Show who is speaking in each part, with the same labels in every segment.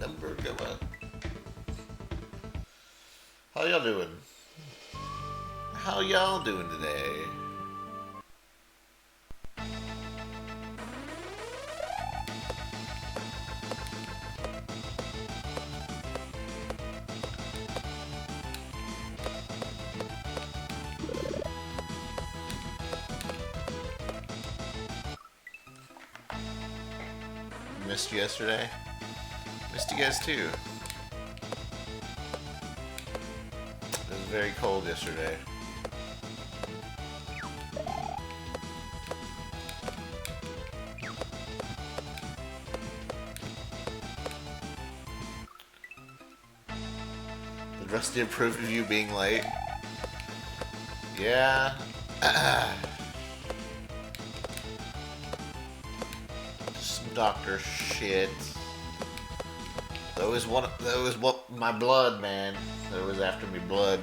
Speaker 1: Number Gamma. How y'all doing? How y'all doing today? Missed you yesterday. Missed you guys too. It was very cold yesterday. Did Rusty approve of you being late? Yeah. Some doctor shit. That was what my blood, man. That was after me blood.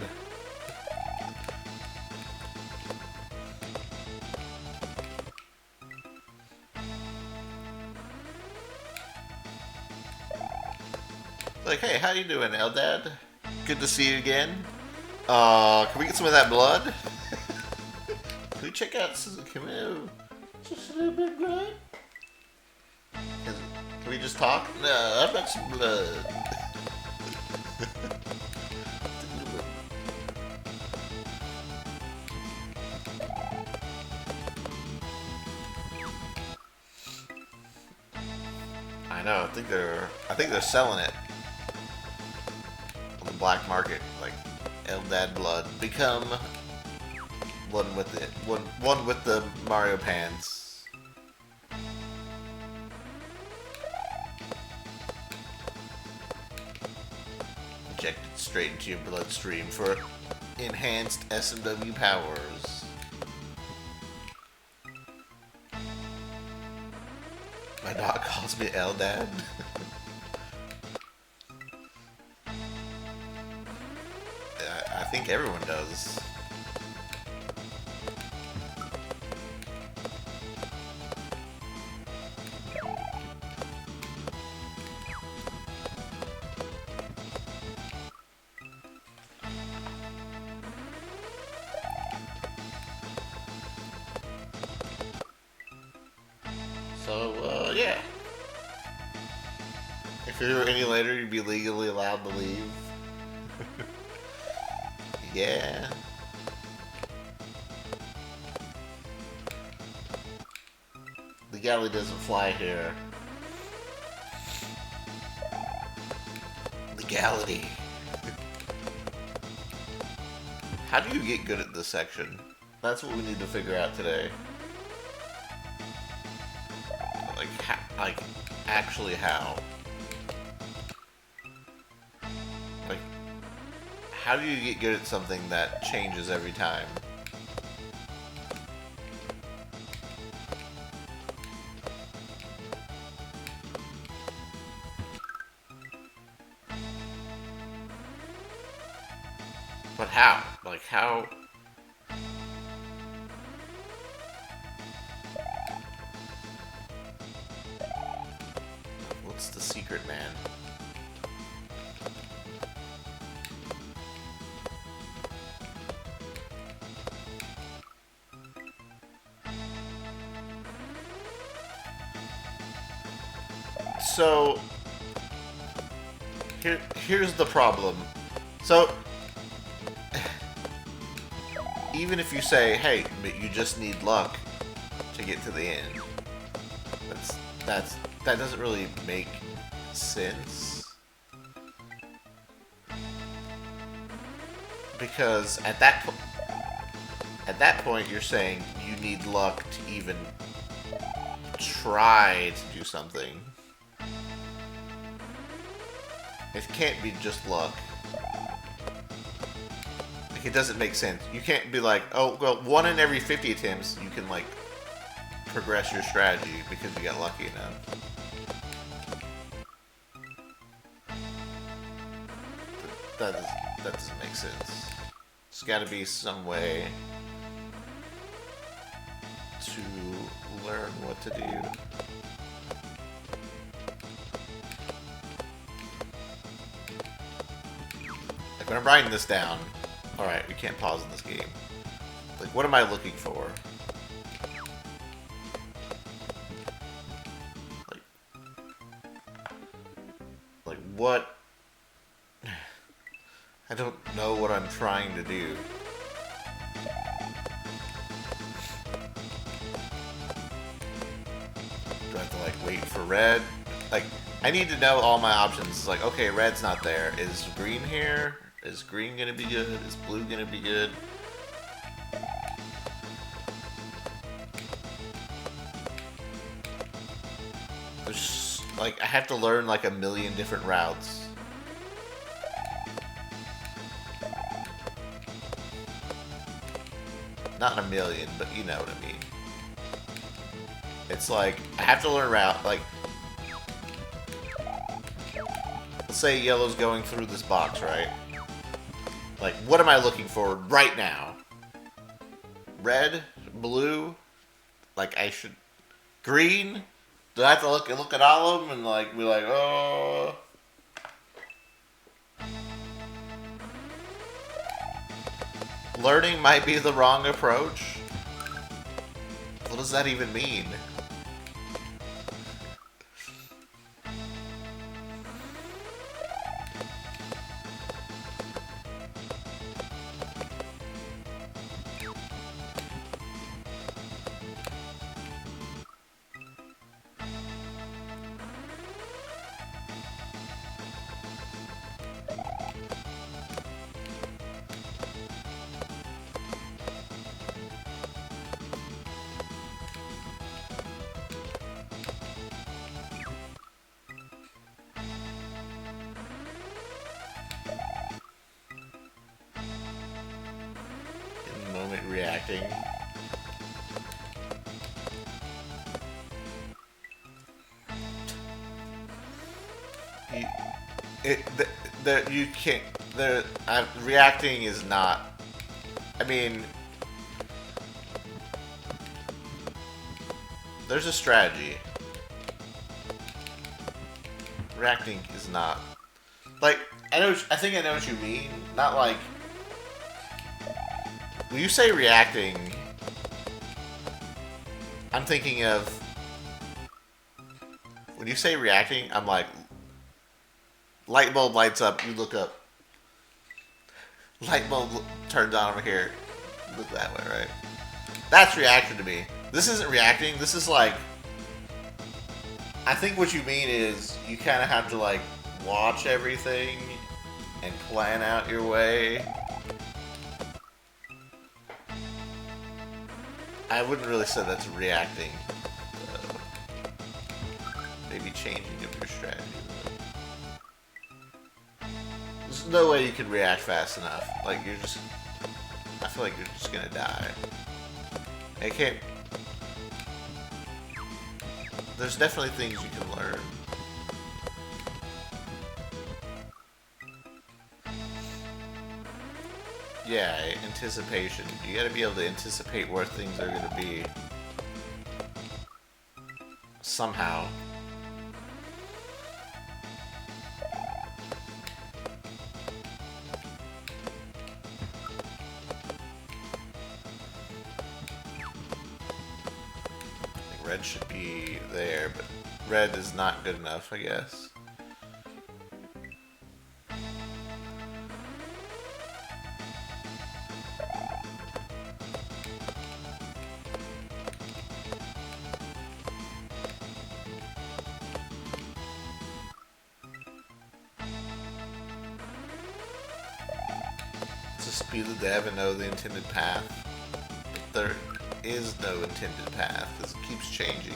Speaker 1: Like, hey, how you doing, Eldad? Good to see you again. Can we get some of that blood? Can we check out Suzuki? Just a little bit of blood? Can we just talk? No, I've got some blood. I know. I think they're selling it on the black market, like Eldad blood. Become one with the Mario pants. Injected straight into your bloodstream for enhanced SMW powers. My dog calls me Eldad. I think everyone does. So, yeah. If you were any later, you'd be legally allowed to leave. Yeah. Legality doesn't fly here. Legality. How do you get good at this section? That's what we need to figure out today. Like, actually how? Like, how do you get good at something that changes every time? But how? Like, how? What's the secret, man? So, here's the problem. So, even if you say, hey, but you just need luck to get to the end, that doesn't really make sense. Because at that point you're saying you need luck to even try to do something. It can't be just luck. Like, it doesn't make sense. You can't be like, oh, well, 1 in every 50 attempts you can, like, progress your strategy because you got lucky enough. That doesn't make sense. There's got to be some way to learn what to do. Like, when I'm writing this down, alright, we can't pause in this game. Like, what am I looking for? Like what? I don't know what I'm trying to do. Do I have to, like, wait for red? Like, I need to know all my options. It's like, okay, red's not there. Is green here? Is green gonna be good? Is blue gonna be good? There's, like, I have to learn, like, a million different routes. Not a million, but you know what I mean. It's like, I have to learn route, like, let's say yellow's going through this box, right? Like, what am I looking for right now? Red? Blue? Like, I should... Green? Do I have to look at all of them and, like, be like, oh... Learning might be the wrong approach? What does that even mean? Moment reacting. You can't. Reacting is not. I mean, there's a strategy. Reacting is not. Like, I think I know what you mean. Not like. When you say reacting, I'm thinking of... When you say reacting, I'm like... Light bulb lights up, you look up. Light bulb turns on over here. Look that way, right? That's reaction to me. This isn't reacting, this is like... I think what you mean is, you kind of have to, like, watch everything and plan out your way. I wouldn't really say that's reacting. Maybe changing of your strategy. There's no way you can react fast enough. Like, you're just... I feel like you're just gonna die. I can't... There's definitely things you can learn. Yeah, anticipation. You gotta be able to anticipate where things are gonna be. Somehow. Red should be there, but red is not good enough, I guess. Speed the dev and know the intended path. But there is no intended path, because it keeps changing.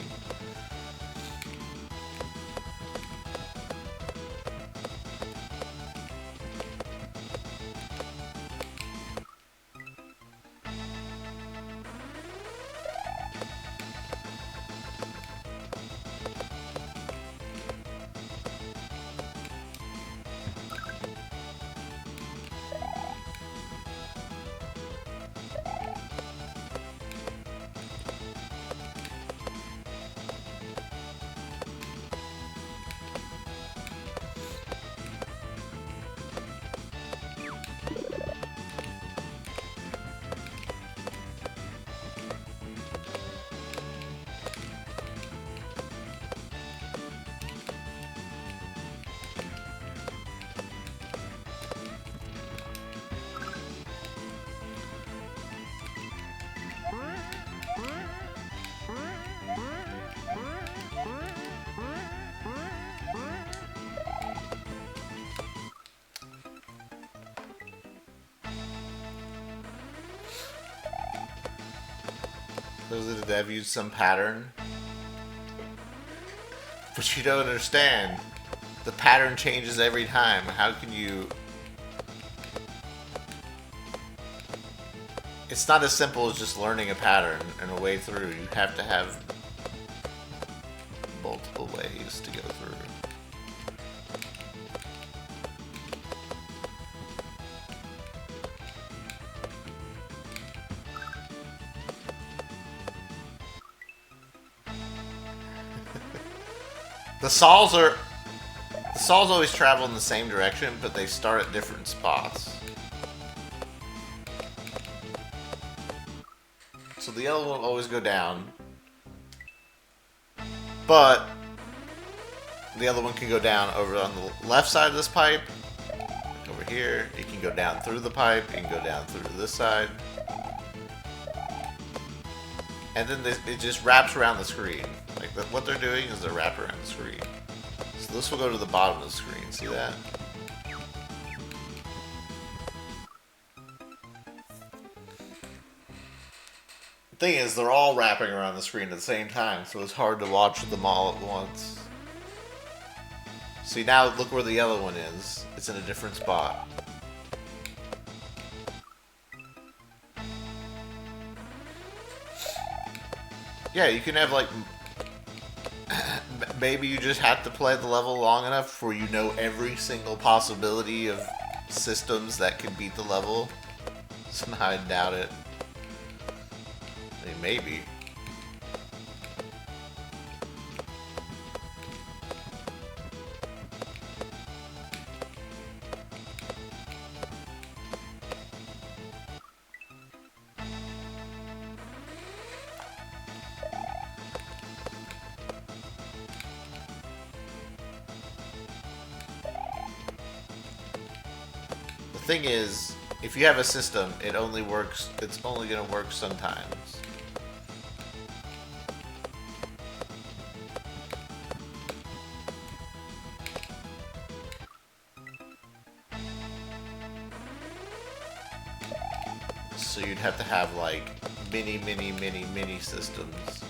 Speaker 1: They've used some pattern. But you don't understand. The pattern changes every time. How can you... It's not as simple as just learning a pattern and a way through. You have to have multiple ways to go through. The saws always travel in the same direction, but they start at different spots. So the yellow will always go down, but the other one can go down over on the left side of this pipe. Over here, it can go down through the pipe, it can go down through to this side. And then it just wraps around the screen. Like what they're doing is they're wrapping around the screen. So this will go to the bottom of the screen. See that? The thing is, they're all wrapping around the screen at the same time, so it's hard to watch them all at once. See, now look where the yellow one is. It's in a different spot. Yeah, you can have like... Maybe you just have to play the level long enough where you know every single possibility of systems that can beat the level. Somehow I doubt it. I mean, maybe. The thing is, if you have a system, it's only going to work sometimes. So you'd have to have like many systems.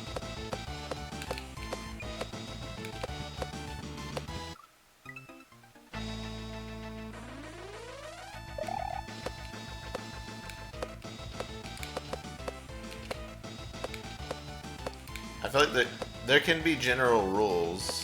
Speaker 1: I feel like there can be general rules.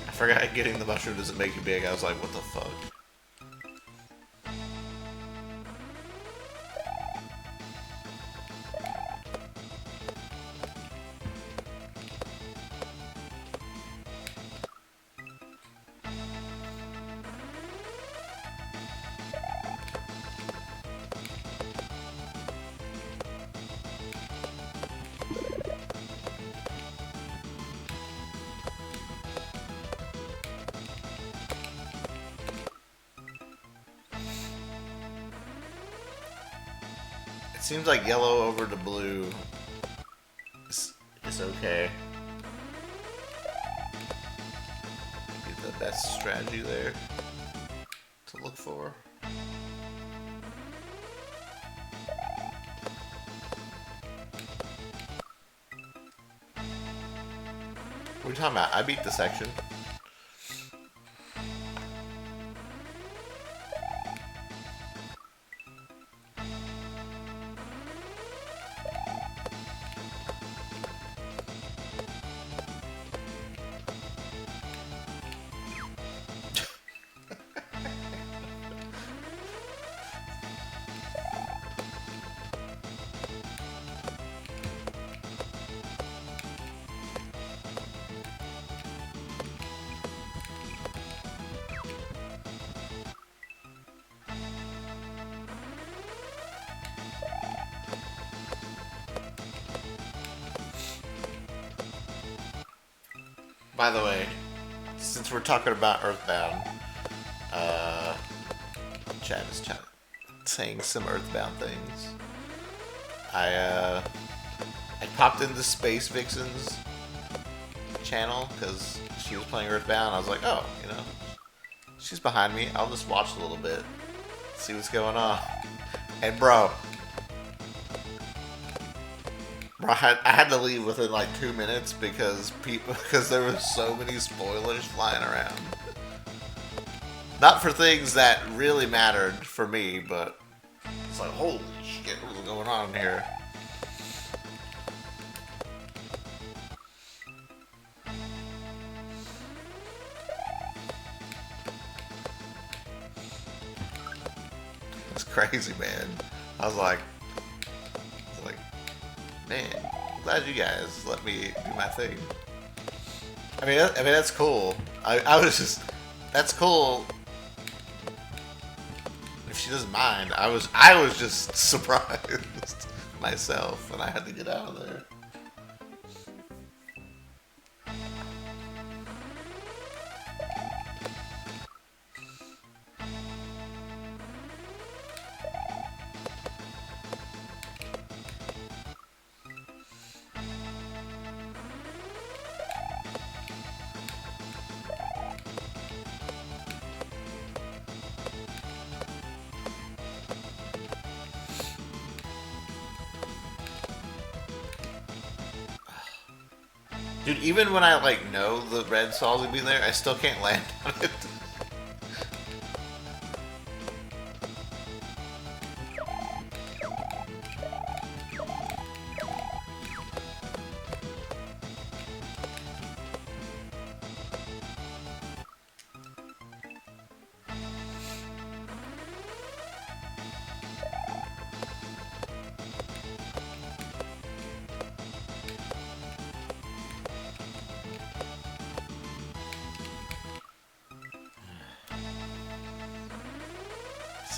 Speaker 1: I forgot getting the mushroom doesn't make you big. I was like, what the fuck? It seems like yellow over to blue is okay. Be the best strategy there to look for. What are you talking about? I beat the section. By the way, since we're talking about Earthbound, Chad is saying some Earthbound things. I popped into Space Vixen's channel because she was playing Earthbound. I was like, oh, you know, she's behind me. I'll just watch a little bit, see what's going on. And bro, I had to leave within like 2 minutes because there were so many spoilers flying around. Not for things that really mattered for me, but it's like, holy shit, what's going on here? It's crazy, man. I was like, man, I'm glad you guys let me do my thing. I mean, that's cool. I was just, that's cool. If she doesn't mind, I was just surprised myself, and I had to get out of there. Dude, even when I like know the red saw's gonna be there, I still can't land on it.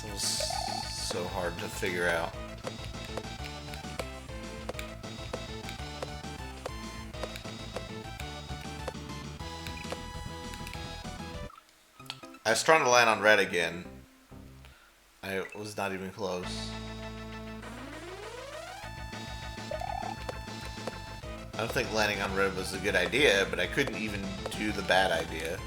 Speaker 1: This was so hard to figure out. I was trying to land on red again. I was not even close. I don't think landing on red was a good idea, but I couldn't even do the bad idea.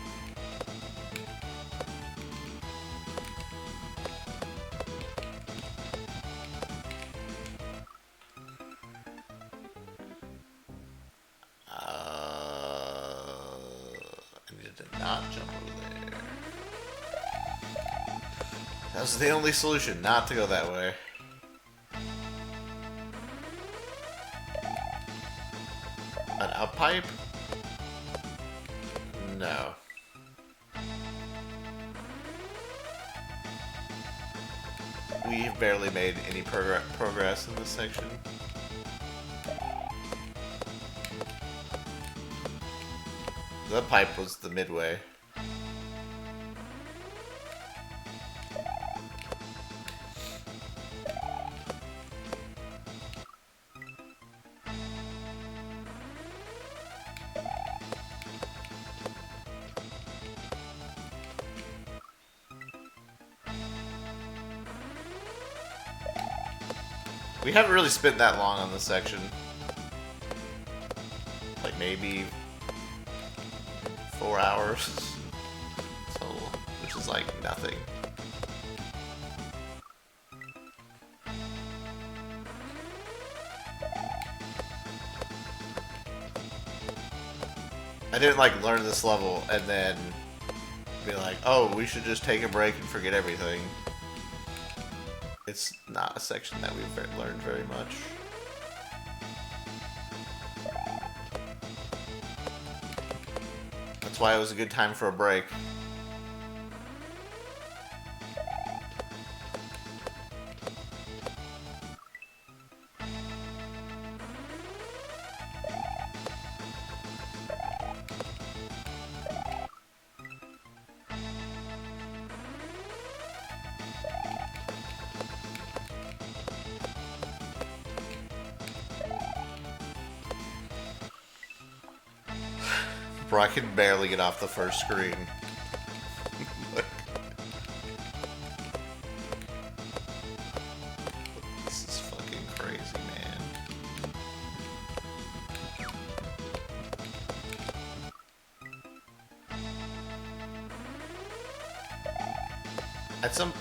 Speaker 1: I needed to not jump over there. That was the only solution, not to go that way. An up pipe? No. We've barely made any progress in this section. The pipe was the midway. We haven't really spent that long on this section. Like maybe 4 hours total, which is like nothing. I didn't like learn this level and then be like, oh, we should just take a break and forget everything. It's not a section that we've learned very much. That's why it was a good time for a break. Bro, I can barely get off the first screen. This is fucking crazy, man. At some...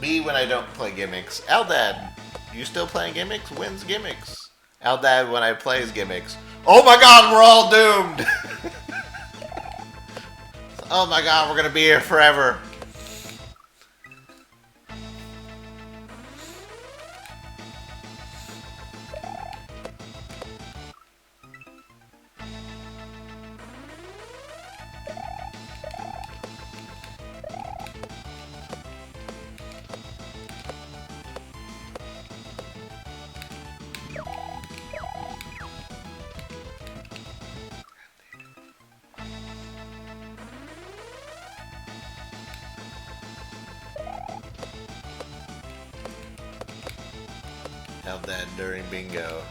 Speaker 1: Me when I don't play Gimmicks. Eldad, you still playing Gimmicks? When's Gimmicks? Eldad when I plays Gimmicks. Oh my god, we're all doomed! Oh my god, we're gonna be here forever. Eldad during bingo.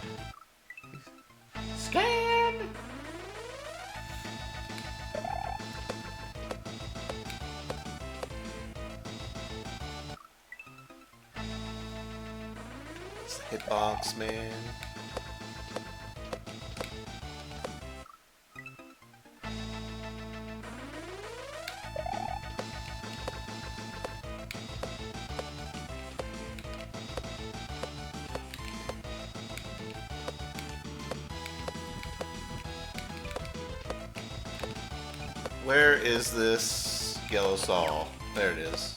Speaker 1: Scan! It's the hitbox, man. Where is this yellow saw? There it is.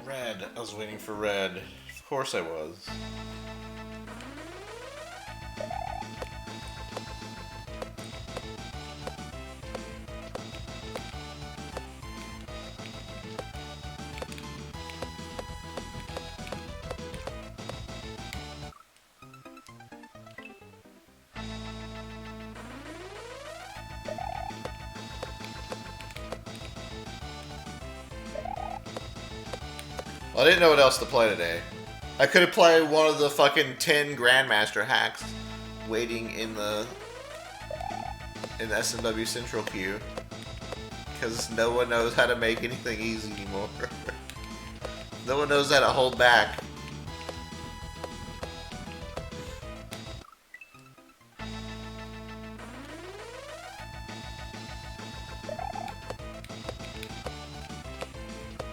Speaker 1: Red. I was waiting for red. Of course I was. Well, I didn't know what else to play today. I could have played one of the fucking 10 Grandmaster hacks waiting in the S&W Central queue. Because no one knows how to make anything easy anymore. No one knows how to hold back.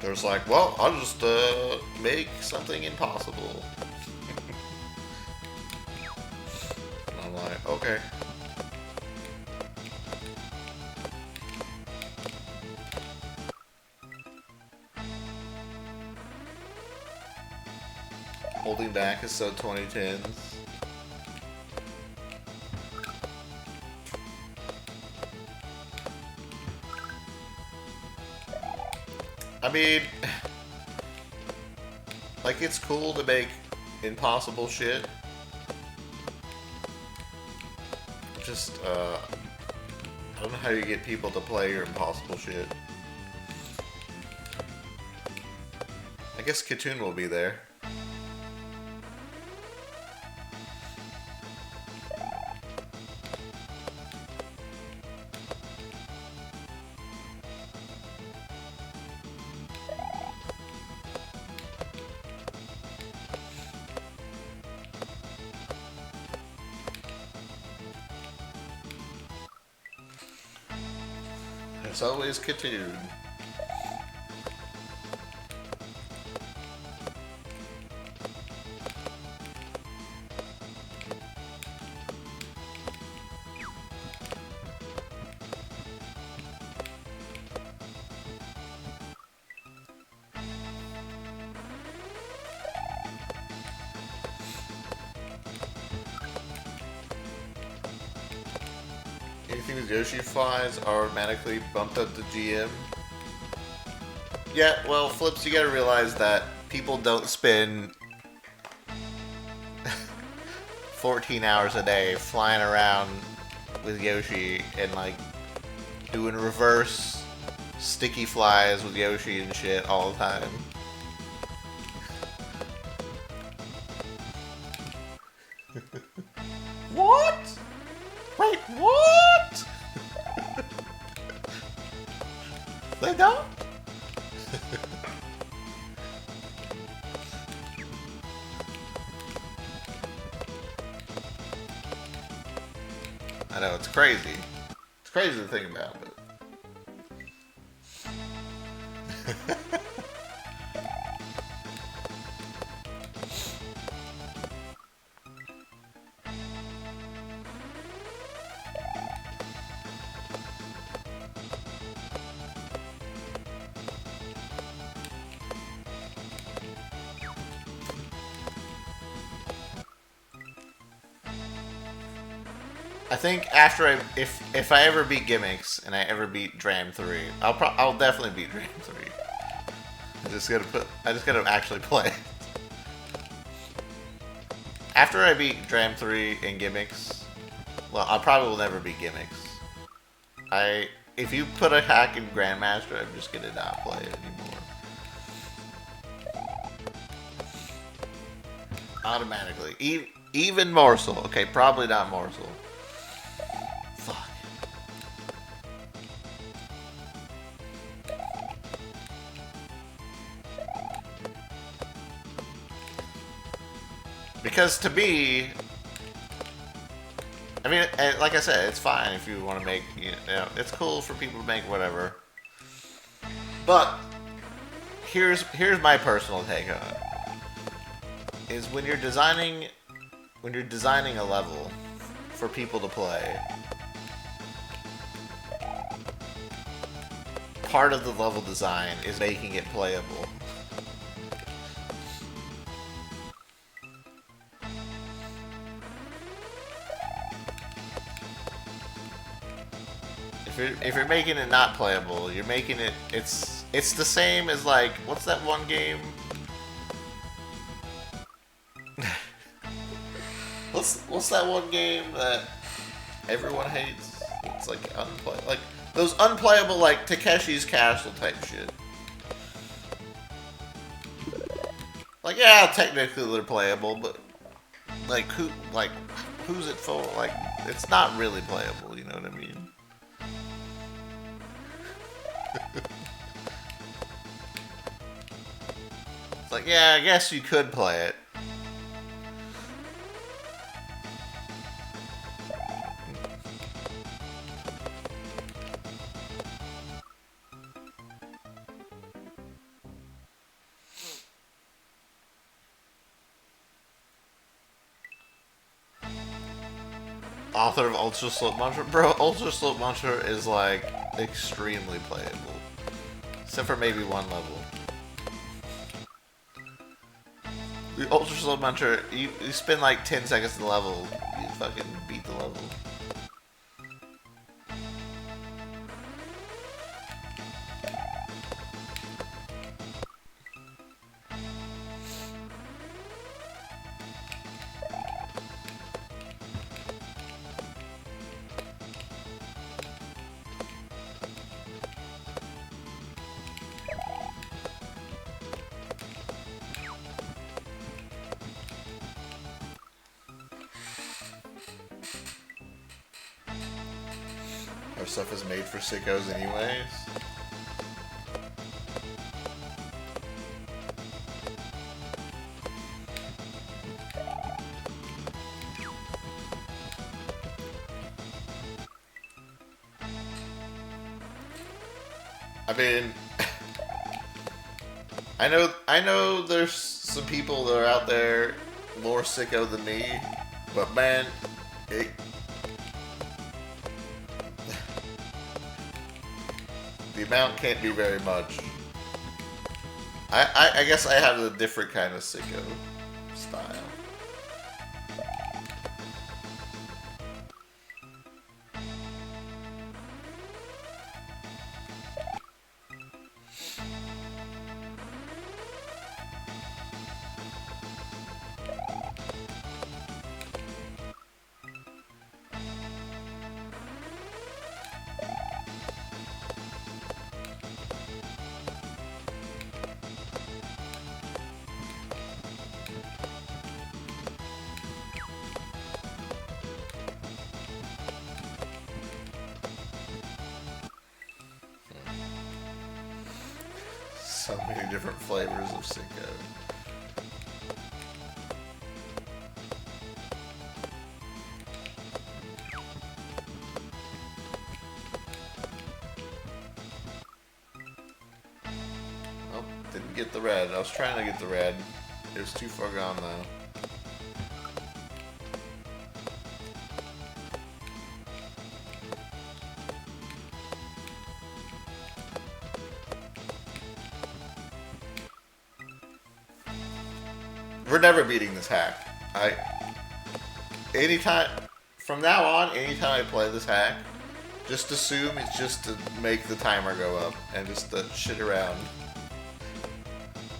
Speaker 1: There's like, well, I'll just make something impossible. And I'm like, okay. Holding back is so 2010s. I mean, like, it's cool to make impossible shit. Just, I don't know how you get people to play your impossible shit. I guess Katoon will be there. It's always Katoon. think the Yoshi flies automatically bumped up to GM? Yeah, well, Flips, you gotta realize that people don't spend 14 hours a day flying around with Yoshi and, like, doing reverse sticky flies with Yoshi and shit all the time. What? Wait, what? They don't? I know, it's crazy. It's crazy to think about, but... I think after if I ever beat Gimmicks and I ever beat Dram 3, I'll definitely beat Dram 3. I just gotta actually play. After I beat Dram 3 and Gimmicks, well, I probably will never beat Gimmicks. If you put a hack in Grandmaster, I'm just gonna not play it anymore. Automatically. Even Morsel. Okay, probably not Morsel. Fuck. Because to me, I mean, like I said, it's fine if you want to make, you know, it's cool for people to make whatever. But here's my personal take on it. Is when you're designing a level for people to play, part of the level design is making it playable. If you're making it not playable, you're making it, it's the same as, like, what's that one game? What's that one game that everyone hates? It's like like those unplayable, like Takeshi's Castle type shit. Like, yeah, technically they're playable, but like who's it for? Like, it's not really playable, you know what I mean? It's like, yeah, I guess you could play it. Author of Ultra Slope Muncher? Bro, Ultra Slope Muncher is, like, extremely playable. Except for maybe one level. The Ultra Slope Muncher, you spend like 10 seconds in the level, you fucking beat the level. Our stuff is made for sickos anyways. I mean, I know there's some people that are out there more sicko than me, but man, the amount can't be very much. I guess I have a different kind of sicko style. So many different flavors of Cinco. Oh, didn't get the red. I was trying to get the red. It was too far gone though. We're never beating this hack. Anytime, from now on, anytime I play this hack, just assume it's just to make the timer go up and just to shit around.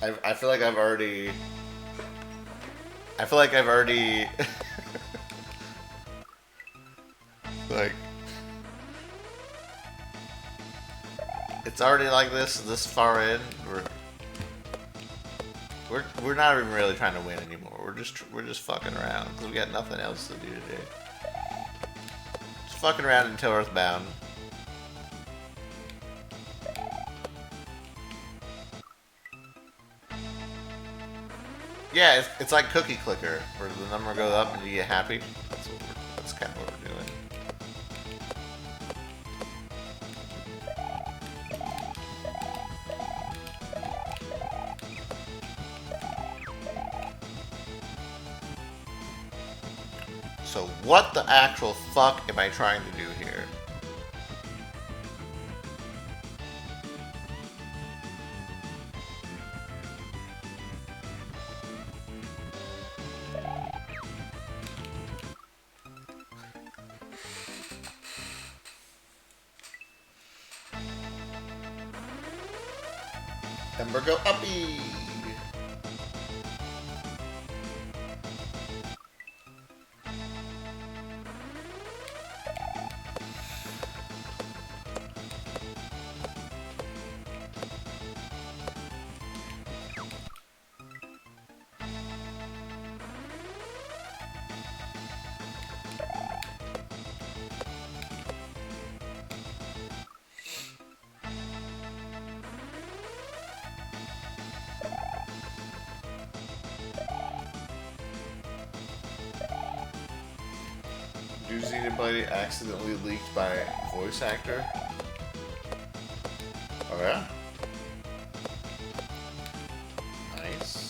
Speaker 1: I feel like I've already... like... It's already like this far in. We're not even really trying to win anymore. We're just fucking around because we got nothing else to do today. Just fucking around until Earthbound. Yeah, it's like Cookie Clicker, where the number goes up and you get happy. That's kind of what we're doing. So what the actual fuck am I trying to do here? Ember go uppy! Does anybody accidentally leaked by voice actor? Oh yeah? Nice.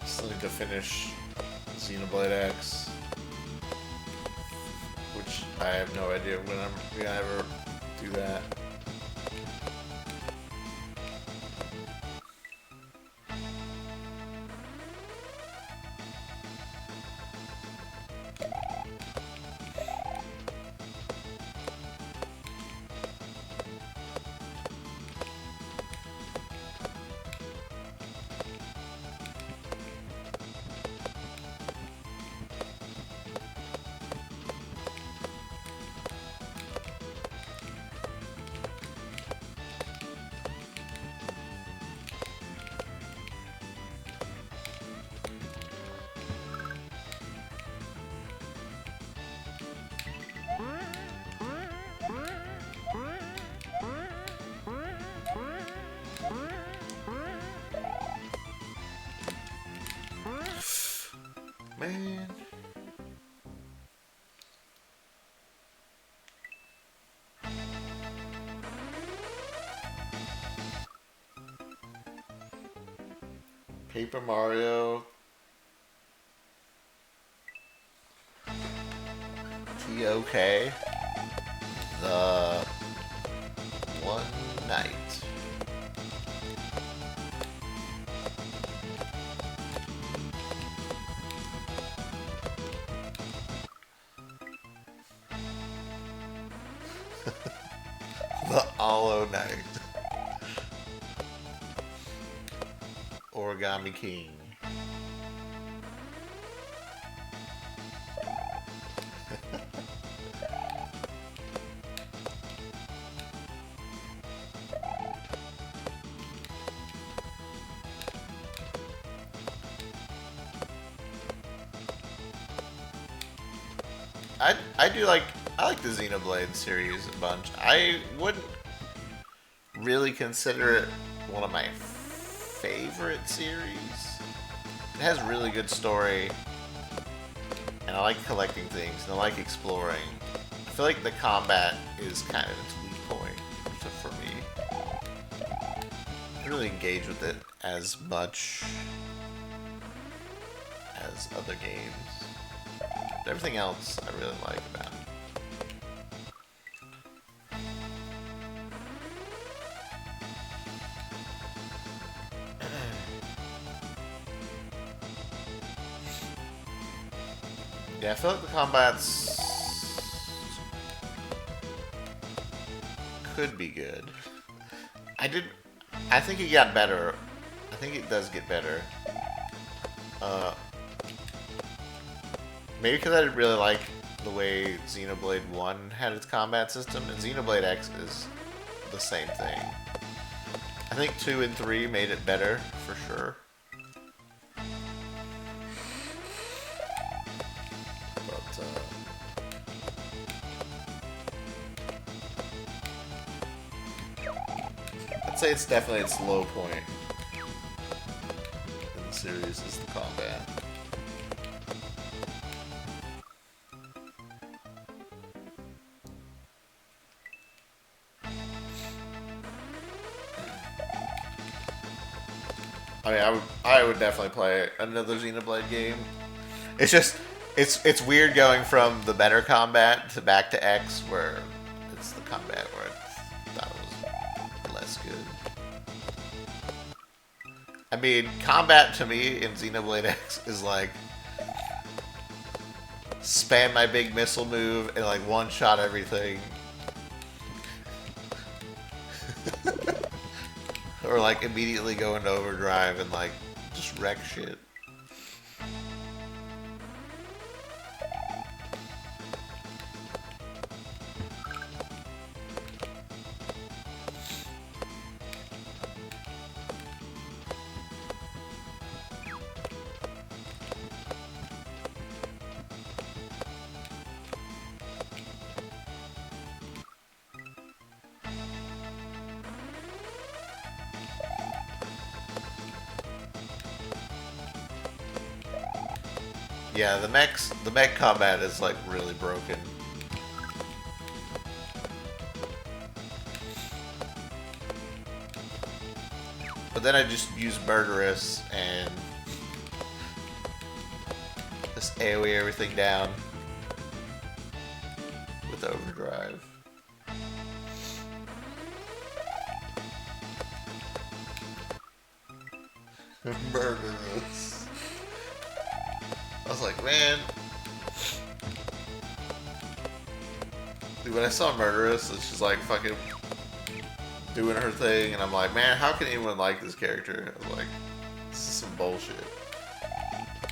Speaker 1: Still need to finish Xenoblade X, which I have no idea when I'm gonna ever do that. Man. Paper Mario. TOK. The One Night. Hollow Knight. Origami King. I like the Xenoblade series a bunch. I wouldn't really consider it one of my favorite series. It has really good story, and I like collecting things, and I like exploring. I feel like the combat is kind of its weak point, so for me. I don't really engage with it as much as other games. But everything else I really like about it. Yeah, I feel like the combats could be good. I think it got better. I think it does get better. Maybe because I didn't really like the way Xenoblade 1 had its combat system, and Xenoblade X is the same thing. I think 2 and 3 made it better, for sure. But, I'd say it's definitely its low point in the series is the combat. I mean, I would definitely play another Xenoblade game. It's just, it's weird going from the better combat to back to X, where it's the combat where I thought it was less good. I mean, combat to me in Xenoblade X is like spam my big missile move and like one-shot everything. Or like immediately go into overdrive and like just wreck shit. Yeah, the mech combat is like really broken. But then I just use Murderous and just AoE everything down with overdrive. Murderous. I was like, man. Dude, when I saw Murderous, and she's like fucking doing her thing, and I'm like, man, how can anyone like this character? I was like, this is some bullshit.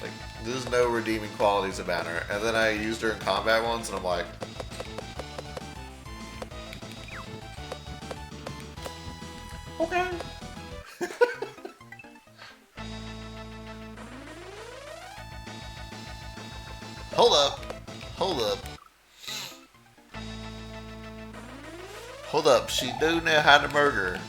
Speaker 1: Like, there's no redeeming qualities about her. And then I used her in combat once, and I'm like, okay. Hold up. Hold up. Hold up. She do know how to murder.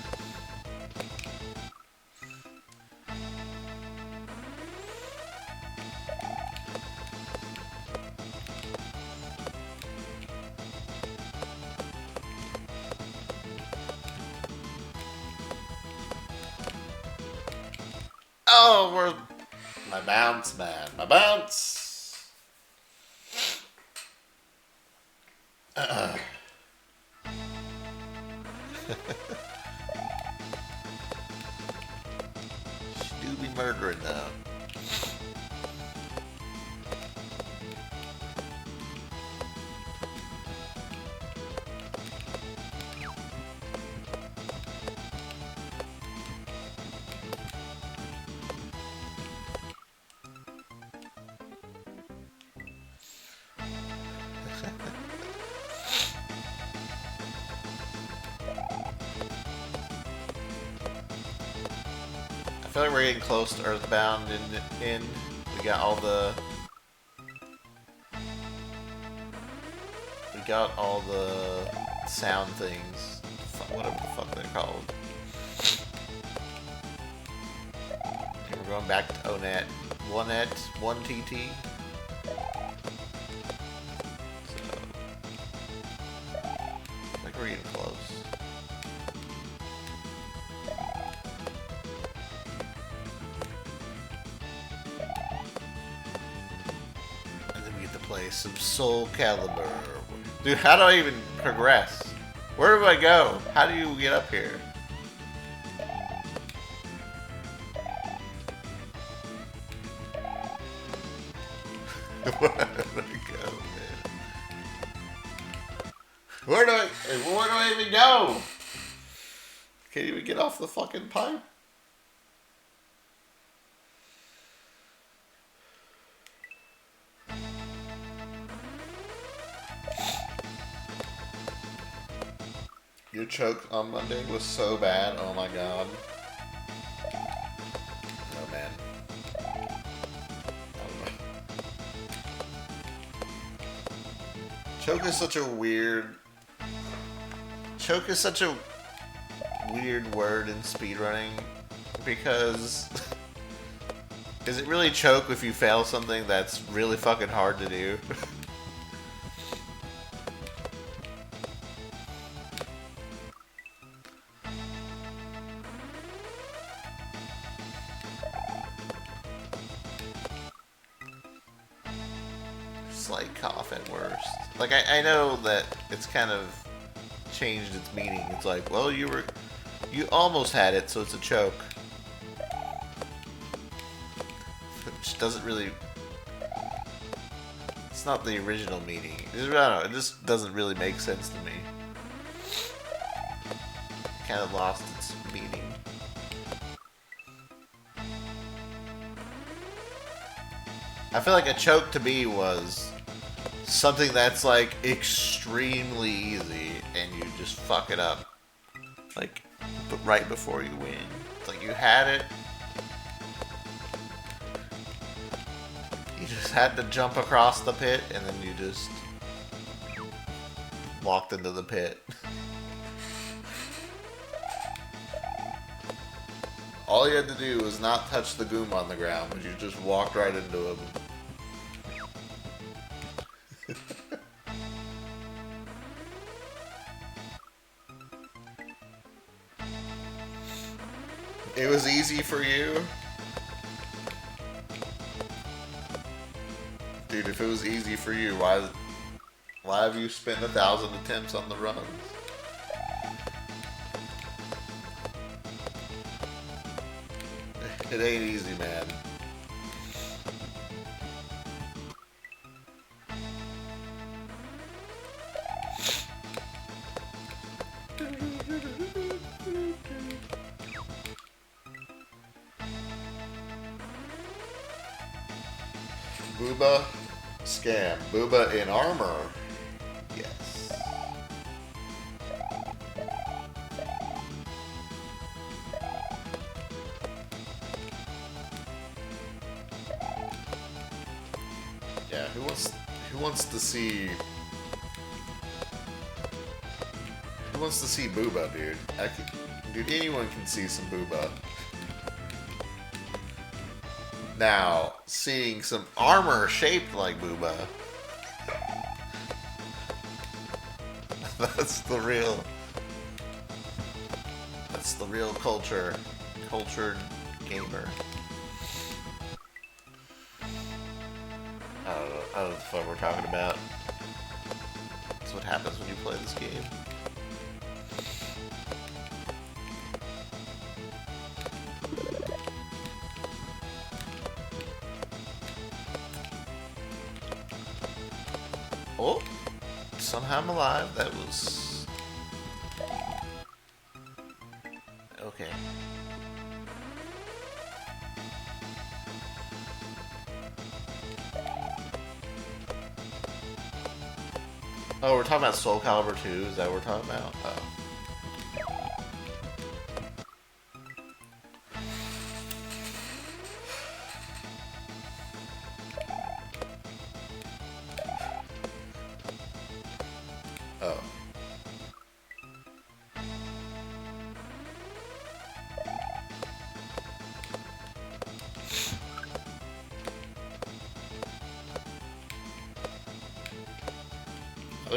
Speaker 1: Oh, where's my bounce, man? My bounce. She do be murdering now. feel like we're getting close to Earthbound in. We got all the... We got all the sound things. Whatever the fuck they're called. And we're going back to ONET. 1net, 1TT. So... I think we're getting close. Play some Soul Calibur. Dude, how do I even progress? Where do I go? How do you get up here? Where do I go, man? Where do I even go? Can't even get off the fucking pipe. Your choke on Monday was so bad. Oh my god. Oh man. I don't know. Choke is such a weird word in speedrunning because is it really choke if you fail something that's really fucking hard to do? Slight cough at worst. Like, I know that it's kind of changed its meaning. It's like, well, you almost had it, so it's a choke. Which doesn't really... It's not the original meaning. I don't know, it just doesn't really make sense to me. Kind of lost its meaning. I feel like a choke to me was something that's like extremely easy and you just fuck it up. Like, but right before you win. It's like you had it. You just had to jump across the pit and then you just walked into the pit. All you had to do was not touch the goom on the ground, but you just walked right into him. It was easy for you? Dude, if it was easy for you, why have you spent 1,000 attempts on the runs? It ain't easy, man. Booba scam. Booba in armor. Yes. Yeah, who wants to see Booba, dude? Dude, anyone can see some Booba. Now, seeing some armor shaped like Booba, that's the real cultured gamer. I don't know what the fuck we're talking about. That's what happens when you play this game. Oh, somehow I'm alive. That was... Okay. Oh, we're talking about Soul Calibur 2? Is that what we're talking about? Oh.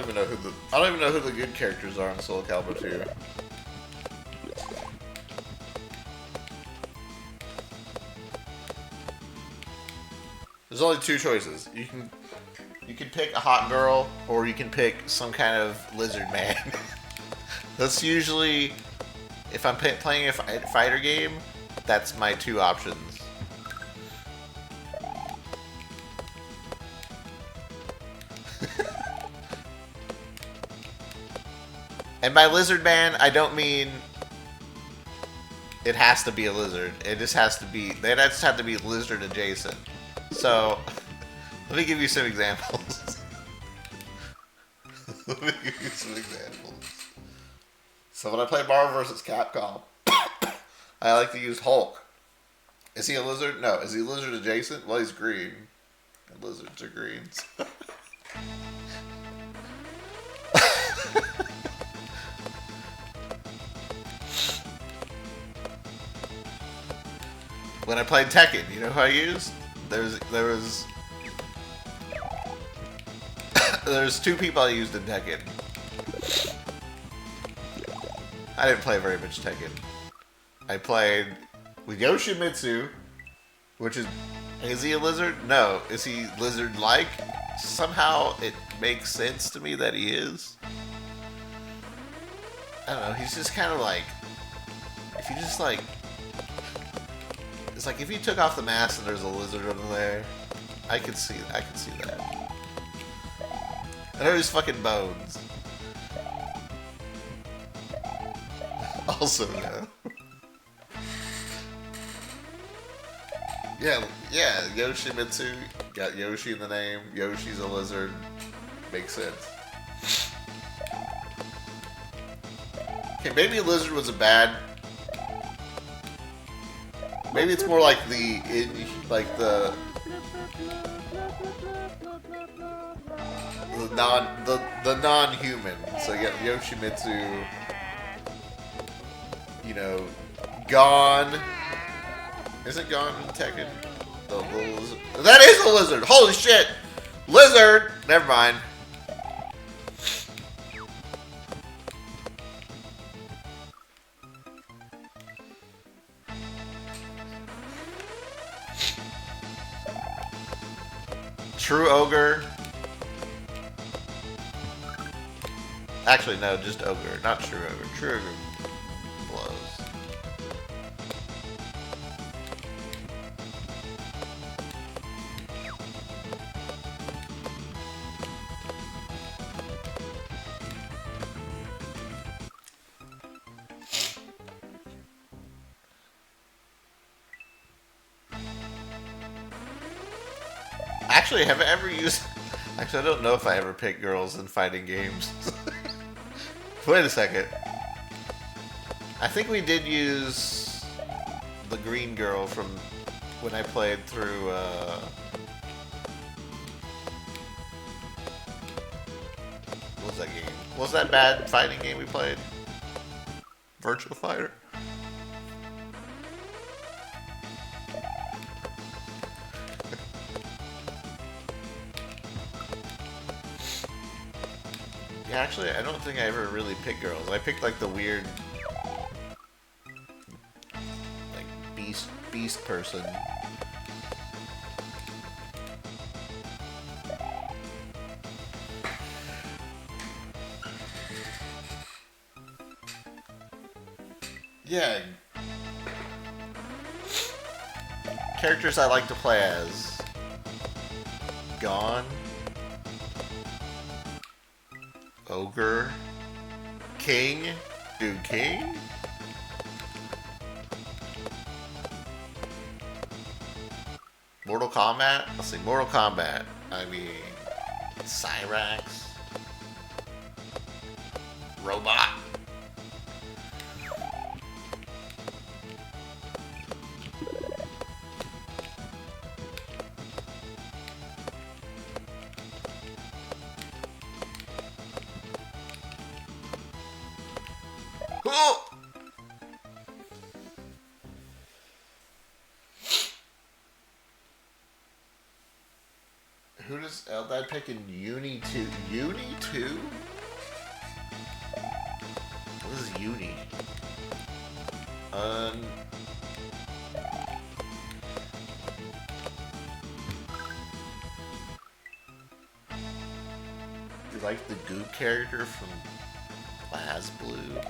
Speaker 1: don't even know who the good characters are in Soul Calibur 2. There's only two choices. You can pick a hot girl, or you can pick some kind of lizard man. That's usually, if I'm playing a fighter game, that's my two options. And by lizard man, I don't mean it has to be a lizard. It just has to be, they just have to be lizard adjacent. So, let me give you some examples. Let me give you some examples. So when I play Marvel vs. Capcom, I like to use Hulk. Is he a lizard? No. Is he lizard adjacent? Well, he's green. And lizards are greens. When I played Tekken, you know who I used? There's two people I used in Tekken. I didn't play very much Tekken. I played with Yoshimitsu, which is he a lizard? No. Is he lizard-like? Somehow it makes sense to me that he is. I don't know, he's just kind of like, if you just like, it's like if you took off the mask and there's a lizard under there, I could see that. And there's fucking bones. Also, no. Yeah, Yoshimitsu got Yoshi in the name. Yoshi's a lizard. Makes sense. Okay, maybe a lizard was a bad. Maybe it's more like the non-human. So you got Yoshimitsu, you know, Gon. Is it Gon in Tekken? The little lizard. That is a lizard! Holy shit! Lizard! Never mind. True Ogre. Actually, no, just Ogre, not True Ogre. True Ogre blows. Actually, have I ever used... Actually, I don't know if I ever picked girls in fighting games. Wait a second. I think we did use the green girl from when I played through, what was that game? What was that bad fighting game we played? Virtua Fighter? Yeah, actually, I don't think I ever really picked girls. I picked like the weird, like beast person. Yeah. Characters I like to play as. Gon. Ogre. King. Dude, King? Mortal Kombat? Let's see, Mortal Kombat. I mean, Cyrax. Robot. Oh! Who does Eldad pick in Uni 2? Uni 2? What is Uni? You like the Goop character from BlazBlue?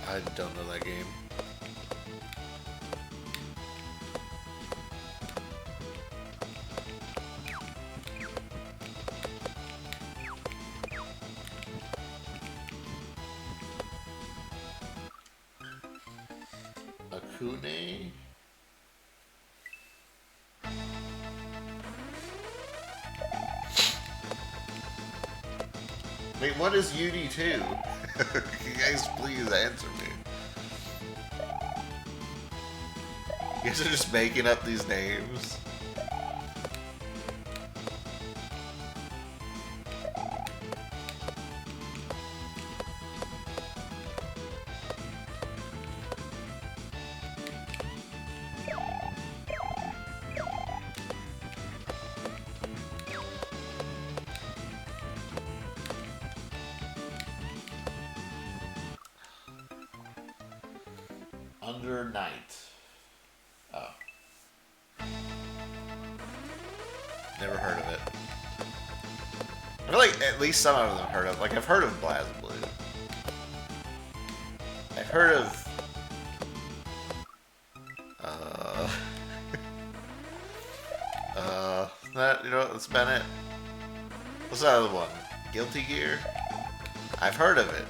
Speaker 1: I don't know that game. Akune? Wait, what is UD2? You guys please answer me. You guys are just making up these names. Under Night. Oh. Never heard of it. I feel like at least some of them I've heard of. Like, I've heard of BlazBlue. I've heard of... that, you know, that's about it. What's that other one? Guilty Gear? I've heard of it.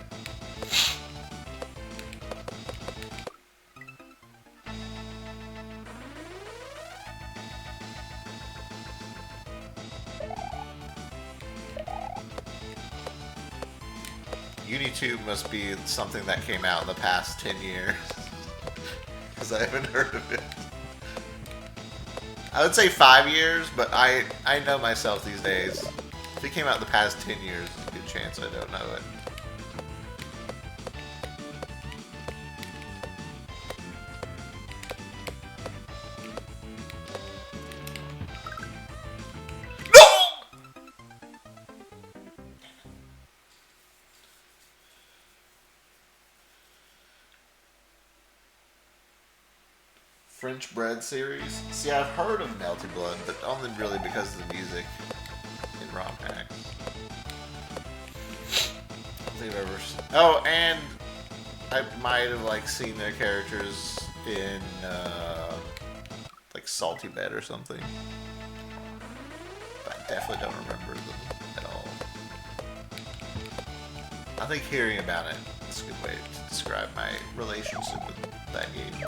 Speaker 1: Uni 2 must be something that came out in the past 10 years. Because I haven't heard of it. I would say 5 years, but I know myself these days. If it came out in the past 10 years, there's a good chance I don't know it. French Bread series. See, I've heard of Melty Blood, but only really because of the music in ROM packs. I don't think I've ever seen... Oh, and I might have like seen their characters in like Salty Bed or something. But I definitely don't remember them at all. I think hearing about it is a good way to describe my relationship with that game.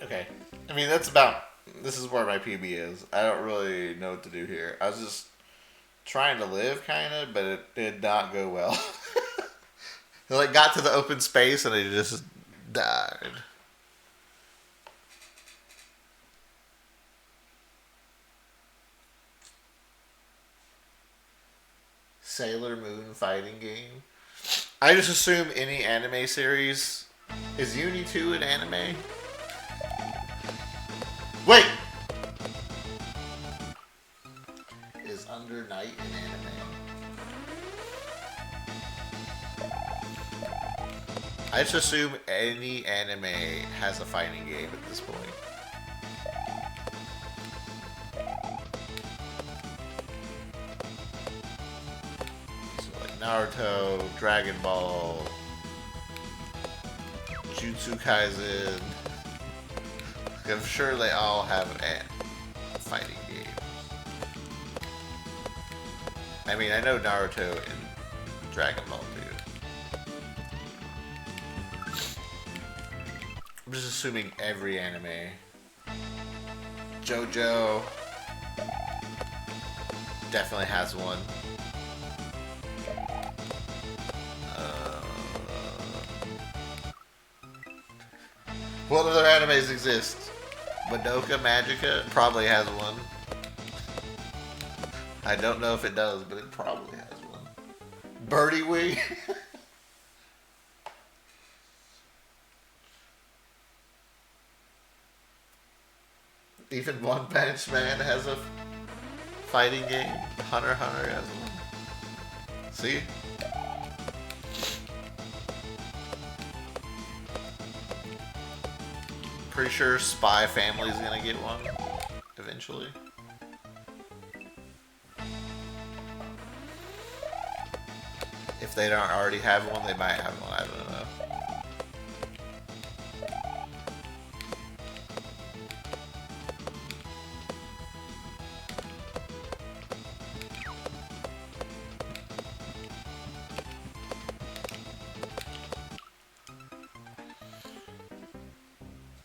Speaker 1: Okay. I mean, that's about... This is where my PB is. I don't really know what to do here. I was just trying to live, kind of, but it did not go well. I like, got to the open space, and I just died. Sailor Moon fighting game. I just assume any anime series... Is Uni 2 an anime? Wait! Is Under Night an anime? I just assume any anime has a fighting game at this point. So like Naruto, Dragon Ball, Jujutsu Kaisen. I'm sure they all have a fighting game. I mean, I know Naruto and Dragon Ball do. I'm just assuming every anime. JoJo definitely has one. What other animes exist? Madoka Magica probably has one. I don't know if it does, but it probably has one. Birdie Wing. Even One Punch Man has a fighting game. Hunter x Hunter has one. See? Pretty sure Spy Family's gonna get one eventually. If they don't already have one, they might have one. I don't know.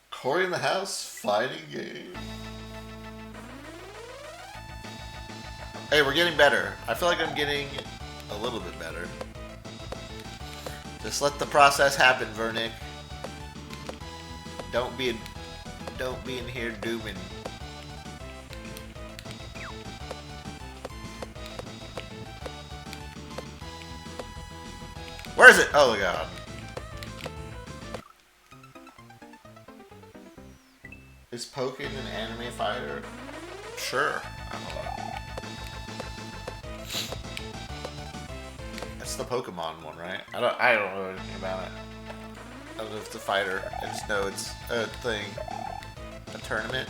Speaker 1: Cory in the House fighting game. Hey, we're getting better. I feel like I'm getting a little bit better. Just let the process happen, Vernick. Don't be in here dooming. Where is it? Oh god. Is Pokken an anime fighter? Sure. I don't know. That's the Pokemon one, right? I don't know anything about it. I don't know if it's a fighter. I just know it's a thing. A tournament.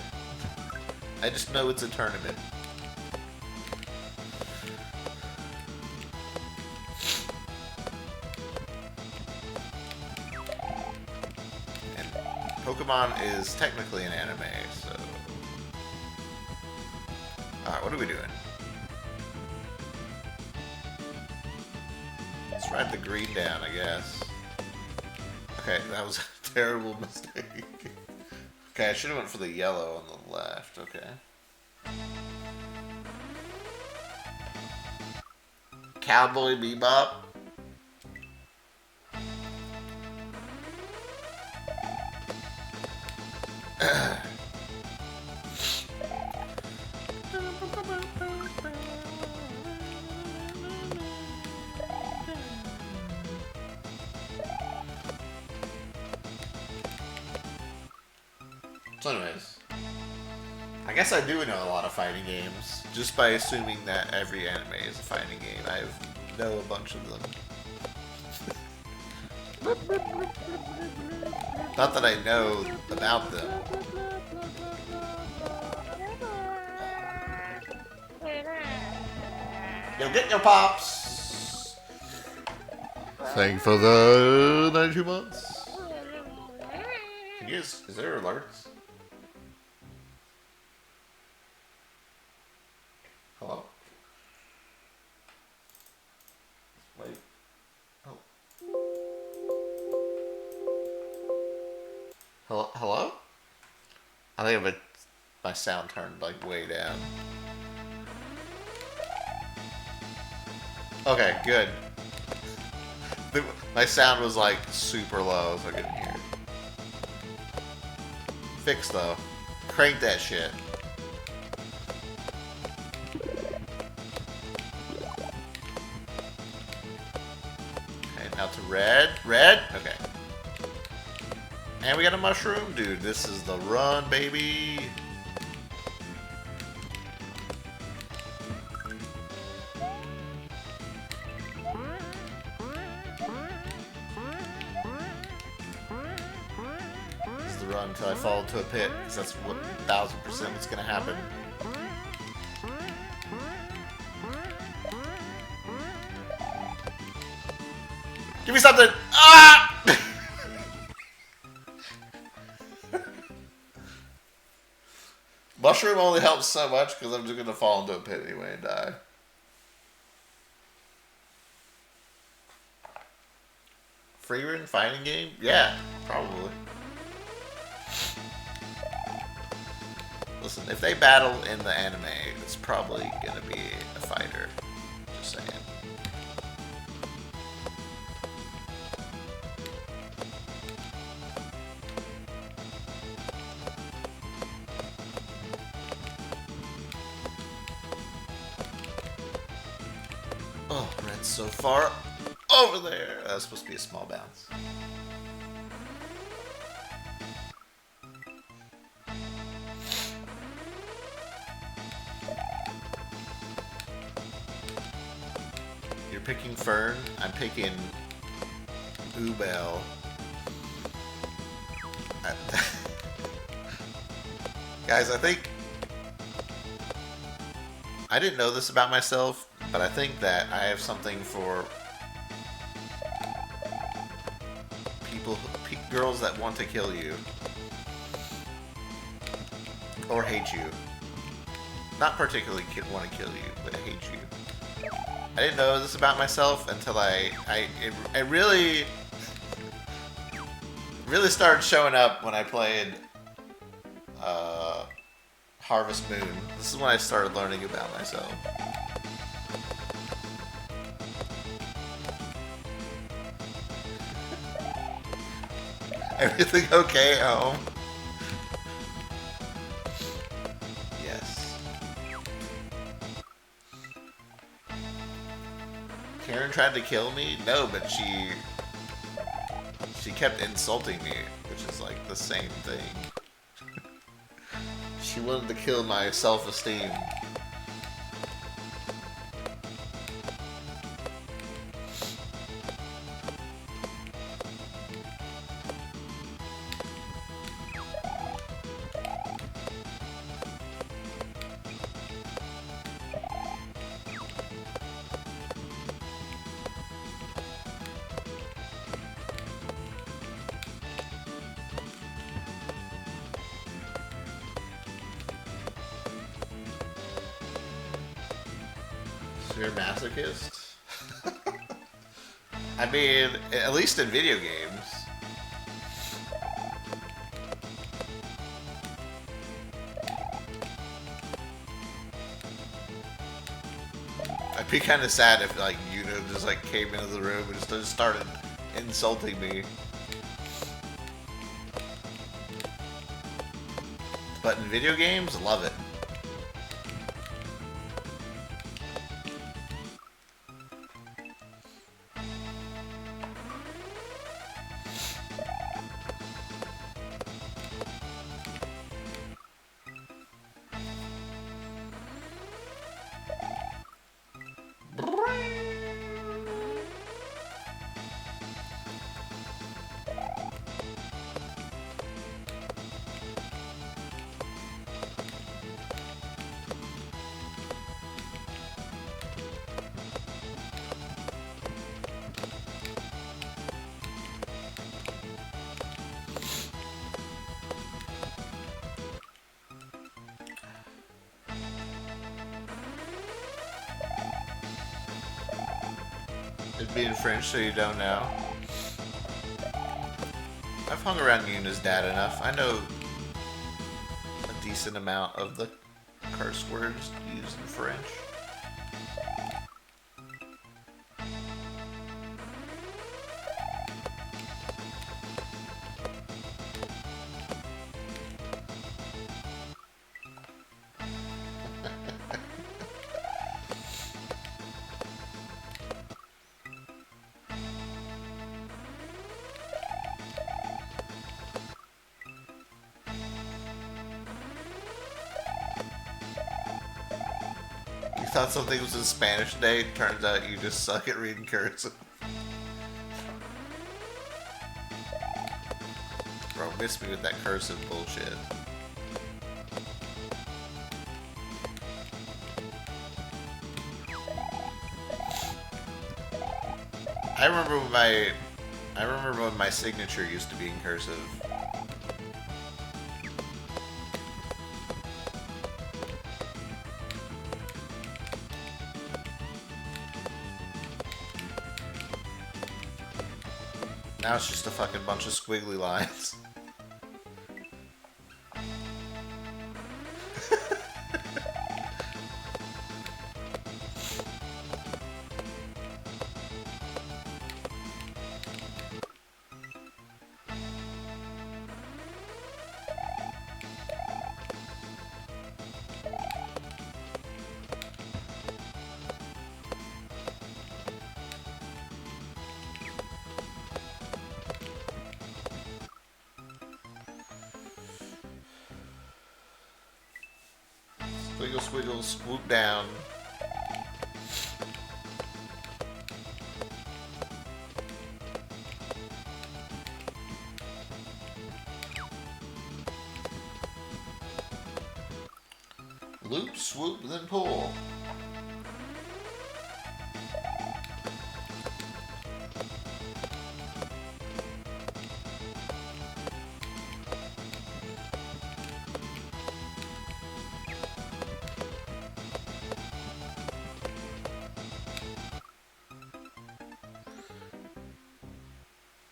Speaker 1: I just know it's a tournament. Pokemon is technically an anime, so... Alright, what are we doing? Let's write the green down, I guess. Okay, that was a terrible mistake. Okay, I should have went for the yellow on the left, okay. Cowboy Bebop. So anyways, I guess I do know a lot of fighting games, just by assuming that every anime is a fighting game. I know a bunch of them. Not that I know about them. You'll get your pops! Thank for the 92 months. Is there alerts? Hello? Wait. Oh. Hello? I think I have my sound turned like way down. Okay, good. My sound was like super low, so I couldn't hear it. Fixed though. Crank that shit. Okay, now to red. Red? Okay. And we got a mushroom? Dude, this is the run, baby. This is the run until I fall into a pit, because that's what 1000% is going to happen. Give me something! Ah! mushroom only helps so much because I'm just gonna fall into a pit anyway and die. Free run fighting game? Yeah, probably. Listen, if they battle in the anime, it's probably gonna be a fighter. Just saying. Oh, red's so far over there. That's supposed to be a small bounce. You're picking Fern. I'm picking Ubel. Guys, I think I didn't know this about myself, but I think that I have something for people, girls that want to kill you or hate you. Not particularly want to kill you, but hate you. I didn't know this about myself until it really started showing up when I played Harvest Moon. This is when I started learning about myself. Everything okay at home? Yes. Karen tried to kill me? No, but she kept insulting me, which is like the same thing. She wanted to kill my self-esteem. You're a masochist? I mean, at least in video games. I'd be kind of sad if, like, just, like, came into the room and just started insulting me. But in video games, love it. It'd be in French, so you don't know. I've hung around Yuna's dad enough. I know a decent amount of the curse words used in French. You thought something was in Spanish today, turns out you just suck at reading cursive. Bro, miss me with that cursive bullshit. I remember when my signature used to be in cursive. Now it's just a fucking bunch of squiggly lines. Squiggle, squiggle, swoop down. Loop, swoop, then pull.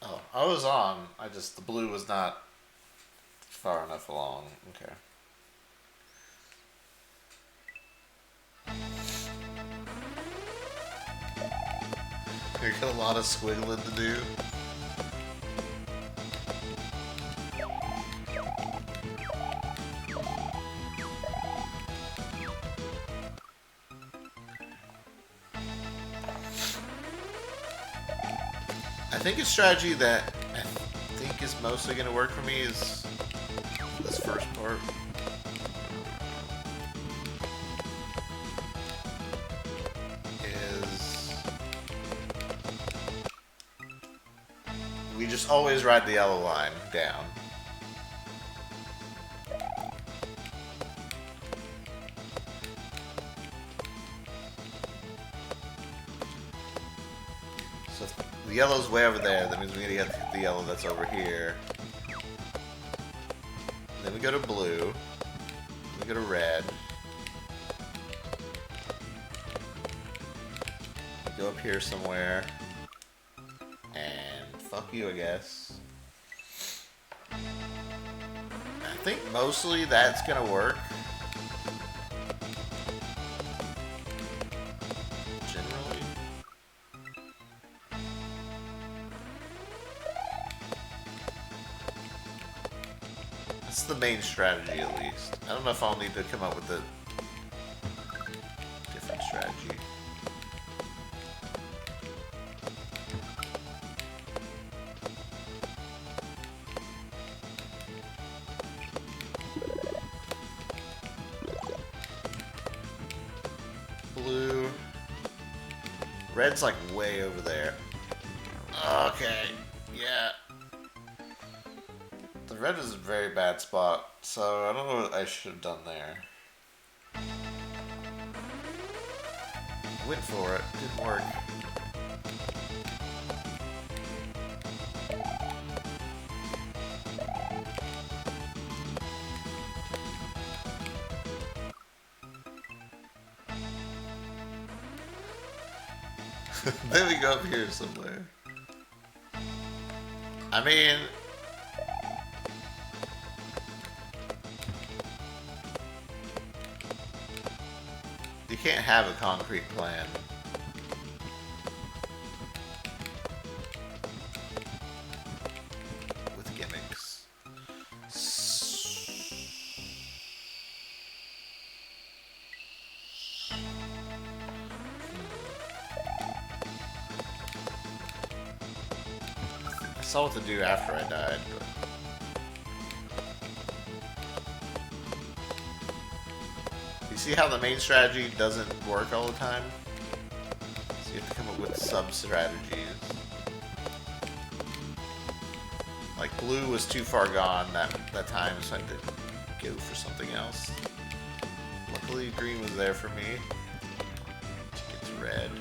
Speaker 1: Oh, I was on. The blue was not far enough along. Okay. You got a lot of squiggling to do. I think a strategy that I think is mostly going to work for me is this first part. We just always ride the yellow line down. So if the yellow's way over there, that means we need to get the yellow that's over here. Then we go to blue. Then we go to red. We go up here somewhere. And fuck you, I guess. I think mostly that's gonna work. Generally. That's the main strategy, at least. I don't know if I'll need to come up with a different strategy. Blue. Red's like way over there. Okay, yeah. The red is a very bad spot, so I don't know what I should have done there. Went for it, didn't work. Then we go up here somewhere. I mean, you can't have a concrete plan. With gimmicks. I saw what to do after I died, but... You see how the main strategy doesn't work all the time? So you have to come up with sub-strategies. Like, blue was too far gone that time, so I had to go for something else. Luckily, green was there for me to get to red.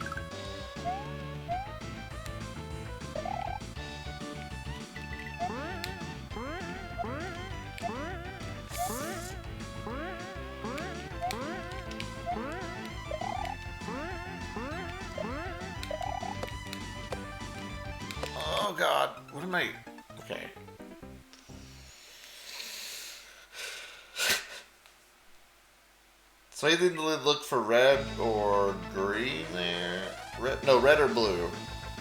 Speaker 1: Oh god, what am I? Okay. So I either look for red or green there. Red, no, red or blue.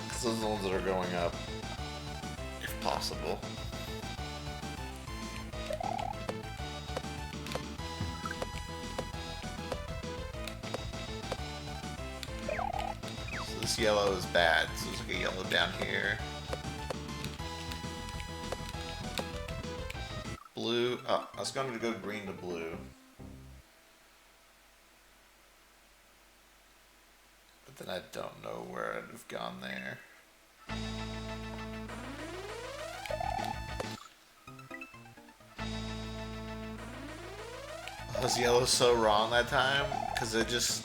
Speaker 1: Because those are the ones that are going up. If possible. So this yellow is bad. So there's like a yellow down here. Blue. Oh, I was going to go green to blue. But then I don't know where I'd have gone there. Was yellow so wrong that time? Because it's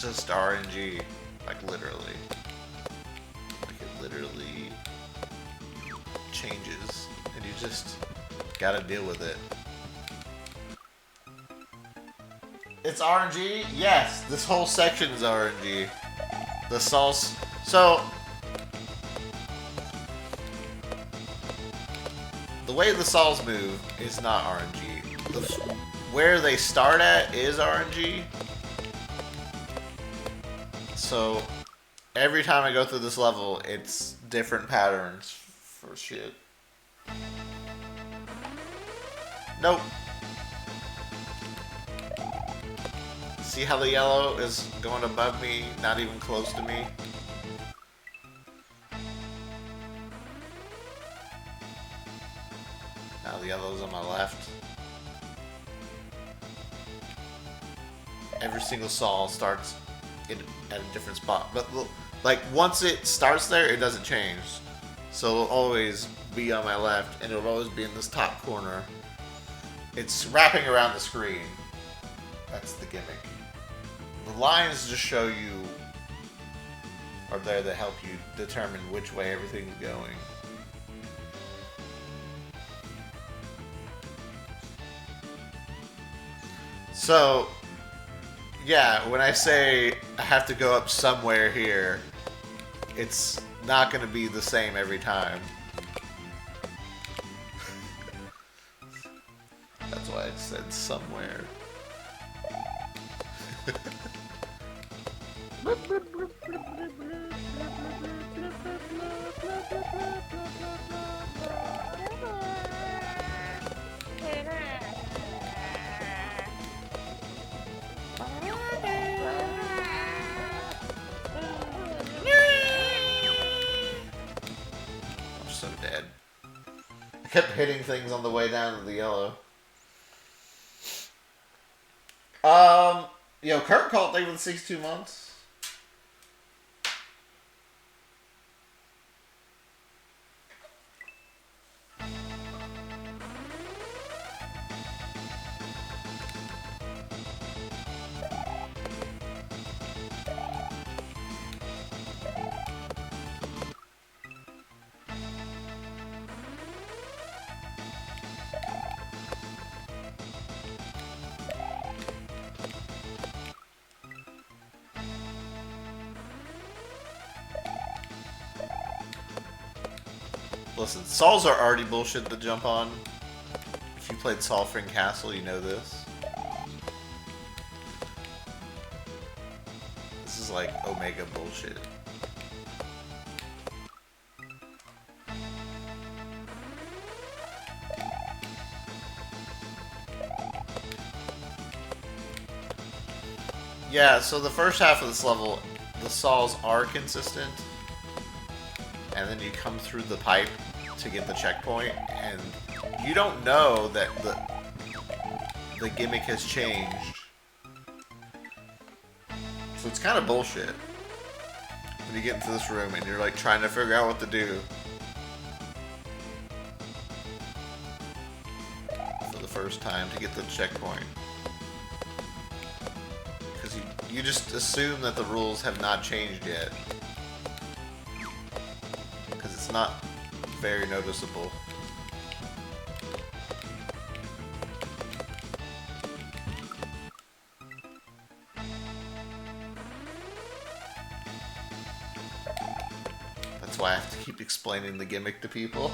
Speaker 1: just RNG. Like literally. Like it literally changes. And you just gotta deal with it. It's RNG? Yes, this whole section is RNG. The sauce. So, the way the saws move is not RNG. Where they start at is RNG. So, every time I go through this level, it's different patterns for shit. Nope. See how the yellow is going above me, not even close to me? Now the yellow's on my left. Every single saw starts at a different spot. But like once it starts there, it doesn't change. So it'll always be on my left, and it'll always be in this top corner. It's wrapping around the screen. That's the gimmick. The lines just show you, are there to help you determine which way everything's going. So, yeah, when I say I have to go up somewhere here, it's not going to be the same every time. That's why I said somewhere. I'm so dead. I kept hitting things on the way down to the yellow. Yo, Kurt called thing with 62 months. Listen, Sauls are already bullshit to jump on. If you played Solfring Castle, you know this. This is like Omega bullshit. Yeah, so the first half of this level, the saws are consistent. And then you come through the pipe to get the checkpoint, and you don't know that the gimmick has changed. So it's kind of bullshit when you get into this room and you're like trying to figure out what to do for the first time to get the checkpoint. Because you just assume that the rules have not changed yet. Because it's not very noticeable. That's why I have to keep explaining the gimmick to people.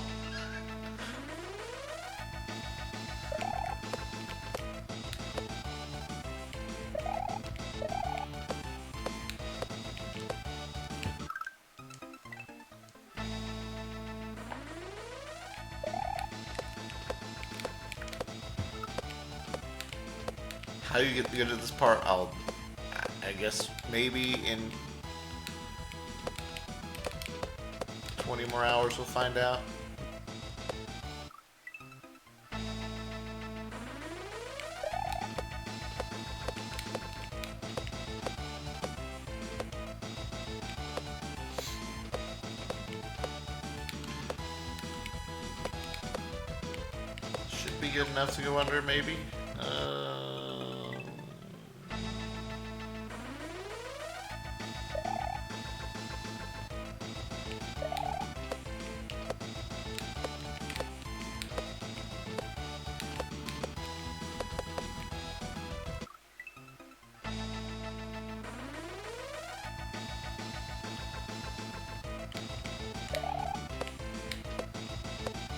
Speaker 1: How do you get good at this part? I guess maybe in 20 more hours we'll find out. Should be good enough to go under, maybe.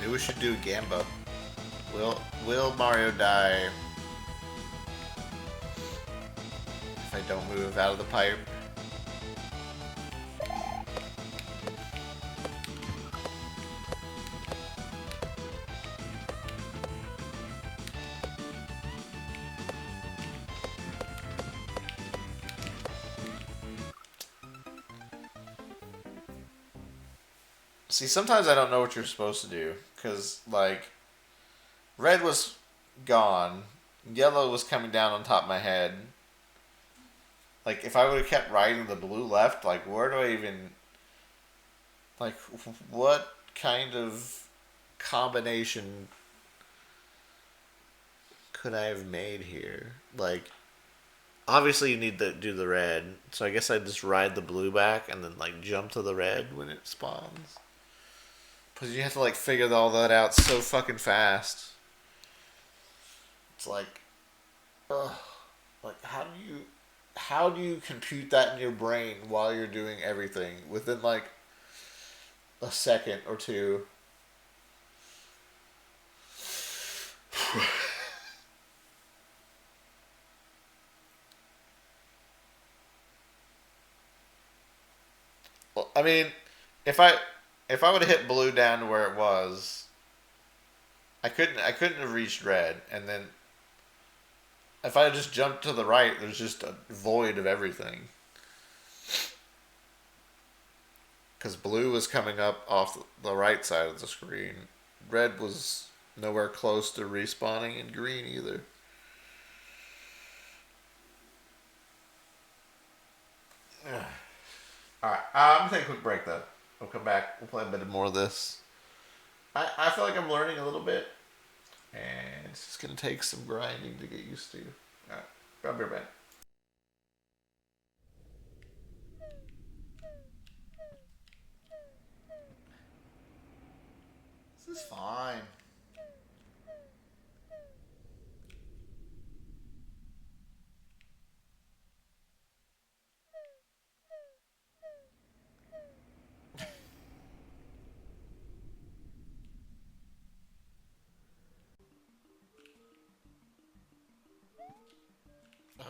Speaker 1: Maybe we should do Gamba. Will Mario die if I don't move out of the pipe? See, sometimes I don't know what you're supposed to do, because, like, red was gone, yellow was coming down on top of my head. Like, if I would have kept riding the blue left, like, where do I even... Like, what kind of combination could I have made here? Like, obviously you need to do the red, so I guess I'd just ride the blue back and then, like, jump to the red when it spawns. Because you have to, like, figure all that out so fucking fast. It's like, ugh. Like, how do you compute that in your brain while you're doing everything within, like, a second or two? Well, I mean, if I would have hit blue down to where it was, I couldn't have reached red, and then if I just jumped to the right, there's just a void of everything. Because blue was coming up off the right side of the screen. Red was nowhere close to respawning, and green either. Alright, I'm going to take a quick break though. We'll come back. We'll play a bit more of this. I feel like I'm learning a little bit. And it's just going to take some grinding to get used to. Alright, I'll be right back. This is fine.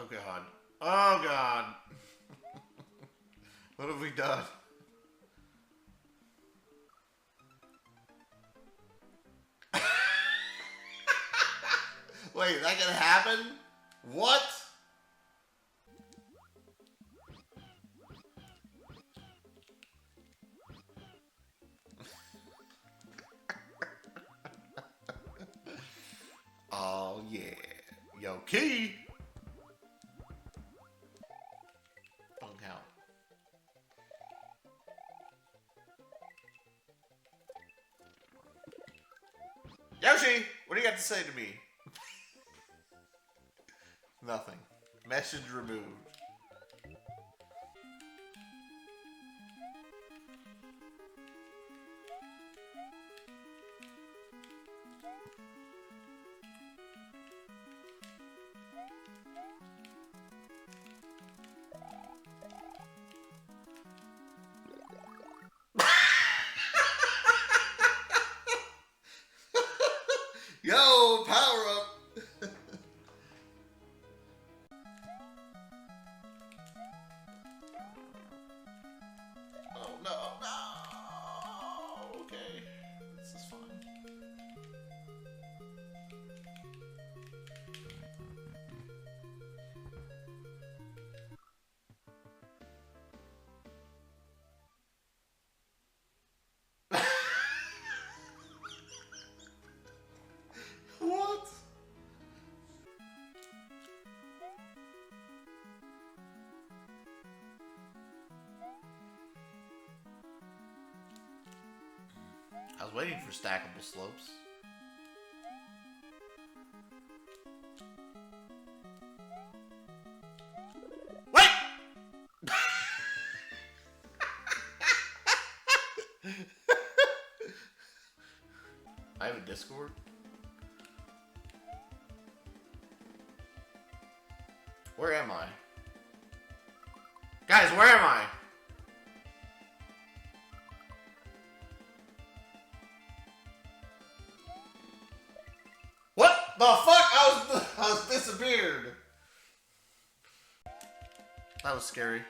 Speaker 1: Oh god. Oh god. What have we done? Wait, that can happen? What? Oh yeah. Yo, key. Don't count. Yoshi, what do you got to say to me? Nothing. Message removed. I was waiting for stackable slopes. Wait! I have a Discord. Where am I? Guys, where am I? What the fuck? I was disappeared. That was scary.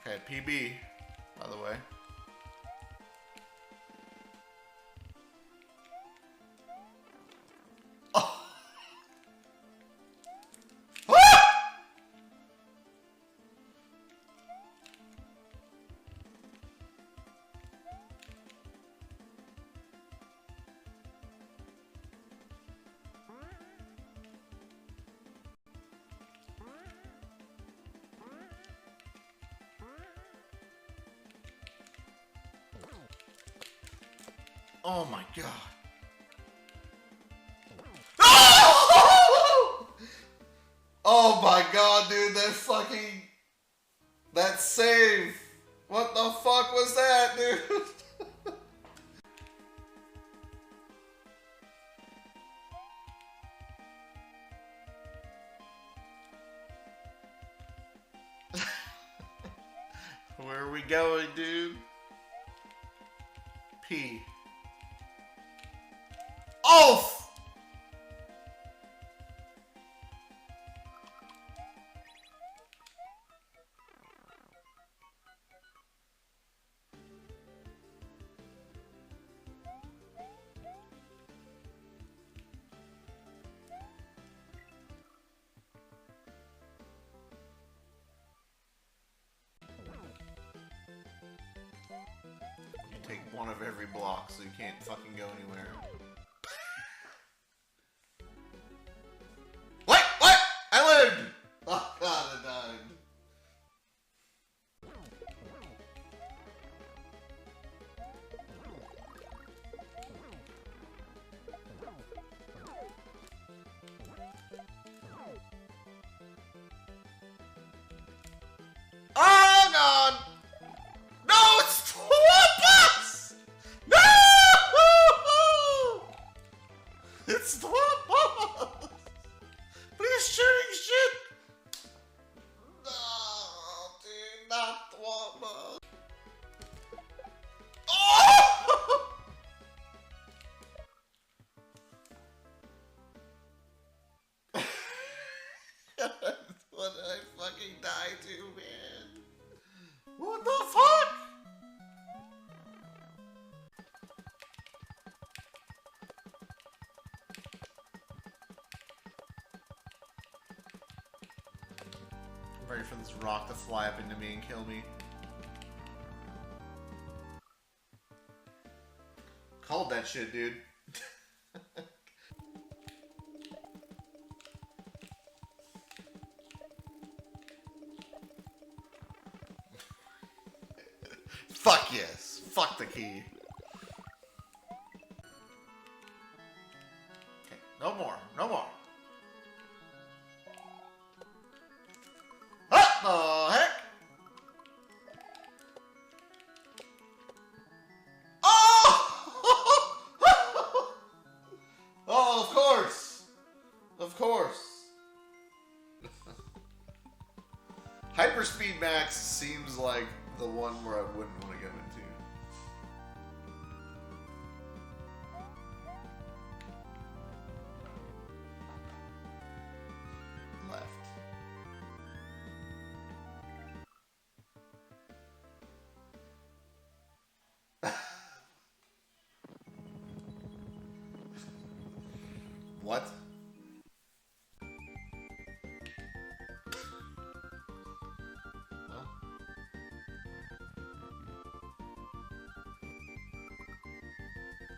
Speaker 1: Okay, PB, by the way. Oh! Ah! Oh my god. Oh! Oh my god, dude, that save. What the fuck was that, dude? Where are we going, dude? P. Oh! You take one of every block so you can't fucking go anywhere. What? I lived! Oh god, I died. Oh god! No, it's Twompas! No! It's Twompas! But he's shooting shit! No, dude, not Twompas. Oh! What did I fucking die to, man? What the fuck? I'm ready for this rock to fly up into me and kill me. Called that shit, dude. Fuck yes. Fuck the key. Okay, no more. No more. What the heck? Oh! Oh, of course. Of course. Hyperspeed Max seems like the one where I wouldn't want to go into. Left. What?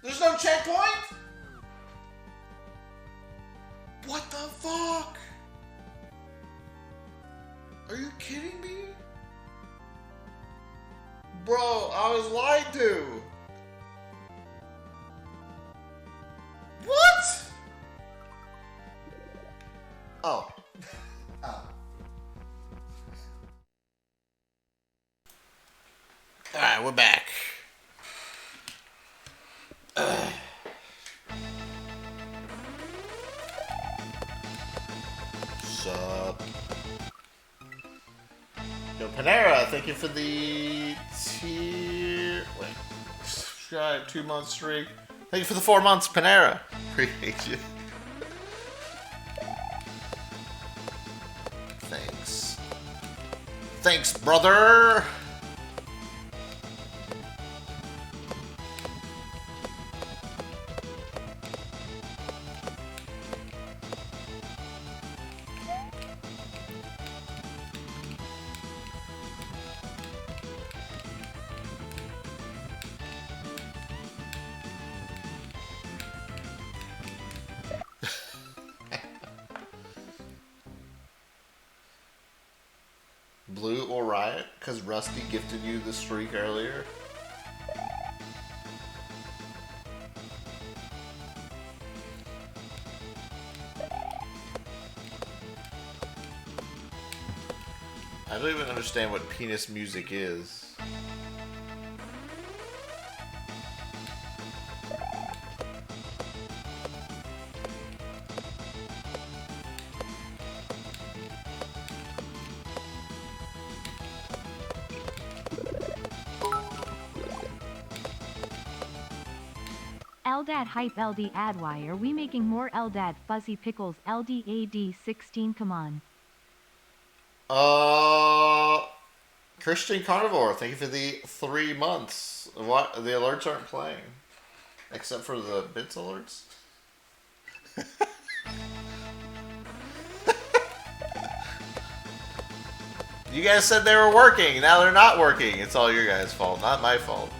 Speaker 1: There's no checkpoint? What the fuck? Are you kidding me? Bro, I was lied to. What? Oh. Oh. Alright, we're back. Sup? Yo, Panera, thank you for the tier. Wait. 2 month streak. Thank you for the 4 months, Panera. Appreciate you. Thanks. Thanks, brother. Blue or Riot? Because Rusty gifted you the streak earlier? I don't even understand what penis music is.
Speaker 2: Eldad hype LD ad. Why are we making more Eldad fuzzy pickles LDAD 16? Come on.
Speaker 1: Christian Carnivore, thank you for the 3 months. What? The alerts aren't playing. Except for the bits alerts? You guys said they were working, now they're not working. It's all your guys' fault, not my fault.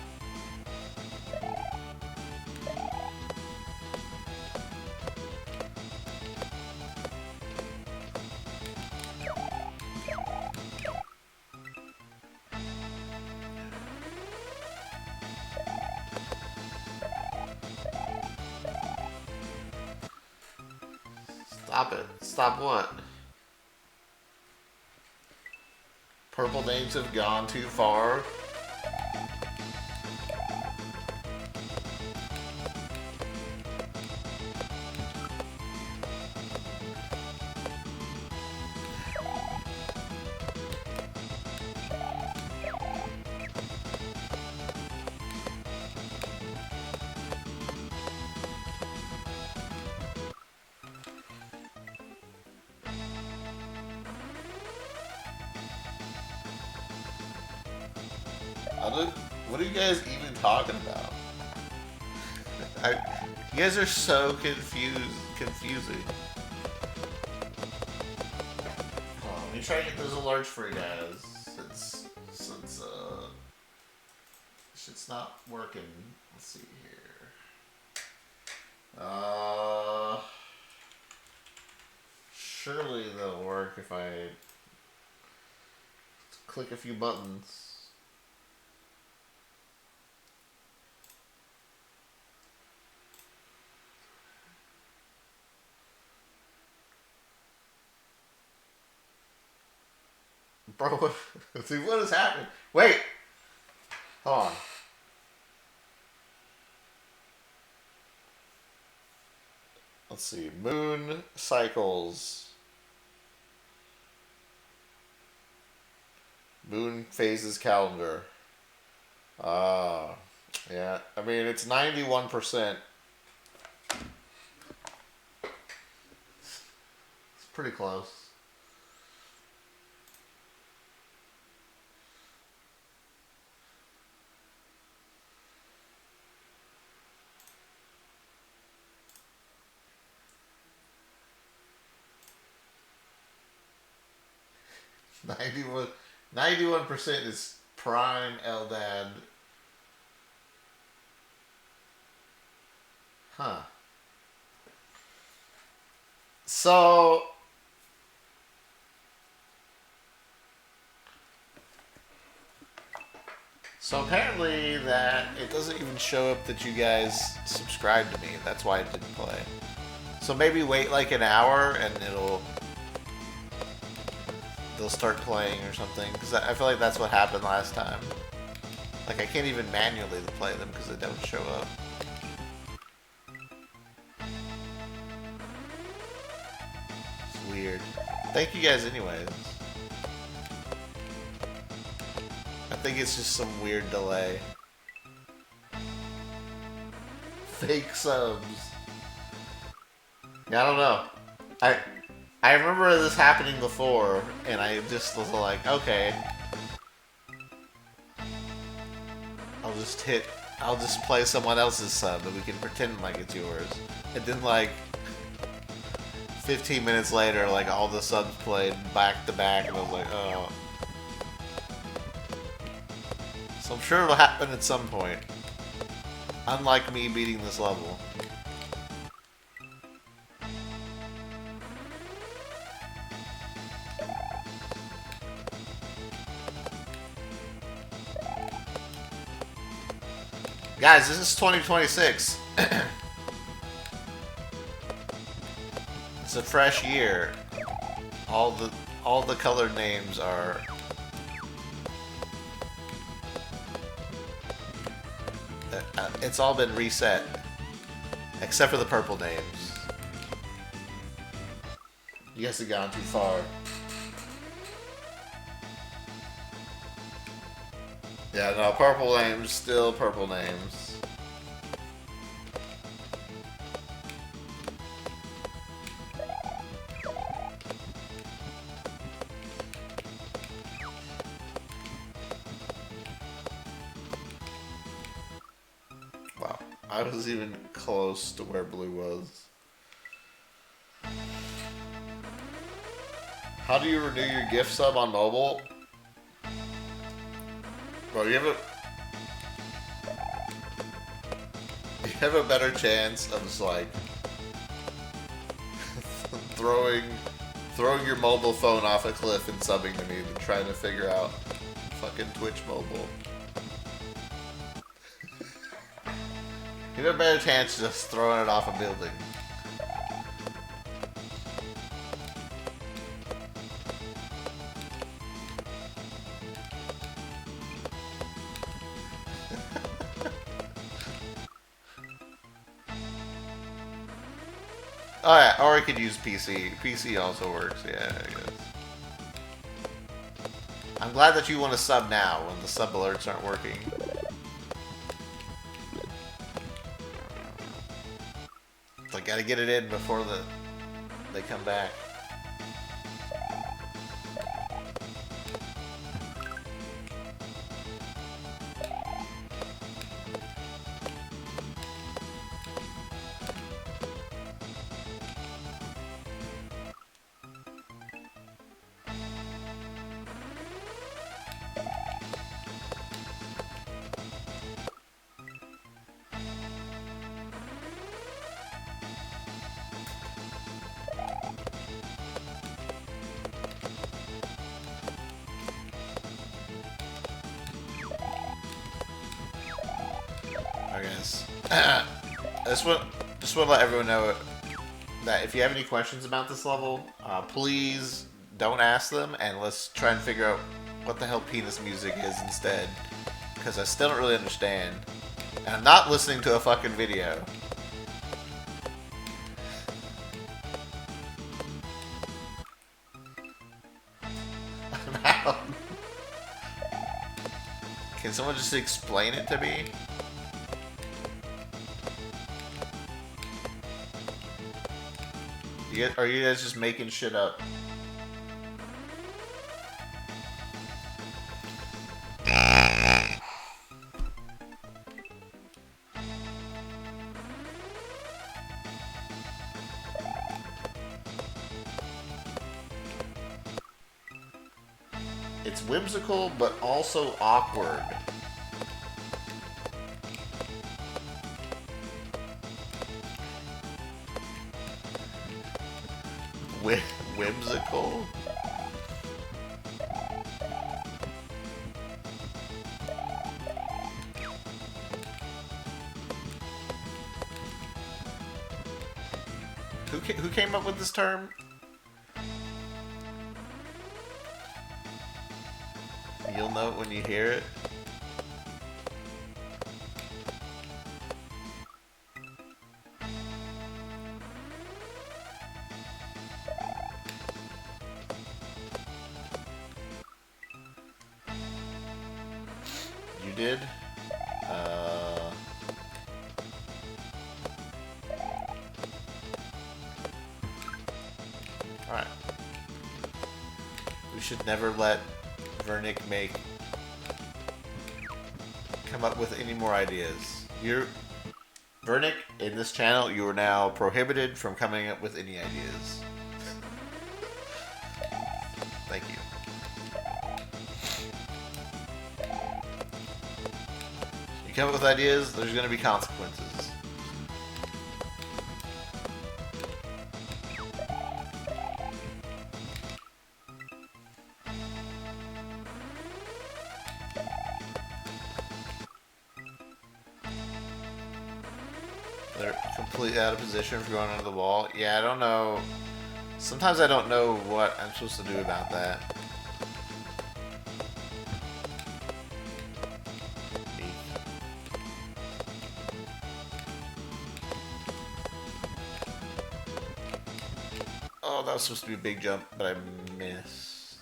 Speaker 1: Stop it. Stop what? Purple names have gone too far. What are you guys even talking about? You guys are so confusing. Let me try to get those alerts for you guys. Since shit's not working. Let's see here. Surely they'll work if I click a few buttons. Bro, what is happening? Wait! Hold on. Let's see. Moon cycles. Moon phases calendar. Yeah. I mean, it's 91%. It's pretty close. Ninety-one percent is prime Eldad. Huh. So... So apparently that it doesn't even show up that you guys subscribed to me. That's why it didn't play. So maybe wait like an hour and they'll start playing or something. Because I feel like that's what happened last time. Like I can't even manually play them because they don't show up. It's weird. Thank you guys anyways. I think it's just some weird delay. Fake subs. Yeah, I don't know. I remember this happening before, and I just was like, okay. I'll just play someone else's sub, and we can pretend like it's yours. And then like 15 minutes later, like all the subs played back to back, and I was like, oh. So I'm sure it'll happen at some point. Unlike me beating this level. Guys, this is 2026. It's a fresh year. All the colored names are it's all been reset except for the purple names. You guys have gone too far. Yeah, no, purple names, still purple names. Wow, I was even close to where blue was. How do you renew your gift sub on mobile? Bro, you have a better chance of just like throwing your mobile phone off a cliff and subbing to me than trying to figure out fucking Twitch mobile. You have a better chance just throwing it off a building. Oh yeah, or I could use PC. PC also works, yeah, I guess. I'm glad that you want to sub now when the sub alerts aren't working. I gotta get it in before they come back. Just want to let everyone know that if you have any questions about this level, please don't ask them, and let's try and figure out what the hell penis music is instead, because I still don't really understand, and I'm not listening to a fucking video. I'm out. Can someone just explain it to me? Are you guys just making shit up? It's whimsical, but also awkward. Whimsical? Who came up with this term? You'll know it when you hear it. You did? Alright. We should never let Vernick come up with any more ideas. Vernick, in this channel, you are now prohibited from coming up with any ideas. Thank you. You come up with ideas, there's going to be consequences. They're completely out of position for going under the wall. Yeah, I don't know. Sometimes I don't know what I'm supposed to do about that. Oh, that was supposed to be a big jump, but I missed.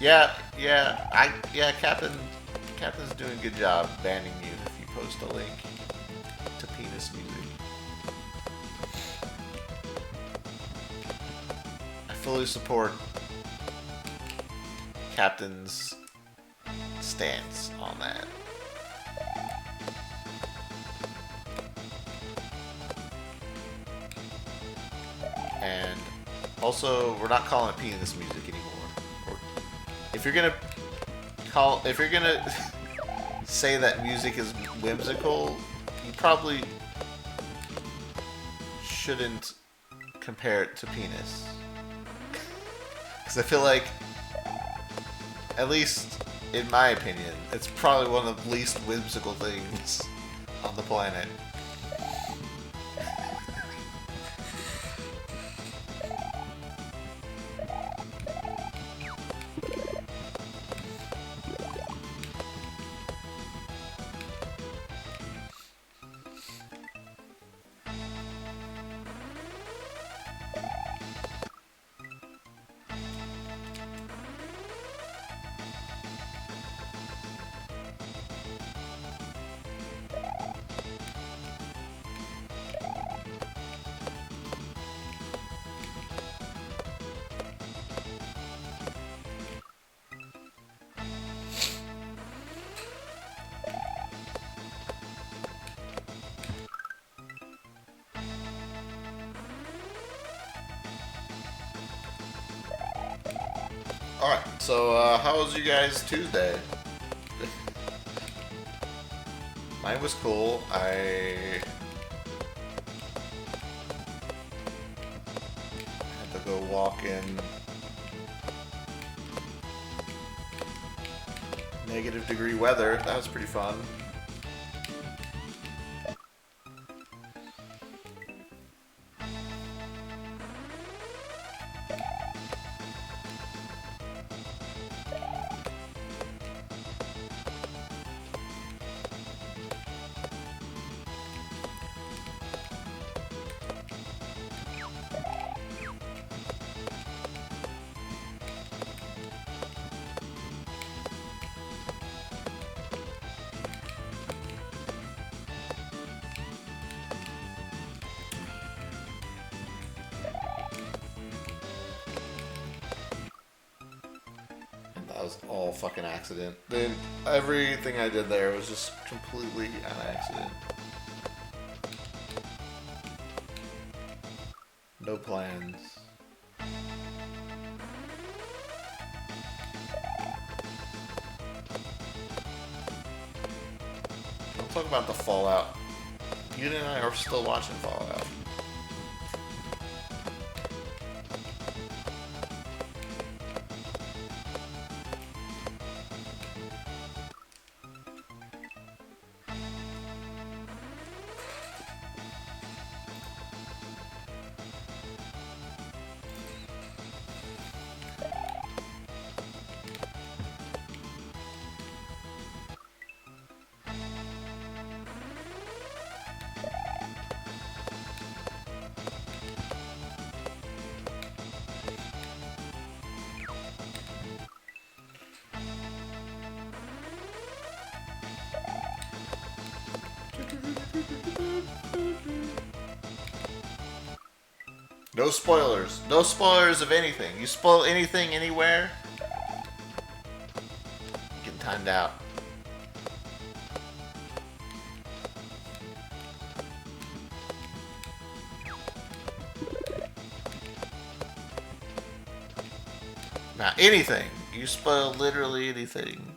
Speaker 1: Yeah, Captain's doing a good job banning you if you post a link to penis music. I fully support Captain's stance on that. And also, we're not calling it penis music anymore. If you're gonna say that music is whimsical, you probably shouldn't compare it to penis. Because I feel like, at least in my opinion, it's probably one of the least whimsical things on the planet. Alright, so how was you guys Tuesday? Mine was cool. I had to go walk in -degree weather. That was pretty fun. That was all fucking accident. Dude, everything I did there was just completely an accident. No plans. I'm talking about the Fallout You and I are still watching Fallout. No spoilers. No spoilers of anything. You spoil anything anywhere, you get timed out. Now, anything. You spoil literally anything.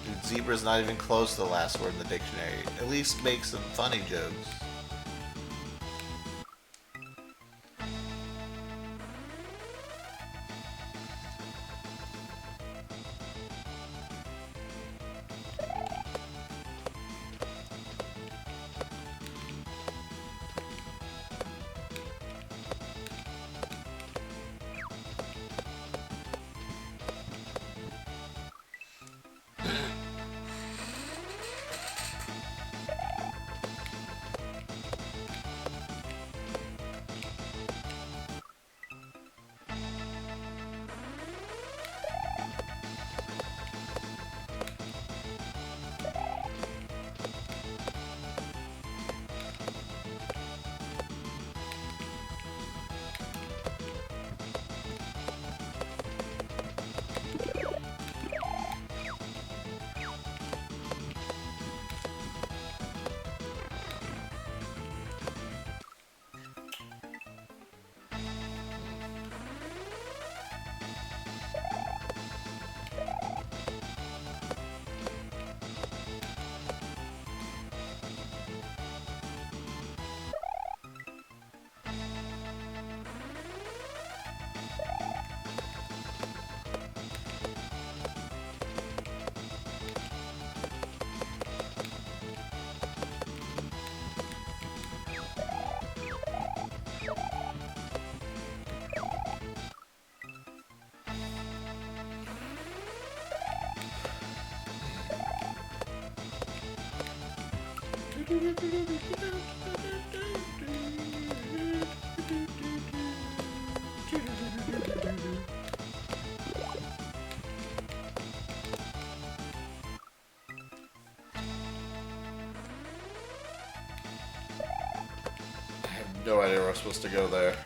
Speaker 1: Dude, zebra's not even close to the last word in the dictionary. At least make some funny jokes. No idea where I'm supposed to go there.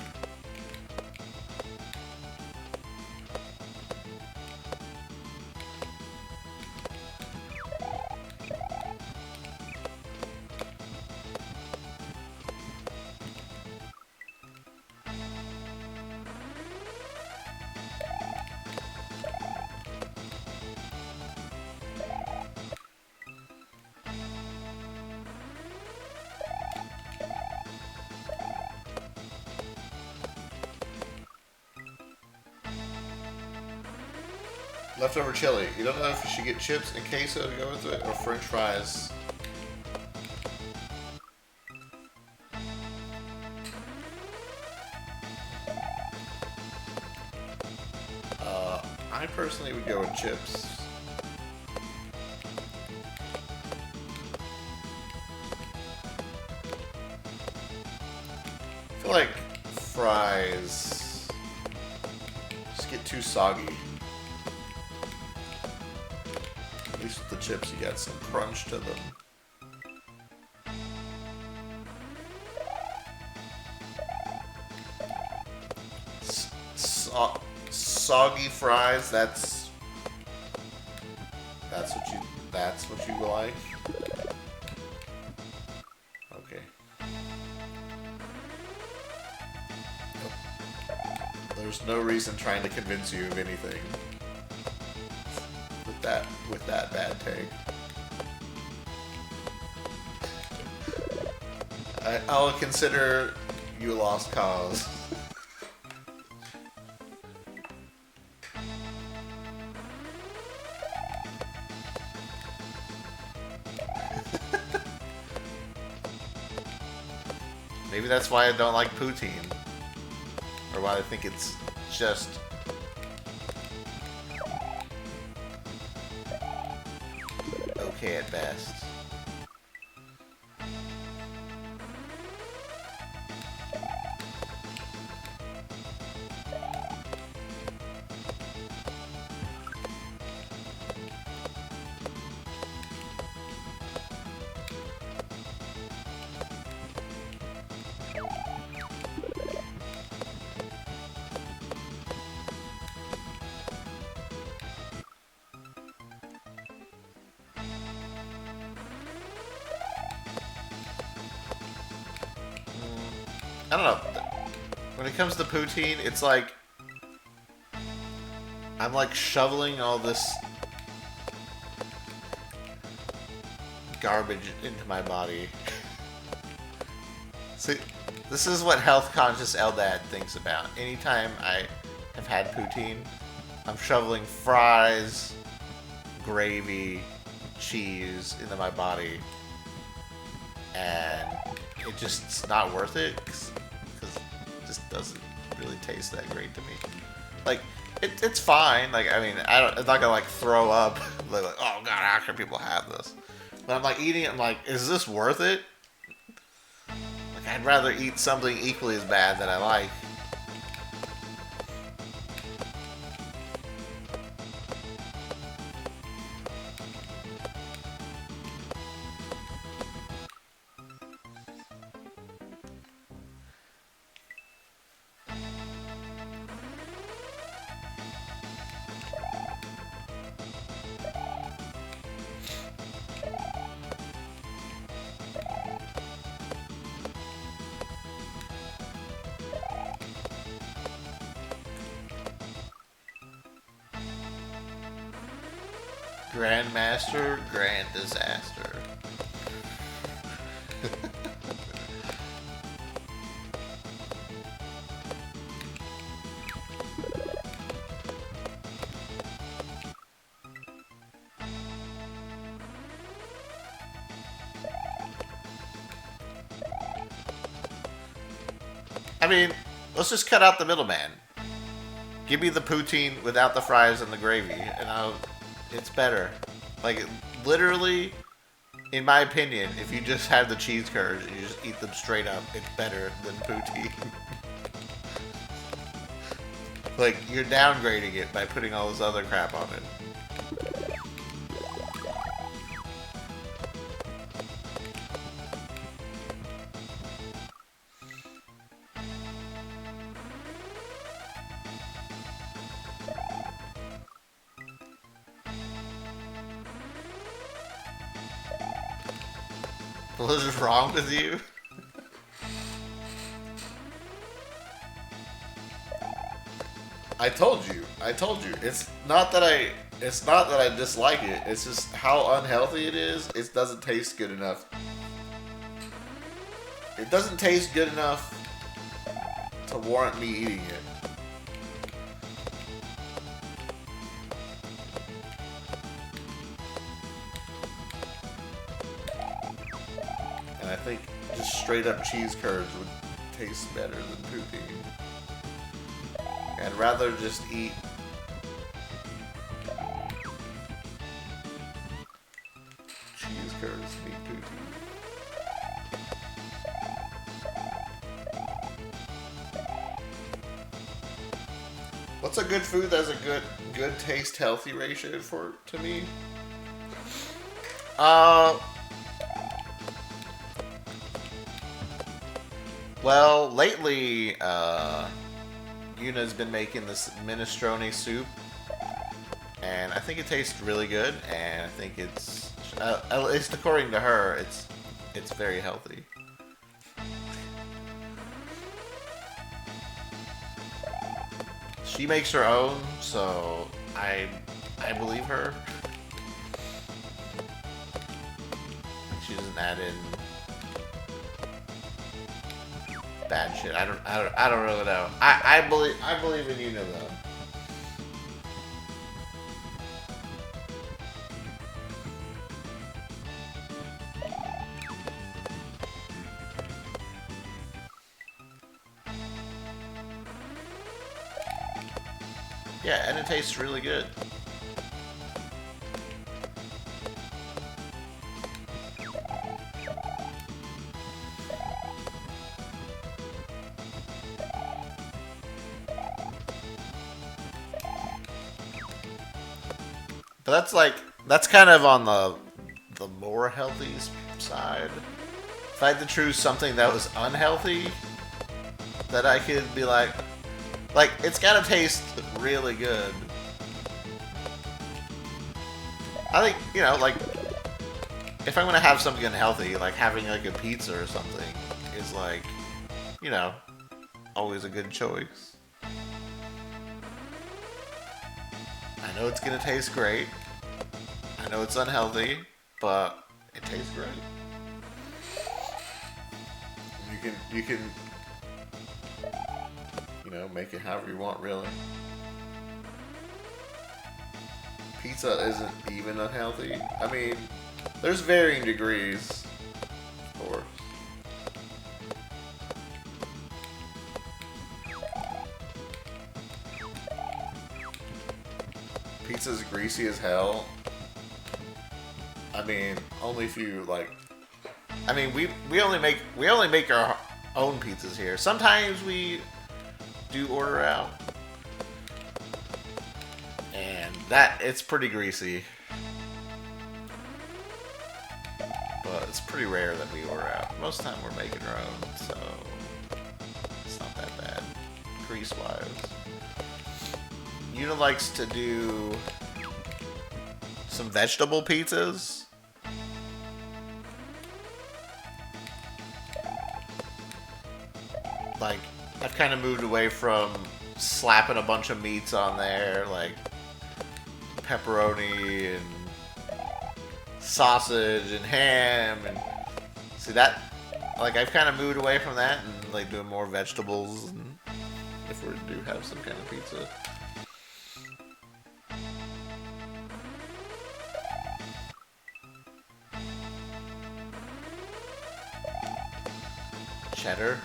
Speaker 1: Leftover chili. You don't know if you should get chips and queso to go with it or french fries. I personally would go with chips. I feel like fries just get too soggy. At least with the chips, you got some crunch to them. soggy fries. That's what you like. Okay. There's no reason trying to convince you of anything with that bad take. I'll consider you a lost cause. Maybe that's why I don't like poutine. Or why I think it's just okay at best. I don't know. When it comes to poutine, it's like I'm like shoveling all this garbage into my body. See, this is what health-conscious Eldad thinks about. Anytime I have had poutine, I'm shoveling fries, gravy, cheese into my body, and it's not worth it because it just doesn't really taste that great to me. Like, it's fine. Like, I mean, I'm not gonna like throw up. Like, oh god, how can people have this? But I'm like eating it. I'm like, is this worth it? Like, I'd rather eat something equally as bad that I like. Grandmaster, grand disaster. I mean, let's just cut out the middleman. Give me the poutine without the fries and the gravy, and it's better. Like, literally, in my opinion, if you just have the cheese curds and you just eat them straight up, it's better than poutine. Like, you're downgrading it by putting all this other crap on it. What is wrong with you? I told you. It's not that I dislike it. It's just how unhealthy it is. It doesn't taste good enough. It doesn't taste good enough to warrant me eating it. And I think just straight up cheese curds would taste better than poutine. I'd rather just eat cheese curds than eat poutine. What's a good food that's a good taste healthy ratio to me? Well, lately, Yuna's been making this minestrone soup, and I think it tastes really good. And I think it's, at least according to her, it's very healthy. She makes her own, so I believe her. She doesn't add in bad shit. I don't really know. I believe in Yuna though. Yeah, and it tastes really good. But that's kind of on the more healthy side. If I had to choose something that was unhealthy, that I could be like it's gotta taste really good. I think, you know, like, if I'm gonna have something unhealthy, like having like a pizza or something is like, you know, always a good choice. I know it's gonna taste great. I know it's unhealthy, but it tastes great. You can, you know, make it however you want, really. Pizza isn't even unhealthy. I mean, there's varying degrees, of course. Pizza's greasy as hell. I mean, only if you like. I mean, we only make our own pizzas here. Sometimes we do order out, and that it's pretty greasy. But it's pretty rare that we order out. Most of the time we're making our own, so it's not that bad, grease-wise. Una likes to do some vegetable pizzas. Like, I've kind of moved away from slapping a bunch of meats on there, like pepperoni and sausage and ham, and see that, like, I've kind of moved away from that and like doing more vegetables, and if we do have some kind of pizza. Cheddar.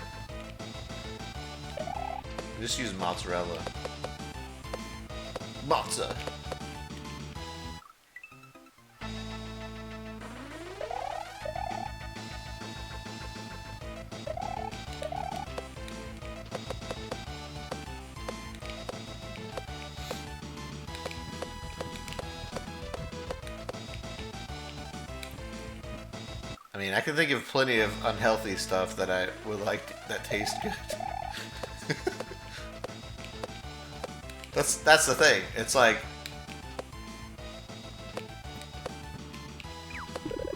Speaker 1: Just use mozzarella. Mozza. I mean, I can think of plenty of unhealthy stuff that I would like that taste good. That's the thing. It's like,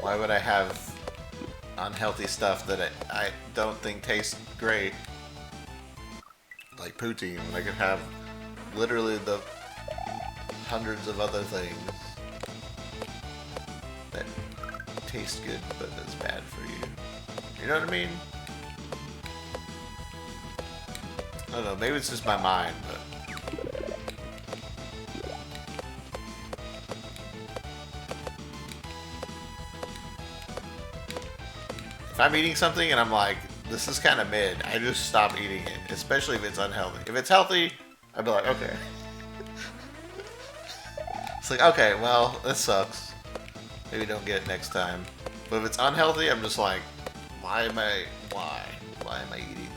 Speaker 1: why would I have unhealthy stuff that I don't think tastes great, like poutine, when I could have literally the hundreds of other things that taste good but is bad for you. You know what I mean? I don't know, maybe it's just my mind, but if I'm eating something and I'm like, this is kind of mid, I just stop eating it, especially if it's unhealthy. If it's healthy, I'd be like, okay. It's like, okay, well, this sucks. Maybe don't get it next time. But if it's unhealthy, I'm just like, why am I eating this?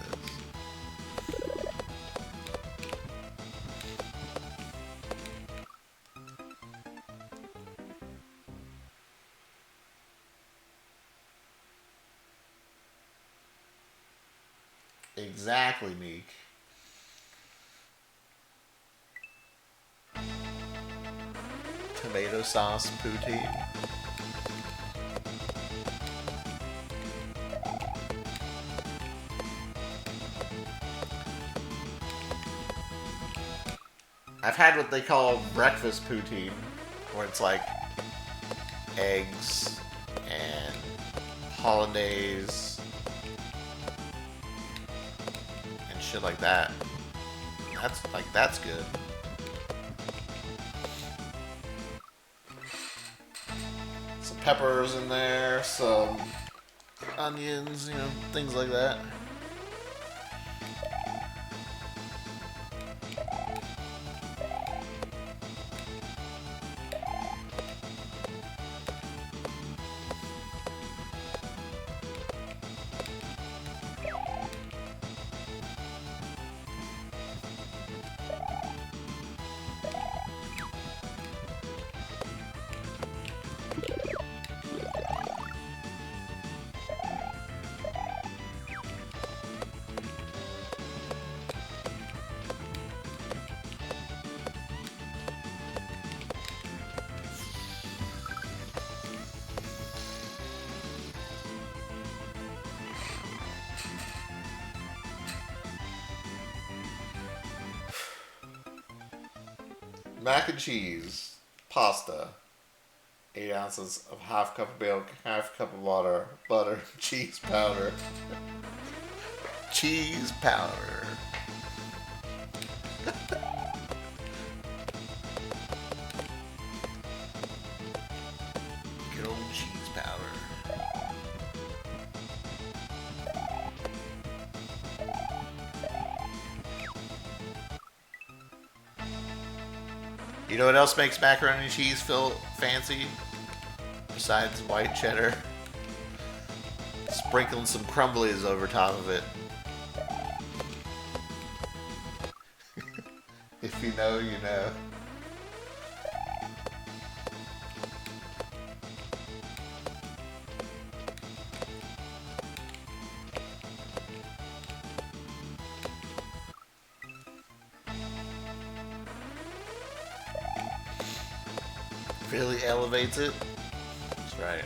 Speaker 1: Exactly, Meek. tomato sauce poutine. I've had what they call breakfast poutine, where it's like eggs and hollandaise and shit like that. That's good. Some peppers in there, some onions, you know, things like that. Mac and cheese, pasta, 8 ounces of half cup of milk, half cup of water, butter, cheese powder. Cheese powder. Good old cheese powder. You know what else makes macaroni and cheese feel fancy? Besides white cheddar? Sprinkling some crumblies over top of it. If you know, you know. Really elevates it. That's right.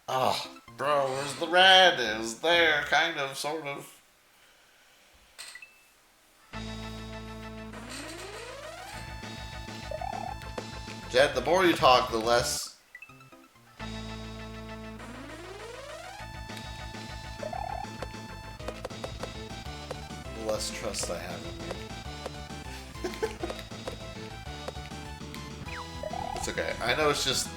Speaker 1: Oh, bro, where's the red? Is there, kind of, sort of. Jed, the more you talk, the less trust I have in you. It's okay. I know it's just...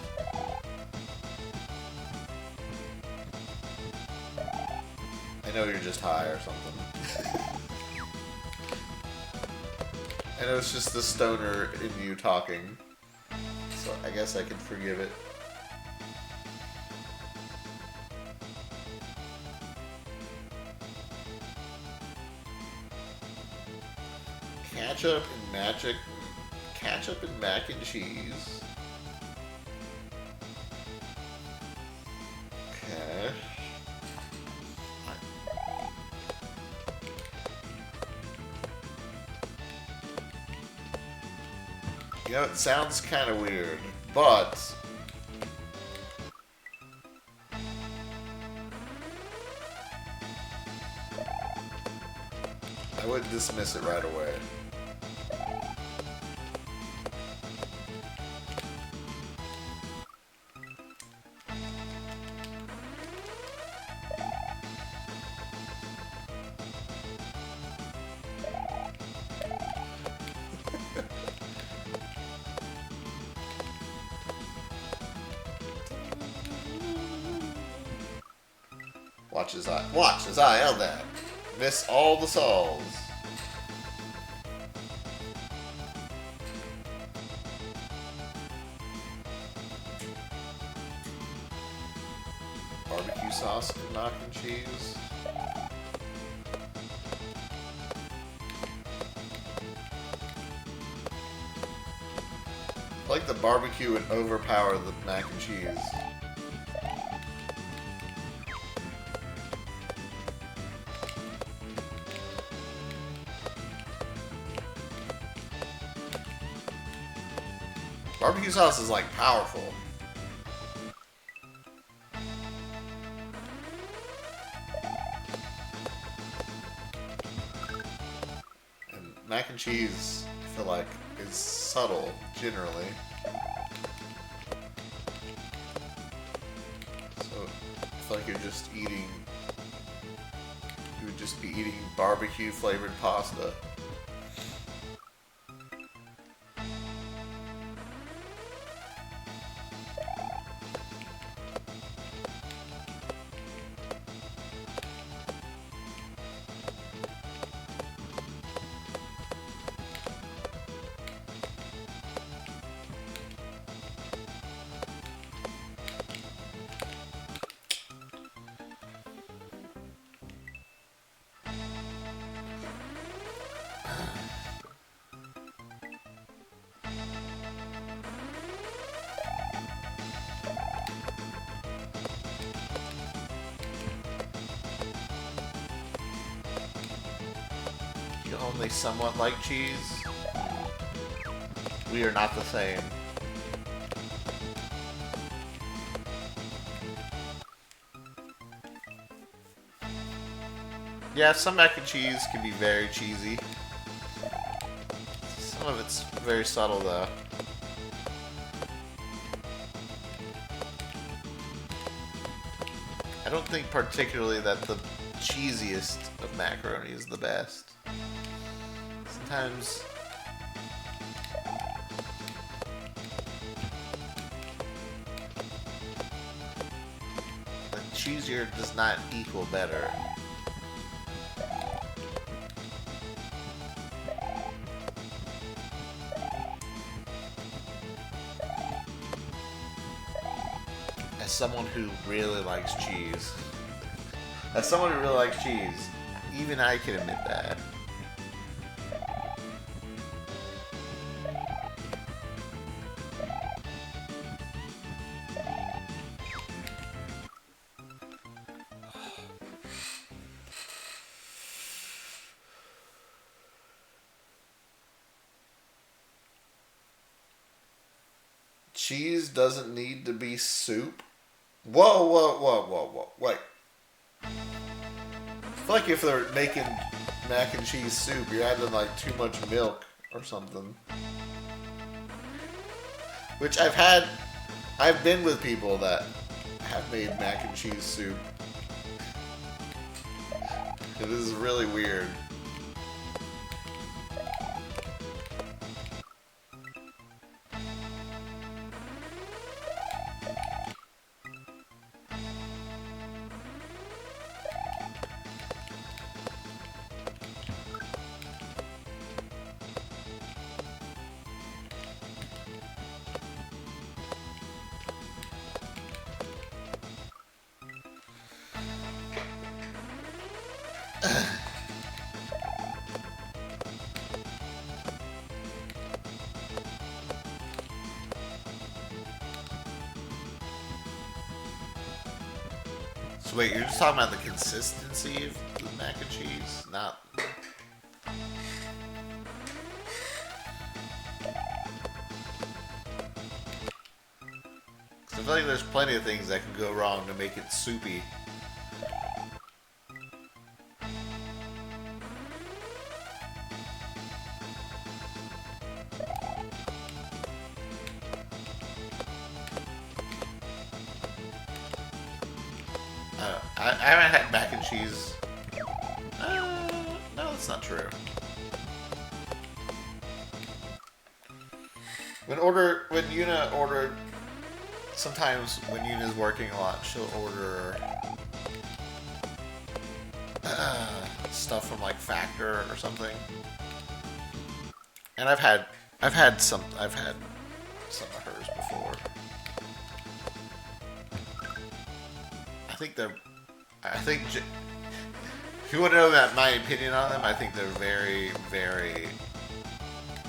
Speaker 1: I know you're just high or something. I know it's just the stoner in you talking. So I guess I can forgive it. Ketchup and mac and cheese. Okay. You know, it sounds kind of weird, but I wouldn't dismiss it right away. Watch as I yell that. Miss all the souls. Barbecue sauce and mac and cheese. I like the barbecue would overpower the mac and cheese. Barbecue sauce is like powerful. And mac and cheese, I feel like, is subtle generally. So I feel like you're just eating. You would just be eating barbecue flavored pasta. You only somewhat like cheese. We are not the same. Yeah, some mac and cheese can be very cheesy. Some of it's very subtle though. I don't think particularly that the cheesiest of macaroni is the best. Sometimes the cheesier does not equal better. As someone who really likes cheese, even I can admit that. Cheese doesn't need to be soup. Whoa, whoa, whoa, whoa, whoa. Wait. I feel like if they're making mac and cheese soup, you're adding like too much milk or something. Which I've been with people that have made mac and cheese soup. It is really weird. So wait, you're just talking about the consistency of the mac and cheese, not... Because I feel like there's plenty of things that can go wrong to make it soupy. I haven't had mac and cheese. No, that's not true. When Yuna ordered, sometimes when Yuna's working a lot, she'll order stuff from like Factor or something. And I've had some of hers before. I think if you want to know that my opinion on them, I think they're very, very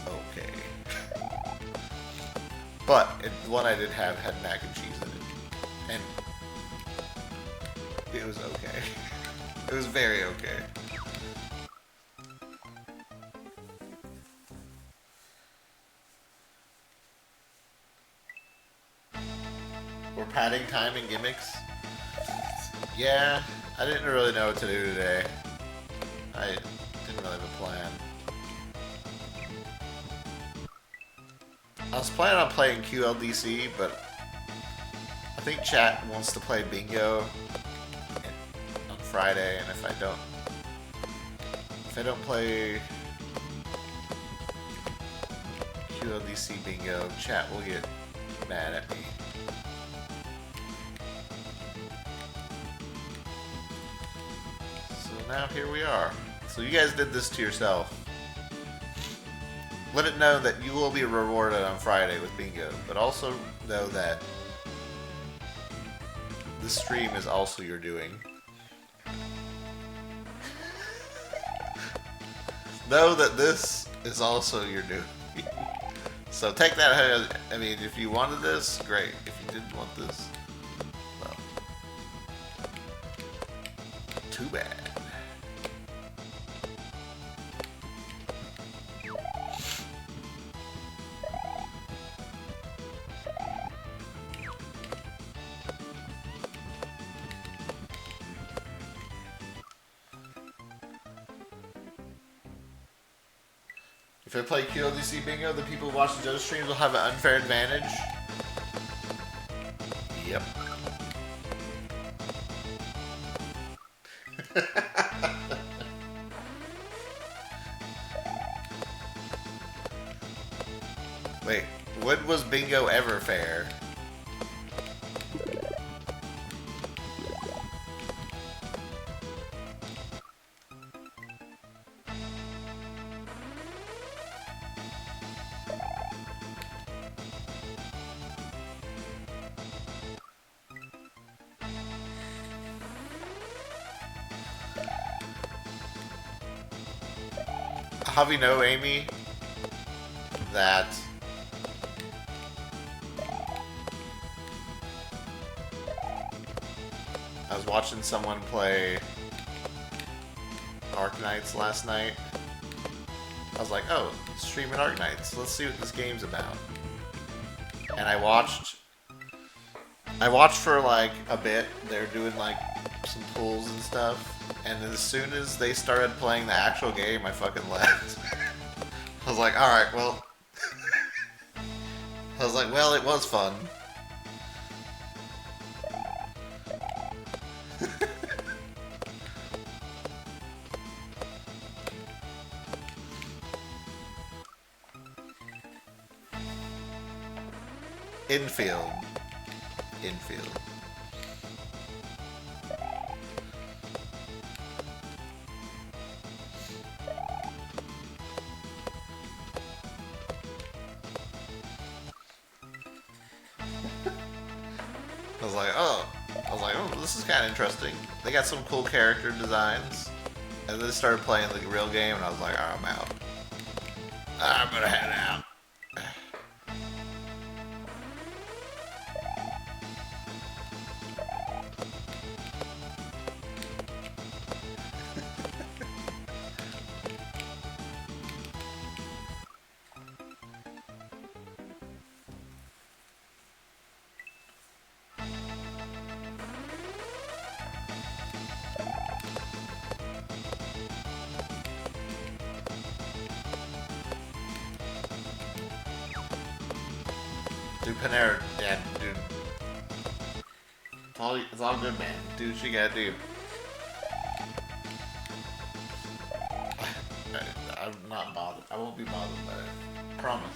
Speaker 1: okay. But the one I did have had mac and cheese in it, and it was okay. It was very okay. adding time in gimmicks? Yeah, I didn't really know what to do today. I didn't really have a plan. I was planning on playing QLDC, but I think chat wants to play bingo on Friday, and if I don't play QLDC bingo, chat will get mad at me. So now here we are. So you guys did this to yourself. Let it know that you will be rewarded on Friday with bingo, but also know that this stream is also your doing. Know that this is also your doing. So take that. I mean, if you wanted this, great. If you didn't want this, well, too bad. If I play QLDC bingo, the people watching those streams will have an unfair advantage. Yep. Wait, when was bingo ever fair? How do you know, Amy, that I was watching someone play Arknights last night. I was like, oh, streaming Arknights. Let's see what this game's about. And I watched for like a bit. They're doing like some pulls and stuff. And as soon as they started playing the actual game, I fucking left. I was like, alright, well. I was like, well, it was fun. Infield. Infield. Oh, this is kind of interesting. They got some cool character designs. And then they started playing the real game, and I was like, alright, I'm out. I'm gonna head out. Dude, Panera, yeah, dude. It's all good, man. Do what you gotta do. I'm not bothered. I won't be bothered by it. Promise.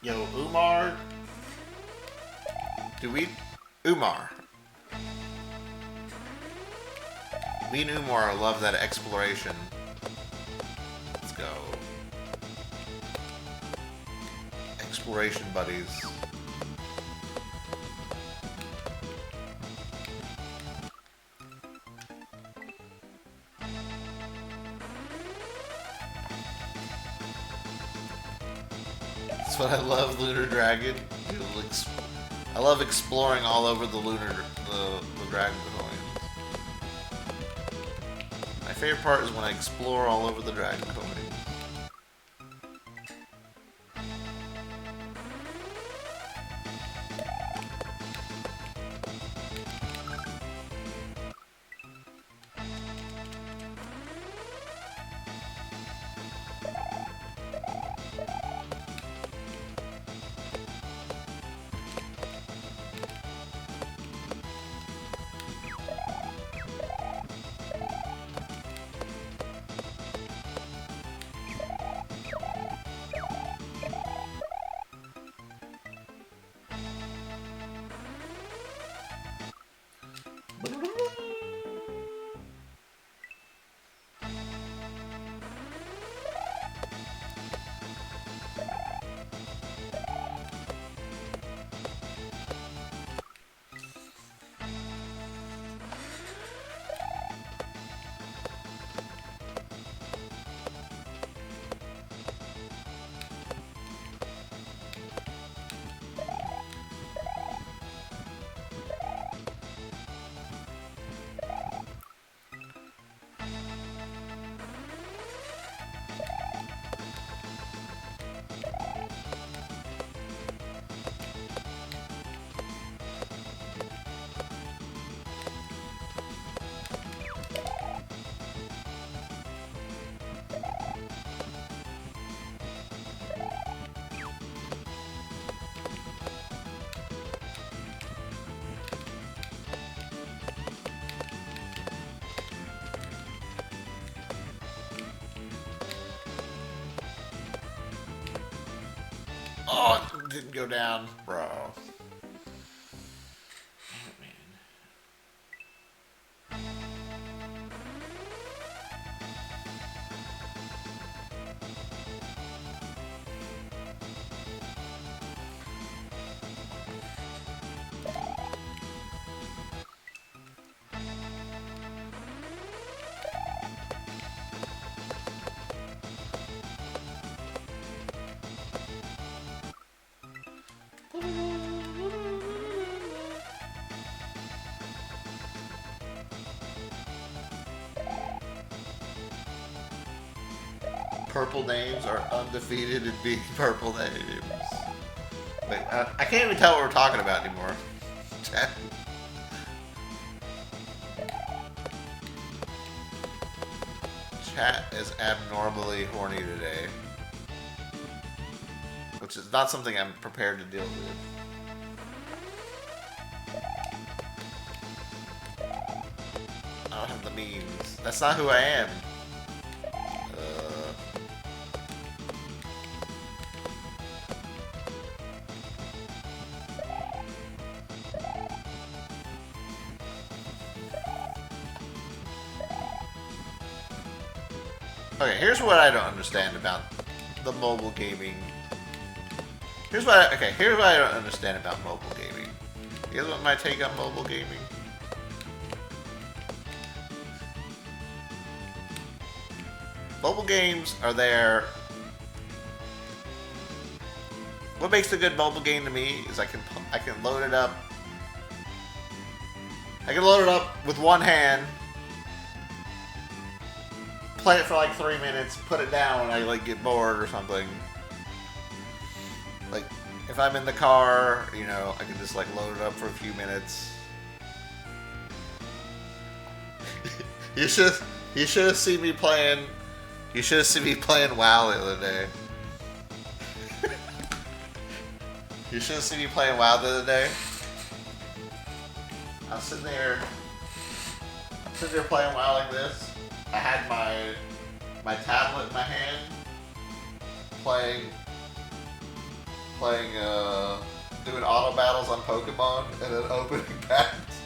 Speaker 1: Yo, Umar. Umar. Me and Umar love that exploration. Let's go. Exploration buddies. That's what I love, Lunar Dragon. I love exploring all over the Dragon coins. My favorite part is when I explore all over the Dragon coins. Oh, it didn't go down, bro. Purple names are undefeated in being purple names. Wait, I can't even tell what we're talking about anymore. Chat. Chat is abnormally horny today. Which is not something I'm prepared to deal with. I don't have the means. That's not who I am. Okay, here's what I don't understand about the mobile gaming. Here's what I don't understand about mobile gaming. You guys want my take on mobile gaming? Mobile games are there. What makes a good mobile game to me is I can load it up. I can load it up with one hand. Play it for like 3 minutes, put it down when I like get bored or something. Like if I'm in the car, you know, I can just like load it up for a few minutes. You should have seen me playing. You should have seen me playing WoW the other day. You should have seen me playing WoW the other day. I was sitting there playing WoW like this. I had my tablet in my hand, doing auto battles on Pokemon, and then opening packs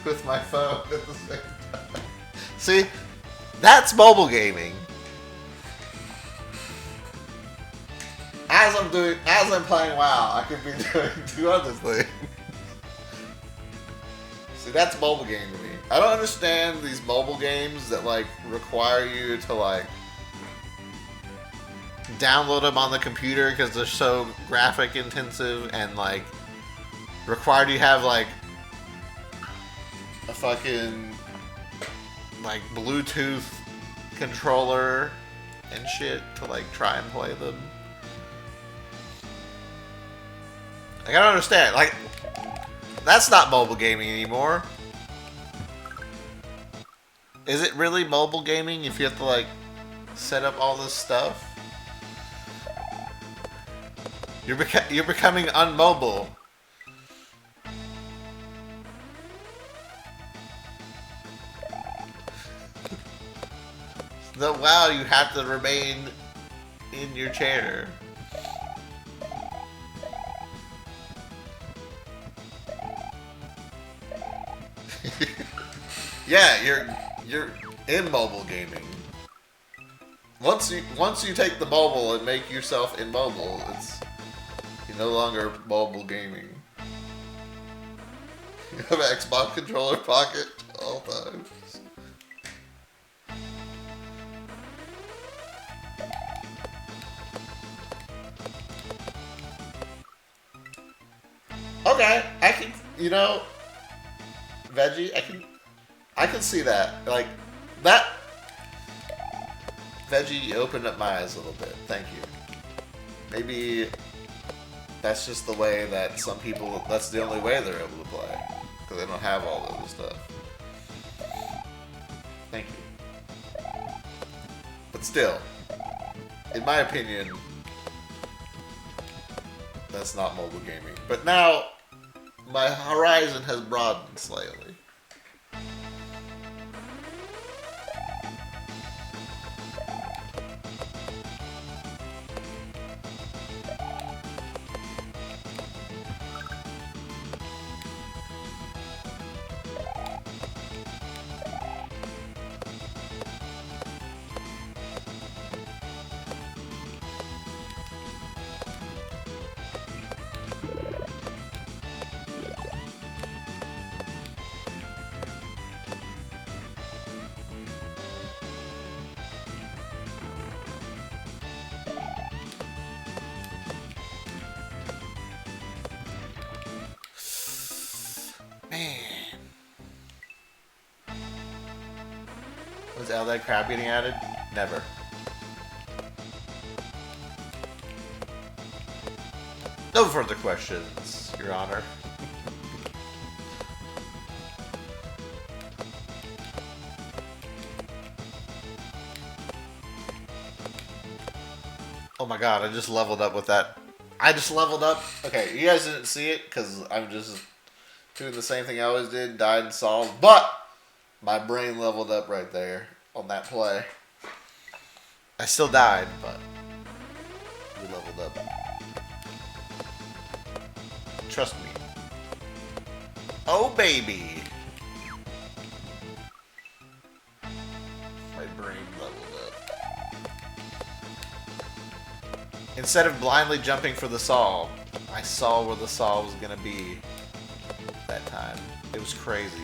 Speaker 1: with my phone at the same time. See, that's mobile gaming. As I'm playing WoW, I could be doing 2 other things. See, that's mobile game to me. I don't understand these mobile games that like require you to like download them on the computer because they're so graphic intensive and like required you have like a fucking like Bluetooth controller and shit to like try and play them. Like, I don't understand. Like, that's not mobile gaming anymore. Is it really mobile gaming if you have to like set up all this stuff? You're becoming unmobile. So, wow, you have to remain in your chair. Yeah, you're in mobile gaming. Once you take the mobile and make yourself immobile, you're no longer mobile gaming. You have an Xbox controller pocket all times. Okay, I can, Veggie, I can see that. Like, that, Veggie, you opened up my eyes a little bit. Thank you. Maybe that's just the way that some people, that's the only way they're able to play. Because they don't have all the other stuff. Thank you. But still, in my opinion, that's not mobile gaming. But now, my horizon has broadened slightly. Was all that crap getting added? Never. No further questions, Your Honor. Oh my god, I just leveled up with that. I just leveled up. Okay, you guys didn't see it because I'm just doing the same thing I always did, died and solved, but my brain leveled up right there on that play. I still died, but we leveled up. Trust me. Oh, baby. My brain leveled up. Instead of blindly jumping for the saw, I saw where the saw was going to be that time. It was crazy.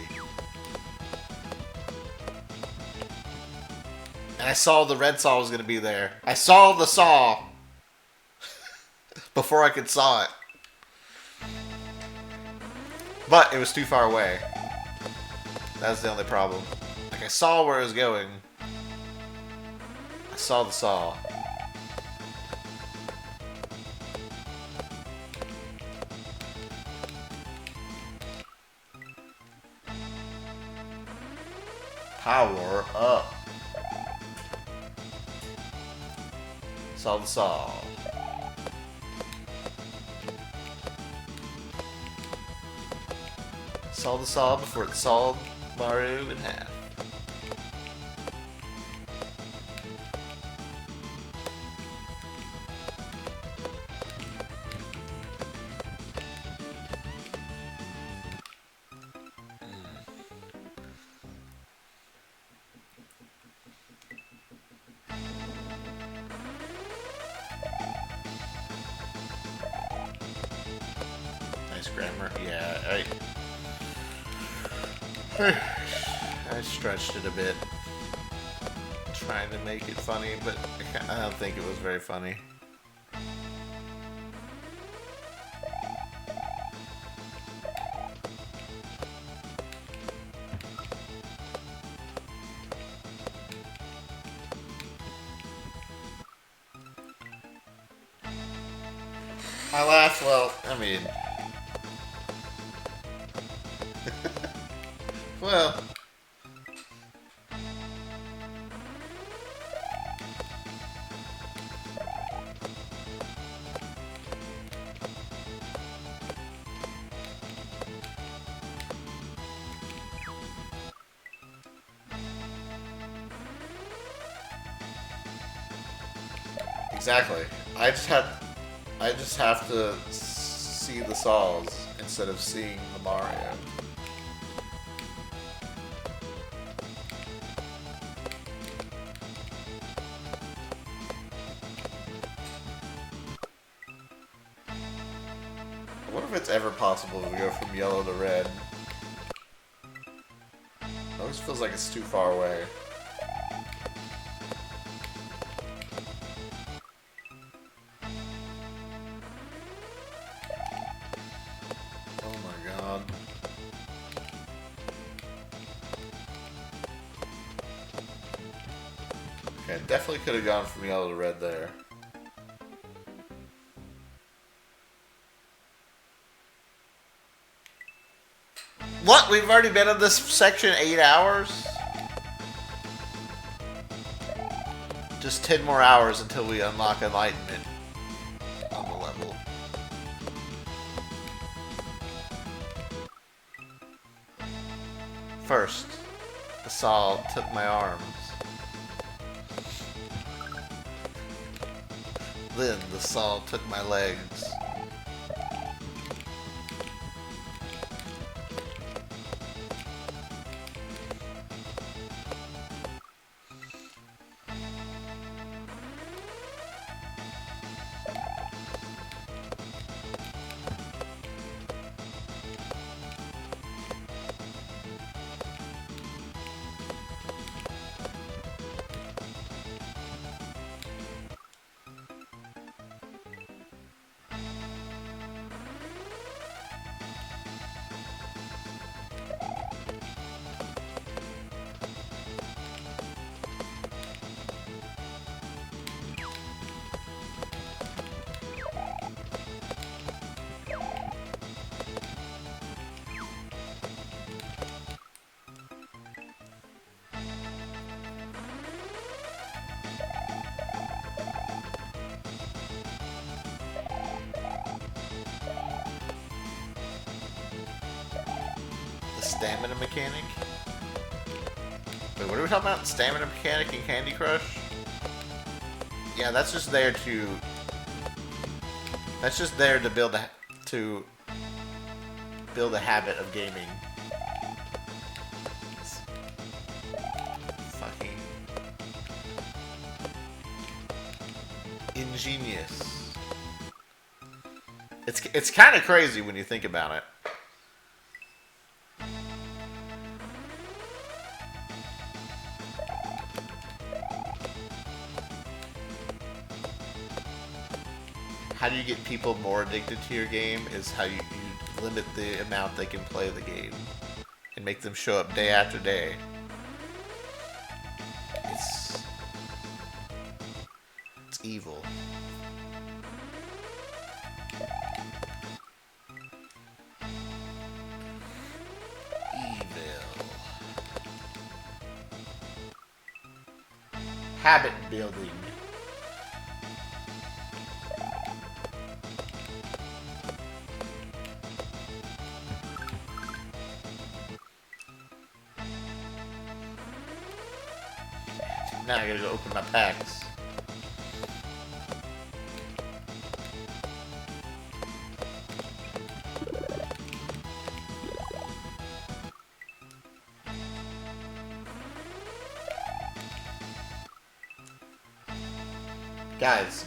Speaker 1: And I saw the red saw was going to be there. I saw the saw before I could saw it. But it was too far away. That's the only problem. Like, I saw where it was going. I saw the saw. Power up. Saw the saw. Saw the saw before it sawed Mario in half. Nice grammar. Yeah, I stretched it a bit. trying to make it funny, but I don't think it was very funny. I laughed, well, I mean... well... Exactly. I just have to see the Saws instead of seeing the Mario. I wonder if it's ever possible to go from yellow to red. It always feels like it's too far away. Okay, definitely could have gone from yellow to red there. What? We've already been in this section 8 hours? Just 10 more hours until we unlock Enlightenment on the level. First, the saw took my arms. Then the saw took my legs. Stamina mechanic? Wait, what are we talking about? Stamina mechanic in Candy Crush? Yeah, that's just there to... That's just there to build a habit of gaming. It's fucking... ingenious. It's kind of crazy when you think about it. How do you get people more addicted to your game is how you limit the amount they can play the game and make them show up day after day. It's evil. Evil. Habit building. Now I gotta go open my packs.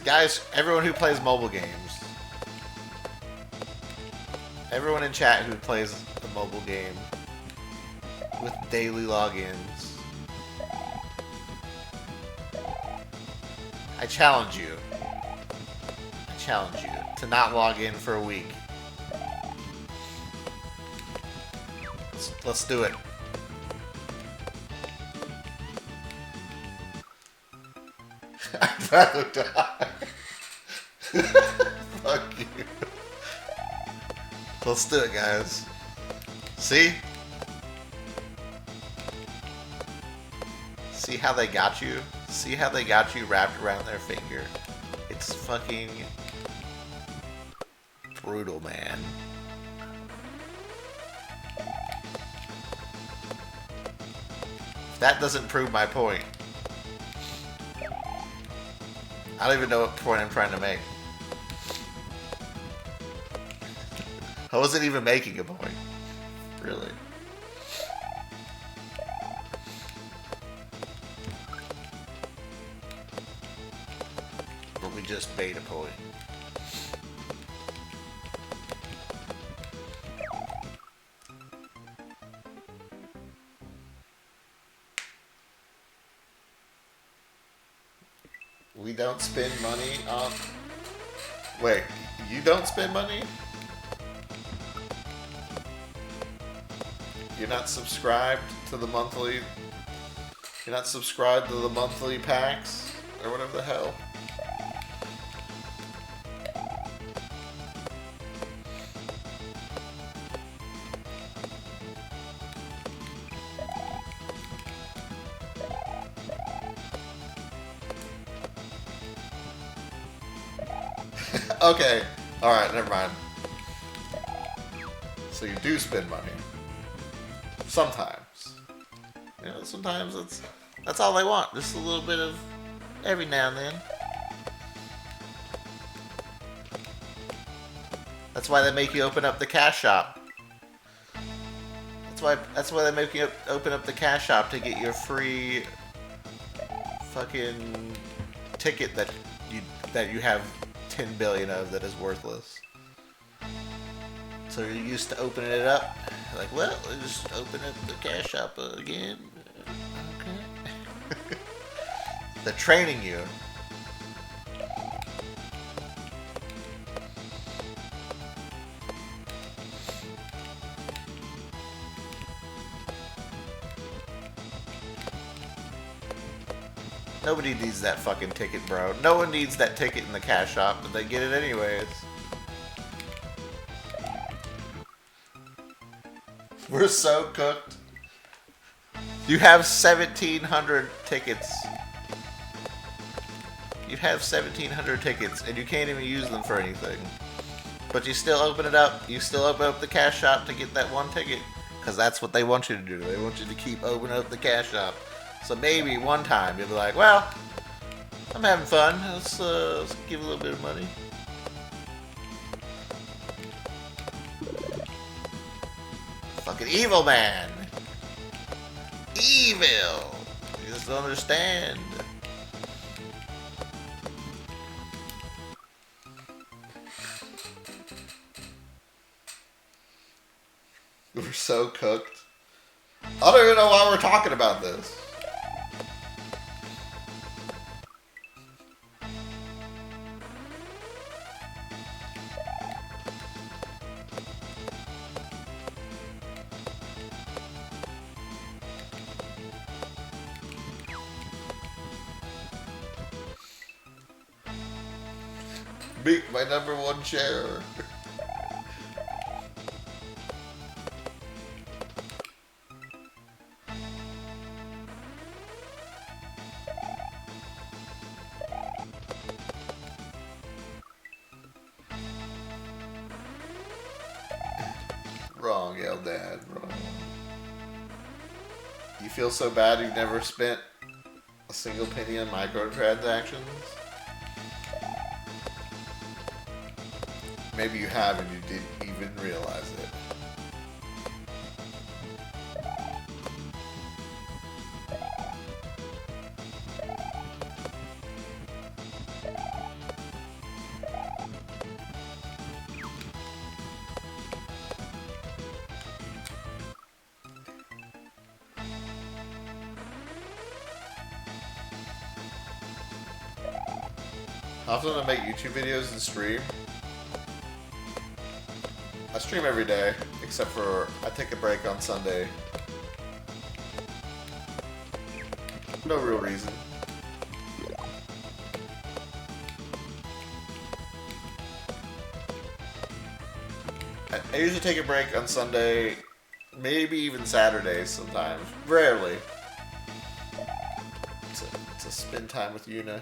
Speaker 1: Guys, everyone who plays mobile games. Everyone in chat who plays a mobile game with daily logins. I challenge you. I challenge you to not log in for a week. Let's do it. I'd rather die. Fuck you. Let's do it, guys. See? See how they got you? See how they got you wrapped around their finger? It's fucking brutal, man. That doesn't prove my point. I don't even know what point I'm trying to make. I wasn't even making a point. Really. But we just made a point. We don't spend money on... Wait, you don't spend money? You're not subscribed to the monthly... You're not subscribed to the monthly packs? Or whatever the hell? Okay, alright, never mind. So you do spend money. Sometimes. You know, sometimes that's all they want. Just a little bit of every now and then. That's why they make you open up the cash shop. That's why they make you open up the cash shop to get your free fucking ticket that you have 10 billion of that is worthless. So you're used to opening it up. Like, well, let's just open up the cash shop again. Okay. They're training you. Nobody needs that fucking ticket, bro. No one needs that ticket in the cash shop, but they get it anyways. We're so cooked. You have 1,700 tickets. You have 1,700 tickets, and you can't even use them for anything. But you still open it up. You still open up the cash shop to get that one ticket. Because that's what they want you to do. They want you to keep opening up the cash shop. So maybe one time you'll be like, well, I'm having fun. Let's give a little bit of money. Fucking evil man. Evil. You just don't understand. We're so cooked. I don't even know why we're talking about this. Meet my #1 chair. Wrong, Eldad, wrong. You feel so bad you've never spent a single penny on microtransactions? Maybe you have and you didn't even realize it. Often I make YouTube videos and stream. I stream every day, except for I take a break on Sunday. No real reason. I usually take a break on Sunday, maybe even Saturdays sometimes. Rarely. It's a spend time with Yuna.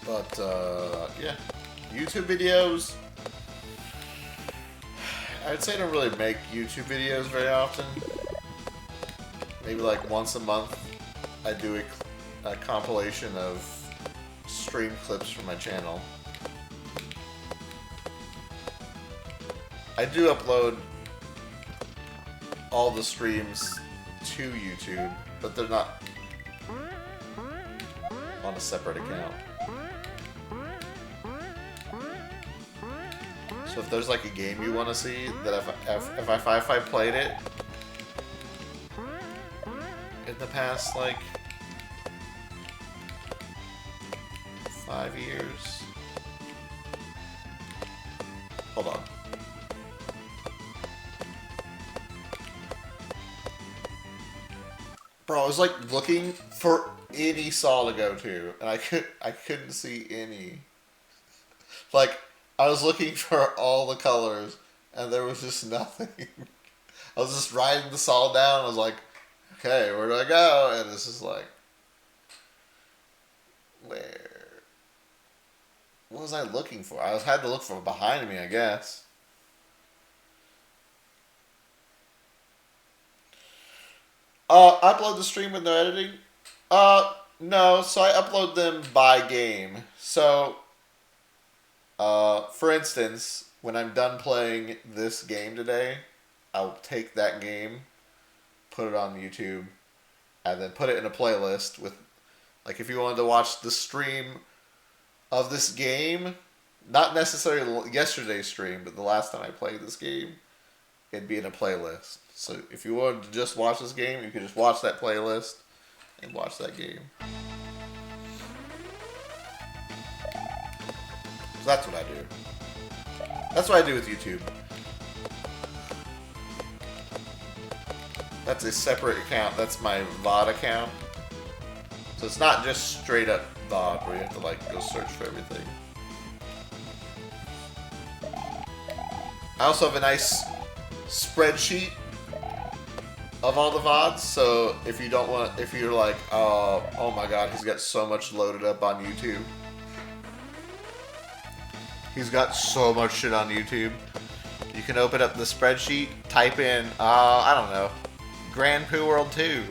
Speaker 1: But, yeah. YouTube videos. I'd say I don't really make YouTube videos very often. Maybe like once a month, I do a compilation of stream clips from my channel. I do upload all the streams to YouTube, but they're not on a separate account. So if there's like a game you want to see, that if I played it in the past like 5 years. Hold on. Bro, I was like looking for any saw to go to, and I couldn't see any. Like, I was looking for all the colors, and there was just nothing. I was just writing the saw down. I was like, okay, where do I go? And it's just like, where? What was I looking for? I had to look for behind me, I guess. Upload the stream with no editing? No. So I upload them by game. So, for instance, when I'm done playing this game today, I'll take that game, put it on YouTube, and then put it in a playlist with, like, if you wanted to watch the stream of this game, not necessarily yesterday's stream, but the last time I played this game, it'd be in a playlist. So if you wanted to just watch this game, you could just watch that playlist and watch that game. So that's what I do. That's what I do with YouTube. That's a separate account. That's my VOD account. So it's not just straight up VOD where you have to like go search for everything. I also have a nice spreadsheet of all the VODs, so if you don't want, if you're like, oh my god, he's got so much loaded up on YouTube. He's got so much shit on YouTube. You can open up the spreadsheet, type in, I don't know, Grand Poo World 2.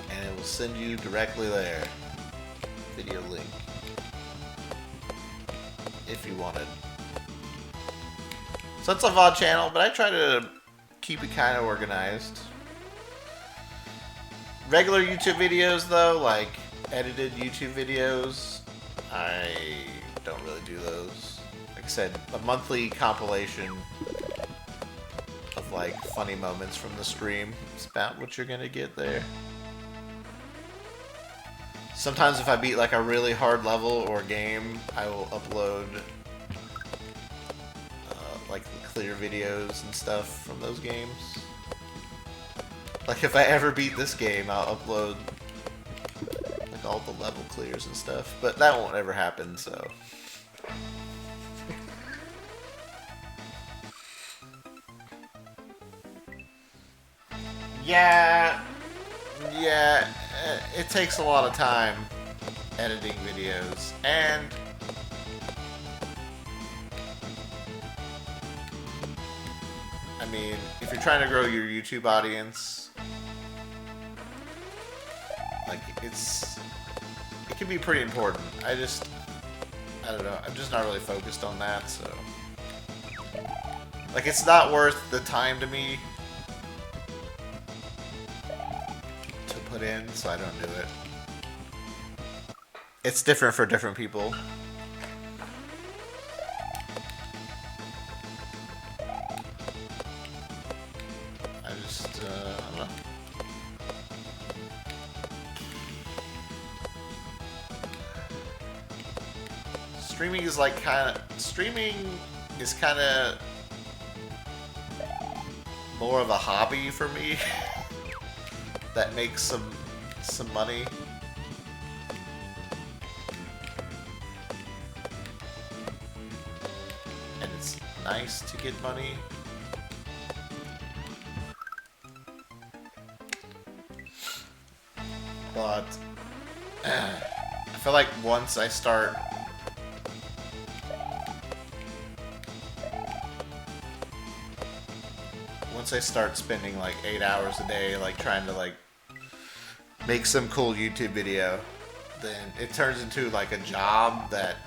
Speaker 1: And it will send you directly there. Video link. If you wanted. So it's a VOD channel, but I try to keep it kind of organized. Regular YouTube videos, though, like edited YouTube videos, I don't really do those. Like I said, a monthly compilation of like funny moments from the stream is about what you're gonna get there. Sometimes if I beat like a really hard level or game, I will upload like the clear videos and stuff from those games. Like if I ever beat this game, I'll upload like all the level clears and stuff, but that won't ever happen, so. Yeah, it takes a lot of time editing videos, and I mean, if you're trying to grow your YouTube audience, like it can be pretty important. I don't know, I'm just not really focused on that, so. Like, it's not worth the time to me to put in, so I don't do it. It's different for different people. I don't know. streaming is like streaming is kind of more of a hobby for me that makes some money. And it's nice to get money. But I feel like once I start spending like 8 hours a day like trying to like make some cool YouTube video, then it turns into like a job that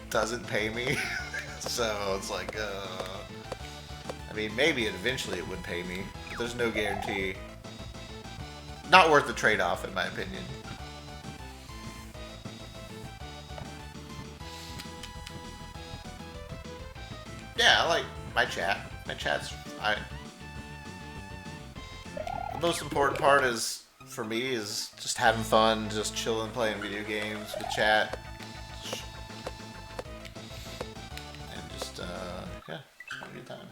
Speaker 1: doesn't pay me. So it's like I mean, maybe eventually it would pay me, but there's no guarantee. Not worth the trade-off, in my opinion. Yeah, I like my chat. My chat's... The most important part is, for me, is just having fun, just chilling, playing video games with chat. And just, yeah, have a good time.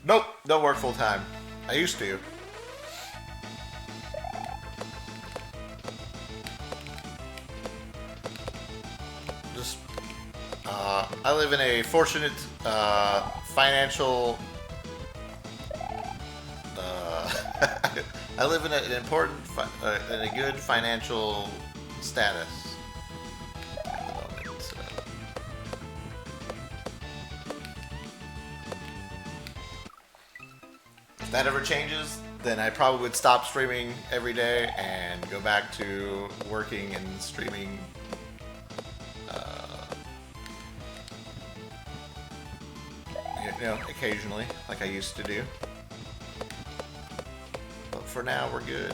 Speaker 1: Nope, don't work full time. I used to. Just, I live in a fortunate, financial, I live in an important, in a good financial status at the moment, so. If that ever changes, then I probably would stop streaming every day and go back to working and streaming you know, occasionally, like I used to do. But for now, we're good.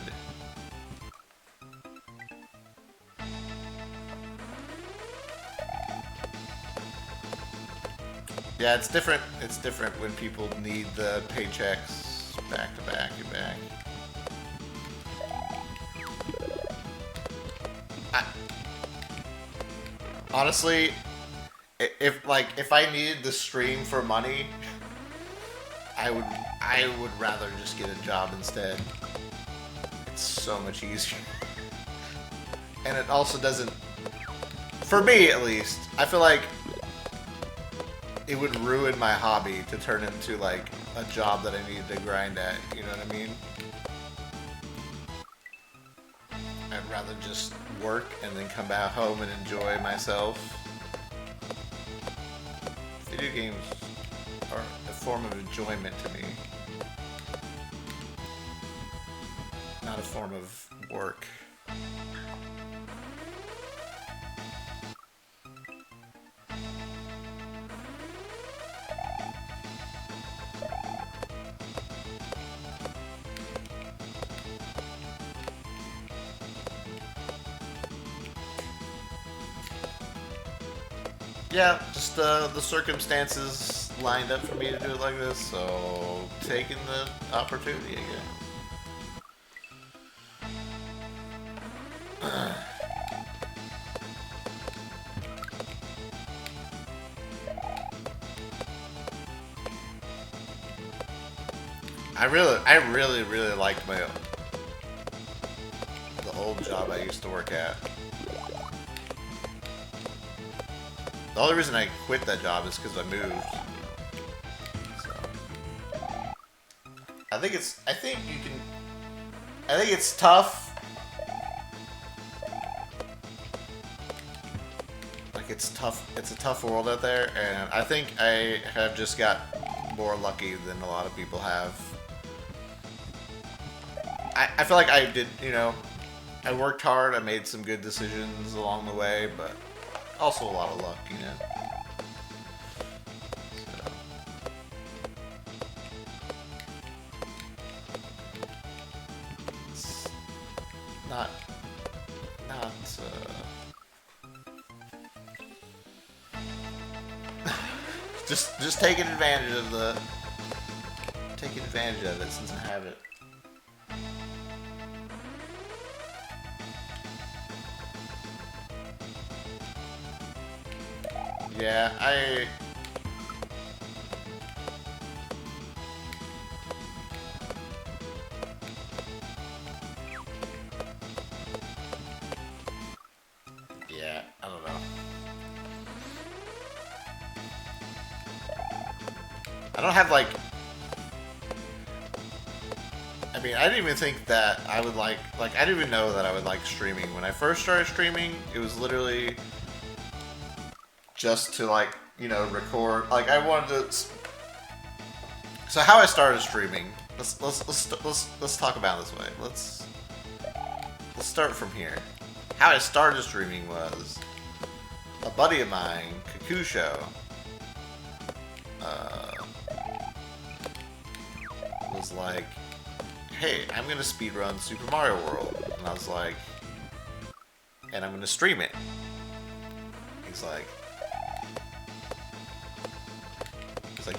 Speaker 1: Yeah, it's different. It's different when people need the paychecks back to back to back. Honestly, if I needed the stream for money, I would rather just get a job instead. It's so much easier. And it also doesn't, for me at least, I feel like it would ruin my hobby to turn into like a job that I needed to grind at, you know what I mean? I'd rather just work and then come back home and enjoy myself. Video games are a form of enjoyment to me, not a form of work. Yeah, just the circumstances lined up for me to do it like this, so taking the opportunity again. I really liked the old job I used to work at. The only reason I quit that job is because I moved. So I think it's tough. Like it's tough. It's a tough world out there, and I think I have just got more lucky than a lot of people have. I feel like I did, you know, I worked hard, I made some good decisions along the way, but also a lot of luck, you know. So. not just taking advantage of it since I have it. Yeah, I don't know. I don't have like... I mean, I didn't even think that I would like... I didn't even know that I would like streaming. When I first started streaming, it was literally just to like, you know, record. Like I wanted to... So how I started streaming, let's talk about it this way. Let's start from here. How I started streaming was a buddy of mine, Kakusho, was like, hey, I'm gonna speedrun Super Mario World. And I was like, and I'm gonna stream it. He's like,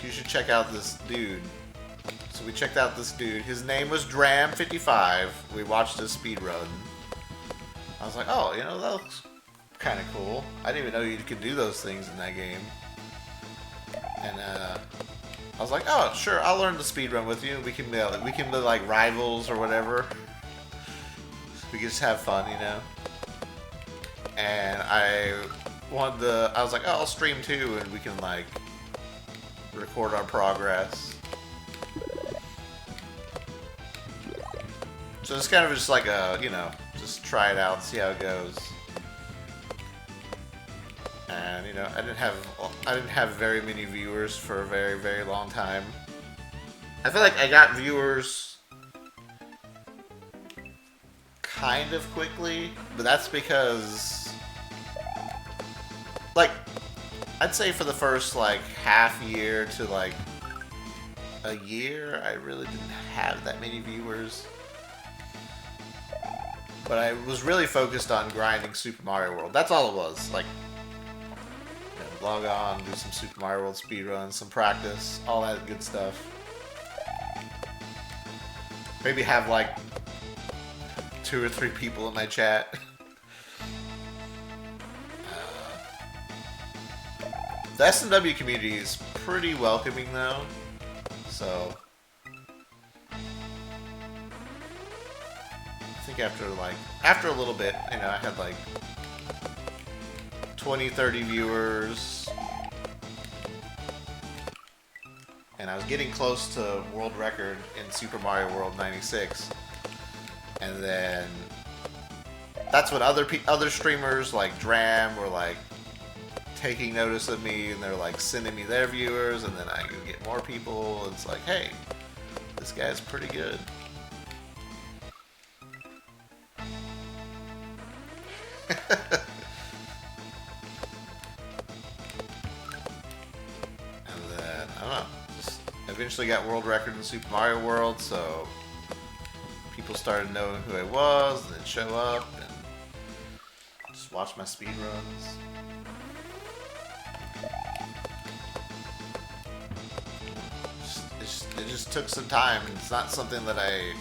Speaker 1: you should check out this dude. So we checked out this dude. His name was Dram55. We watched his speedrun. I was like, oh, you know, that looks kind of cool. I didn't even know you could do those things in that game. And I was like, oh, sure, I'll learn the speedrun with you. We can be like rivals or whatever. We can just have fun, you know. And I was like, oh, I'll stream too, and we can like record our progress. So it's kind of just like a, you know, just try it out, see how it goes. And you know, I didn't have very many viewers for a very, very long time. I feel like I got viewers kind of quickly, but that's because, like, I'd say for the first like half year to like a year, I really didn't have that many viewers. But I was really focused on grinding Super Mario World. That's all it was. Like, you know, log on, do some Super Mario World speedruns, some practice, all that good stuff. Maybe have like 2 or 3 people in my chat. The SMW community is pretty welcoming though, so I think after a little bit, you know, I had like 20-30 viewers, and I was getting close to world record in Super Mario World 96, and then that's when other streamers like Dram were like taking notice of me, and they're like sending me their viewers, and then I could get more people. It's like, hey, this guy's pretty good. And then, I don't know, just eventually got world record in Super Mario World, so people started knowing who I was, and then show up, and just watch my speedruns. It just took some time, and it's not something that I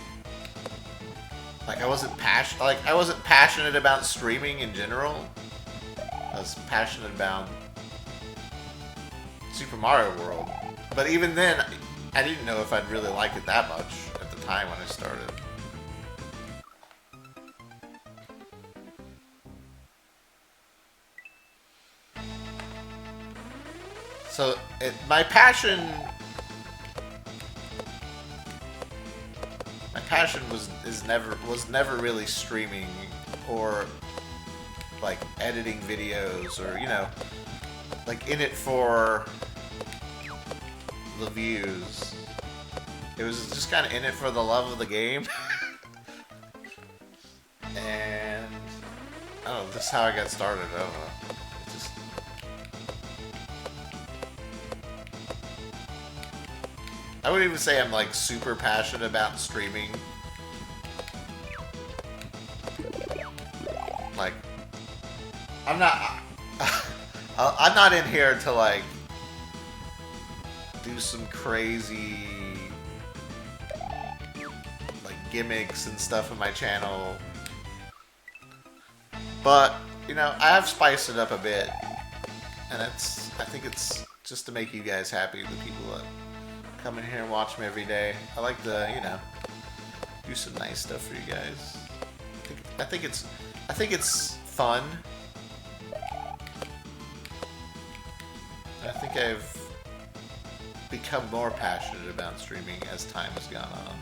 Speaker 1: wasn't passionate about streaming in general. I was passionate about Super Mario World, but even then, I didn't know if I'd really like it that much at the time when I started. So my passion was never really streaming or like editing videos, or, you know, like in it for the views. It was just kind of in it for the love of the game. And I don't know, this is how I got started. I don't know. I wouldn't even say I'm like super passionate about streaming. Like, I'm not. I'm not in here to like do some crazy like gimmicks and stuff in my channel. But you know, I have spiced it up a bit, and I think it's just to make you guys happy, the people that come in here and watch me every day. I like to, you know, do some nice stuff for you guys. I think it's fun. I think I've become more passionate about streaming as time has gone on.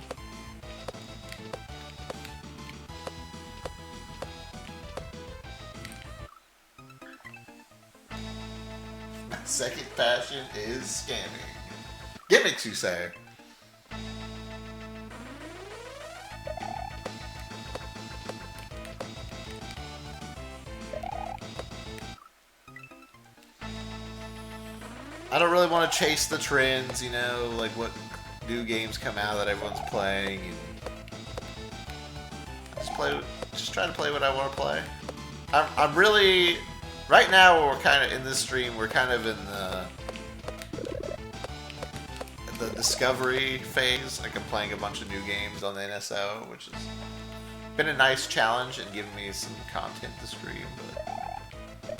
Speaker 1: My second passion is scamming. Gimmicks, you say? I don't really want to chase the trends, you know, like what new games come out that everyone's playing, and just try to play what I want to play. I'm really, right now we're kind of in this stream, we're kind of in the discovery phase. Like I'm playing a bunch of new games on the NSO, which has been a nice challenge and given me some content to stream, but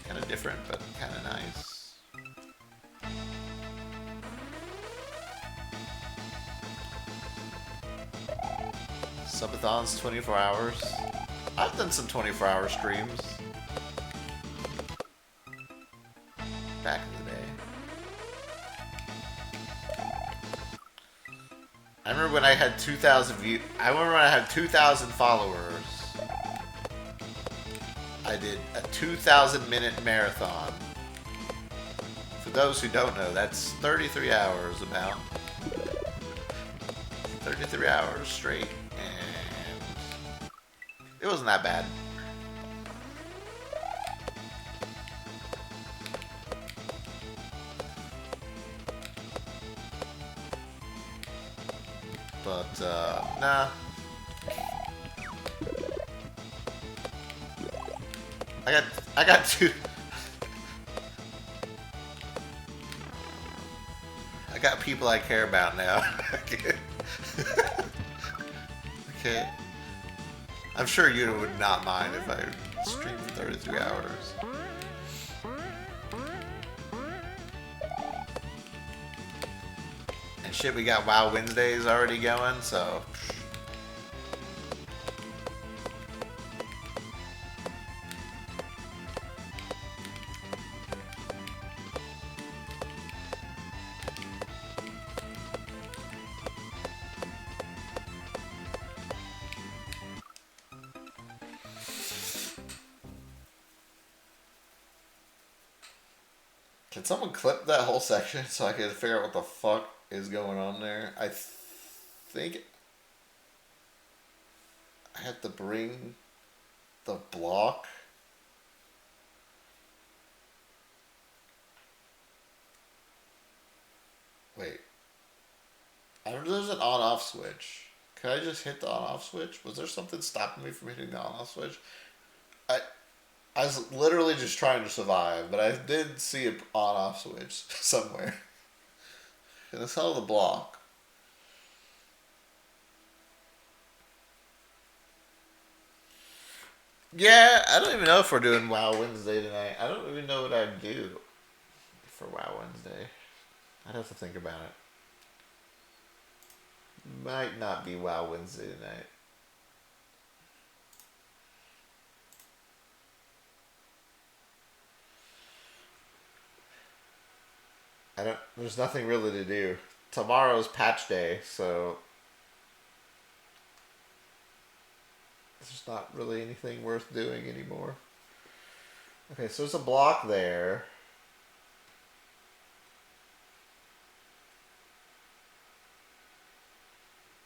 Speaker 1: kind of different, but kind of nice. Subathons 24 hours. I've done some 24-hour streams back in the day. I remember when I had 2,000 views. I remember when I had 2,000 followers. I did a 2,000-minute marathon. For those who don't know, that's 33 hours about. 33 hours straight. It wasn't that bad. But, nah. I got two. I got people I care about now. Okay. I'm sure you would not mind if I streamed for 33 hours. And shit, we got WoW Wednesdays already going, so... Can someone clip that whole section so I can figure out what the fuck is going on there? I think I have to bring the block. Wait. I don't know, there's an on-off switch. Can I just hit the on-off switch? Was there something stopping me from hitting the on-off switch? I was literally just trying to survive, but I did see an on-off switch somewhere. And it's hell of the block. Yeah, I don't even know if we're doing WoW Wednesday tonight. I don't even know what I'd do for WoW Wednesday. I'd have to think about it. Might not be WoW Wednesday tonight. There's nothing really to do. Tomorrow's patch day, so there's not really anything worth doing anymore. Okay, so there's a block there.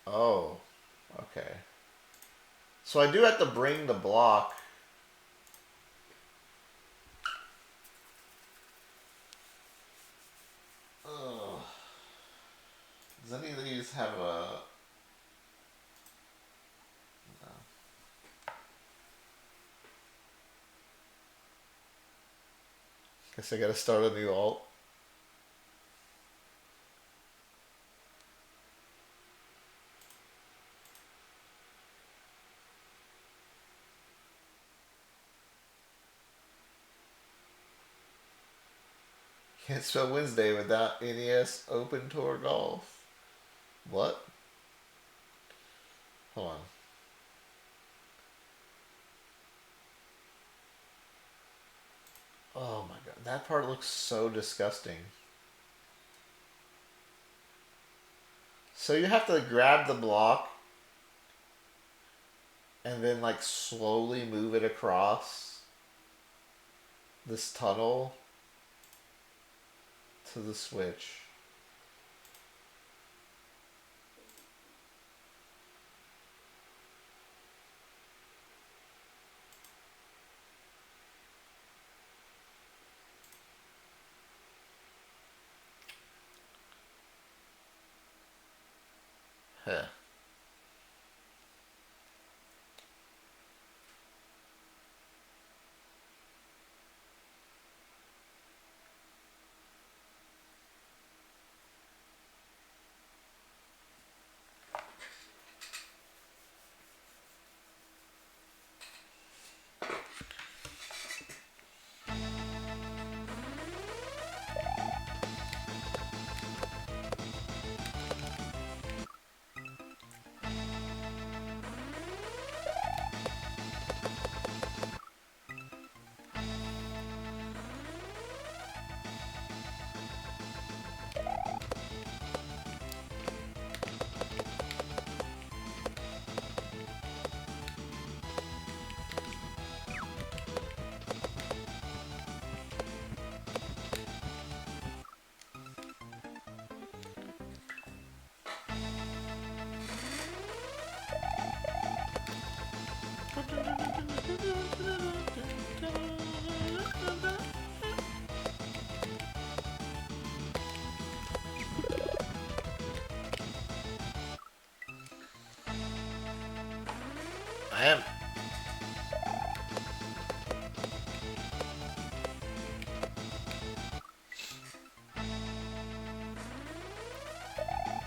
Speaker 1: Oh, okay. So I do have to bring the block. Does any of these have a... No. Guess I gotta start a new alt. Can't spell Wednesday without NES Open Tour Golf. What? Hold on. Oh my god, that part looks so disgusting. So you have to grab the block and then like slowly move it across this tunnel to the switch. Huh. I am.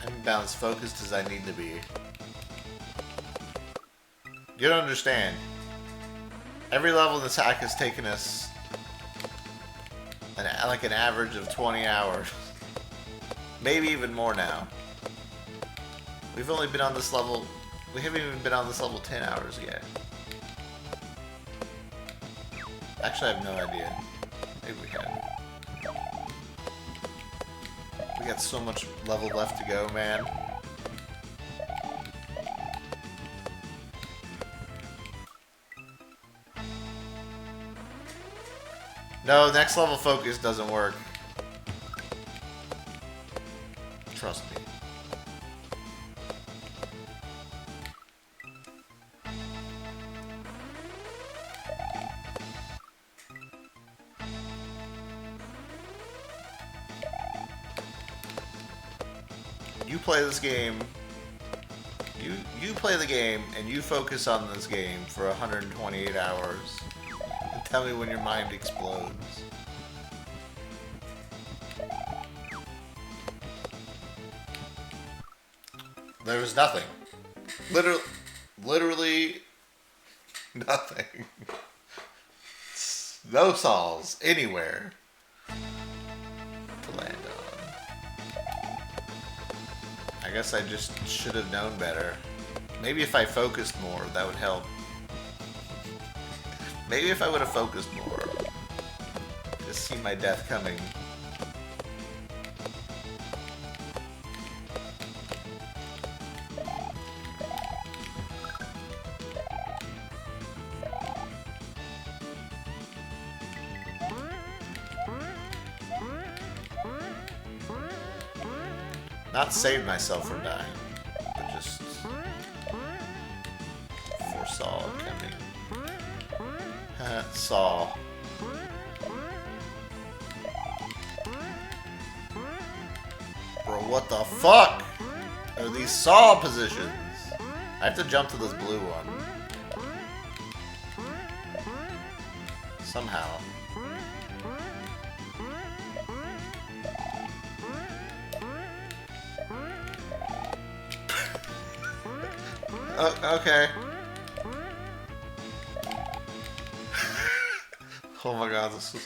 Speaker 1: I'm about as focused as I need to be. You don't understand. Every level in this hack has taken us like an average of 20 hours. Maybe even more now. We've only been on this level... We haven't even been on this level 10 hours yet. Actually, I have no idea. Maybe we have. We got so much level left to go, man. No, next level focus doesn't work. Trust me. You play this game. You play the game and you focus on this game for 128 hours. And tell me when your mind explodes. There was nothing. Literally nothing. No saws anywhere to land on. I guess I just should have known better. Maybe if I focused more, that would help. Maybe if I would have focused more. Just see my death coming. Not save myself from dying, but just foresaw coming. Saw. Bro, what the fuck are these saw positions? I have to jump to this blue one. Somehow. Okay. Oh my god, this was...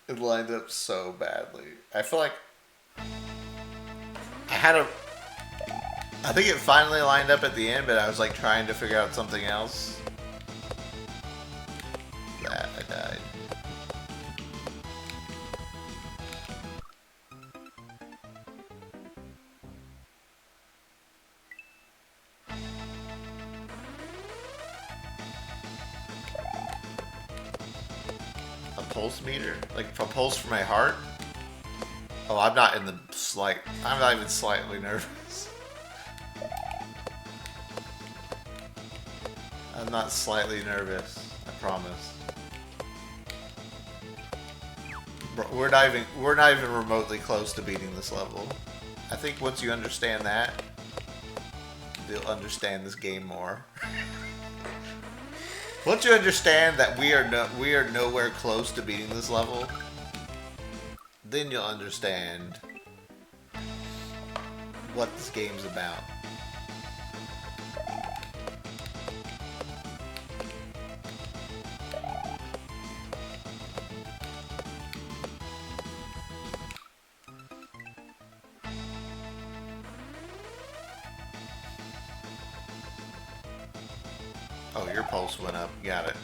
Speaker 1: It lined up so badly. I feel like I had a... I think it finally lined up at the end, but I was like trying to figure out something else. That, I died. A pulse meter? Like a pulse for my heart? Oh, I'm not in the slight... I'm not even slightly nervous. I'm not slightly nervous. I promise. Bro, we're not even remotely close to beating this level. I think once you understand that, you'll understand this game more. Once you understand that we are nowhere close to beating this level, then you'll understand what this game's about. Oh, your pulse went up. Got it.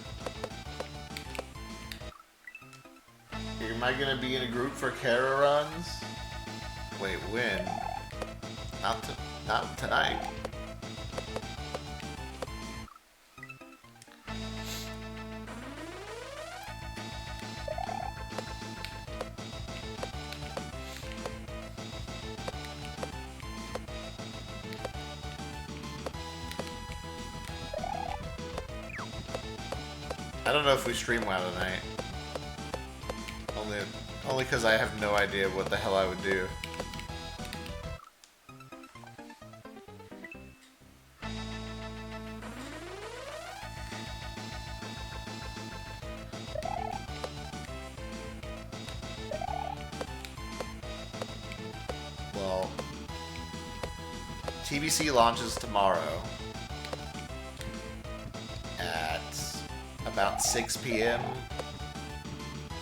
Speaker 1: Am I gonna be in a group for Kara runs? Wait, when? Not tonight. I don't know if we stream WoW tonight. Only because I have no idea what the hell I would do. Well, TBC launches tomorrow at about 6 p.m.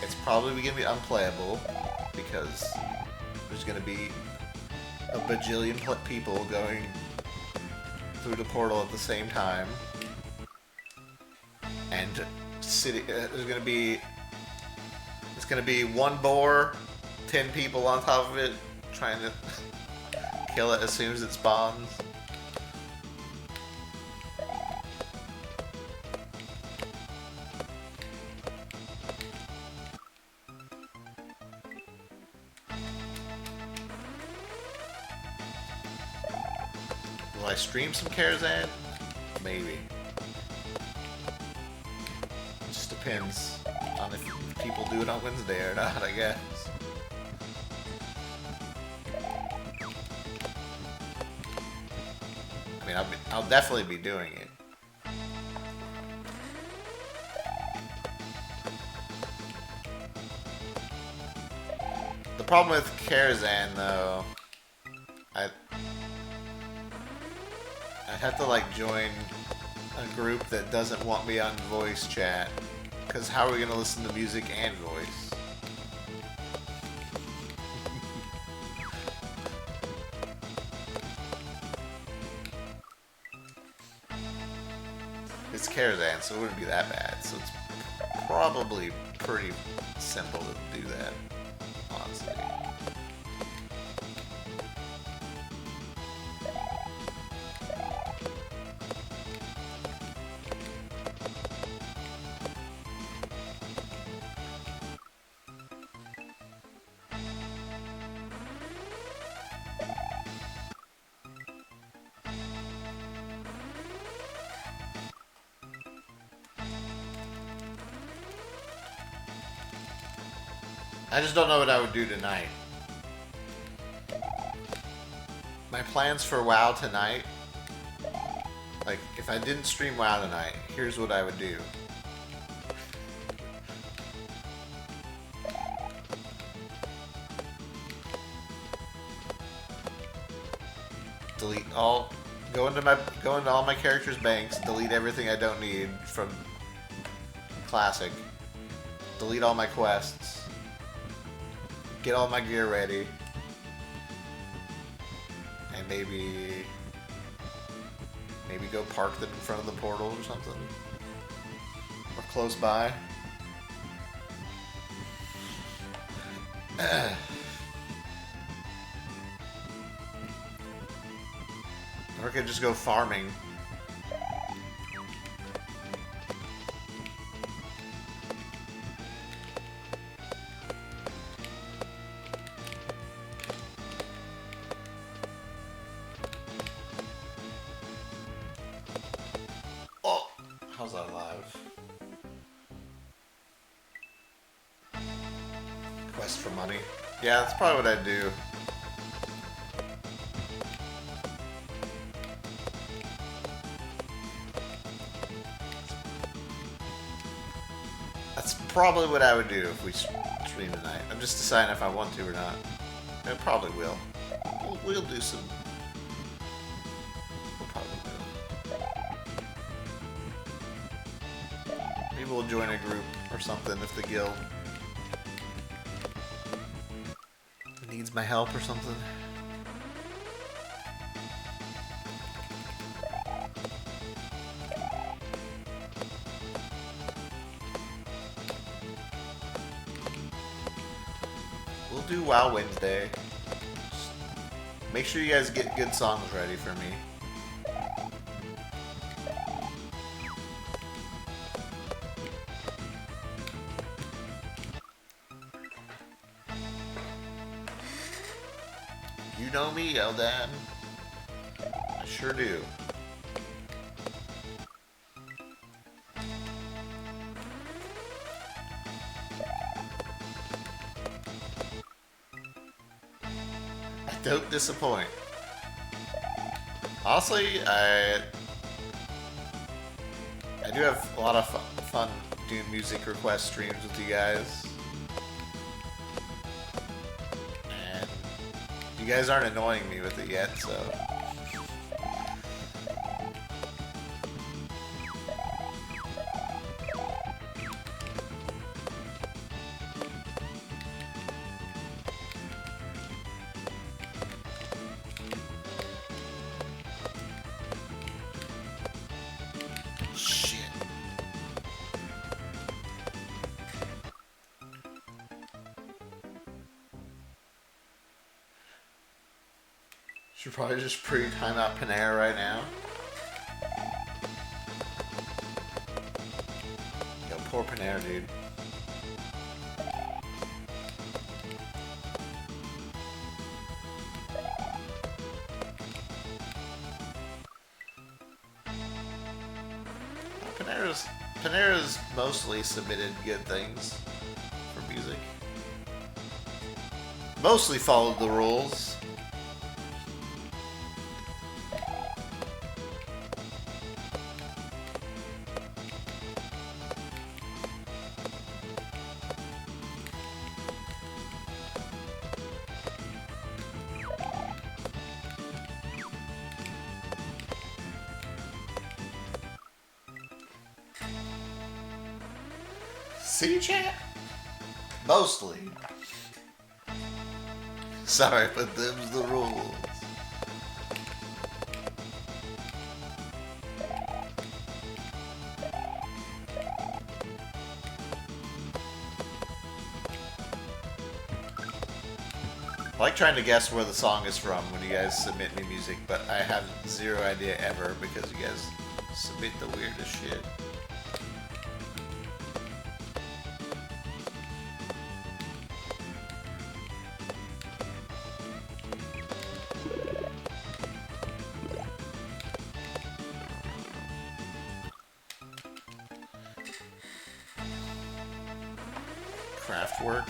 Speaker 1: It's probably going to be unplayable because there's going to be a bajillion people going through the portal at the same time. And it's going to be one boar, 10 people on top of it, trying to kill it as soon as it spawns. Will I stream some Karazhan? Maybe. It just depends on if people do it on Wednesday or not, I guess. I mean, I'll definitely be doing it. The problem with Karazhan, though, I'd have to like join a group that doesn't want me on voice chat, because how are we gonna listen to music and voice? It's Karazhan, so it wouldn't be that bad. So it's probably pretty simple to do that, honestly. I just don't know what I would do tonight. My plans for WoW tonight, like, if I didn't stream WoW tonight, here's what I would do. Delete all Go into all my characters' banks, delete everything I don't need from Classic. Delete all my quests. Get all my gear ready. And maybe go park them in front of the portal or something. Or close by. Or I could just go farming. Oh, how's that alive? Quest for money. Yeah, that's probably what I'd do. That's probably what I would do if we stream tonight. I'm just deciding if I want to or not. I probably will. We'll do some. We'll probably will. Maybe we'll join a group or something if the guild needs my help or something. We'll do WoW Wednesday. Just make sure you guys get good songs ready for me. You know me, Eldad. I sure do. I don't disappoint. Honestly, I do have a lot of fun doing music request streams with you guys. You guys aren't annoying me with it yet, so... Shit. Should probably just pre-time out Panera right now. Yo, poor Panera, dude. Panera's mostly submitted good things for music. Mostly followed the rules. See, chat? Mostly. Sorry, but them's the rules. I like trying to guess where the song is from when you guys submit me music, but I have zero idea ever because you guys submit the weirdest shit. Craft work.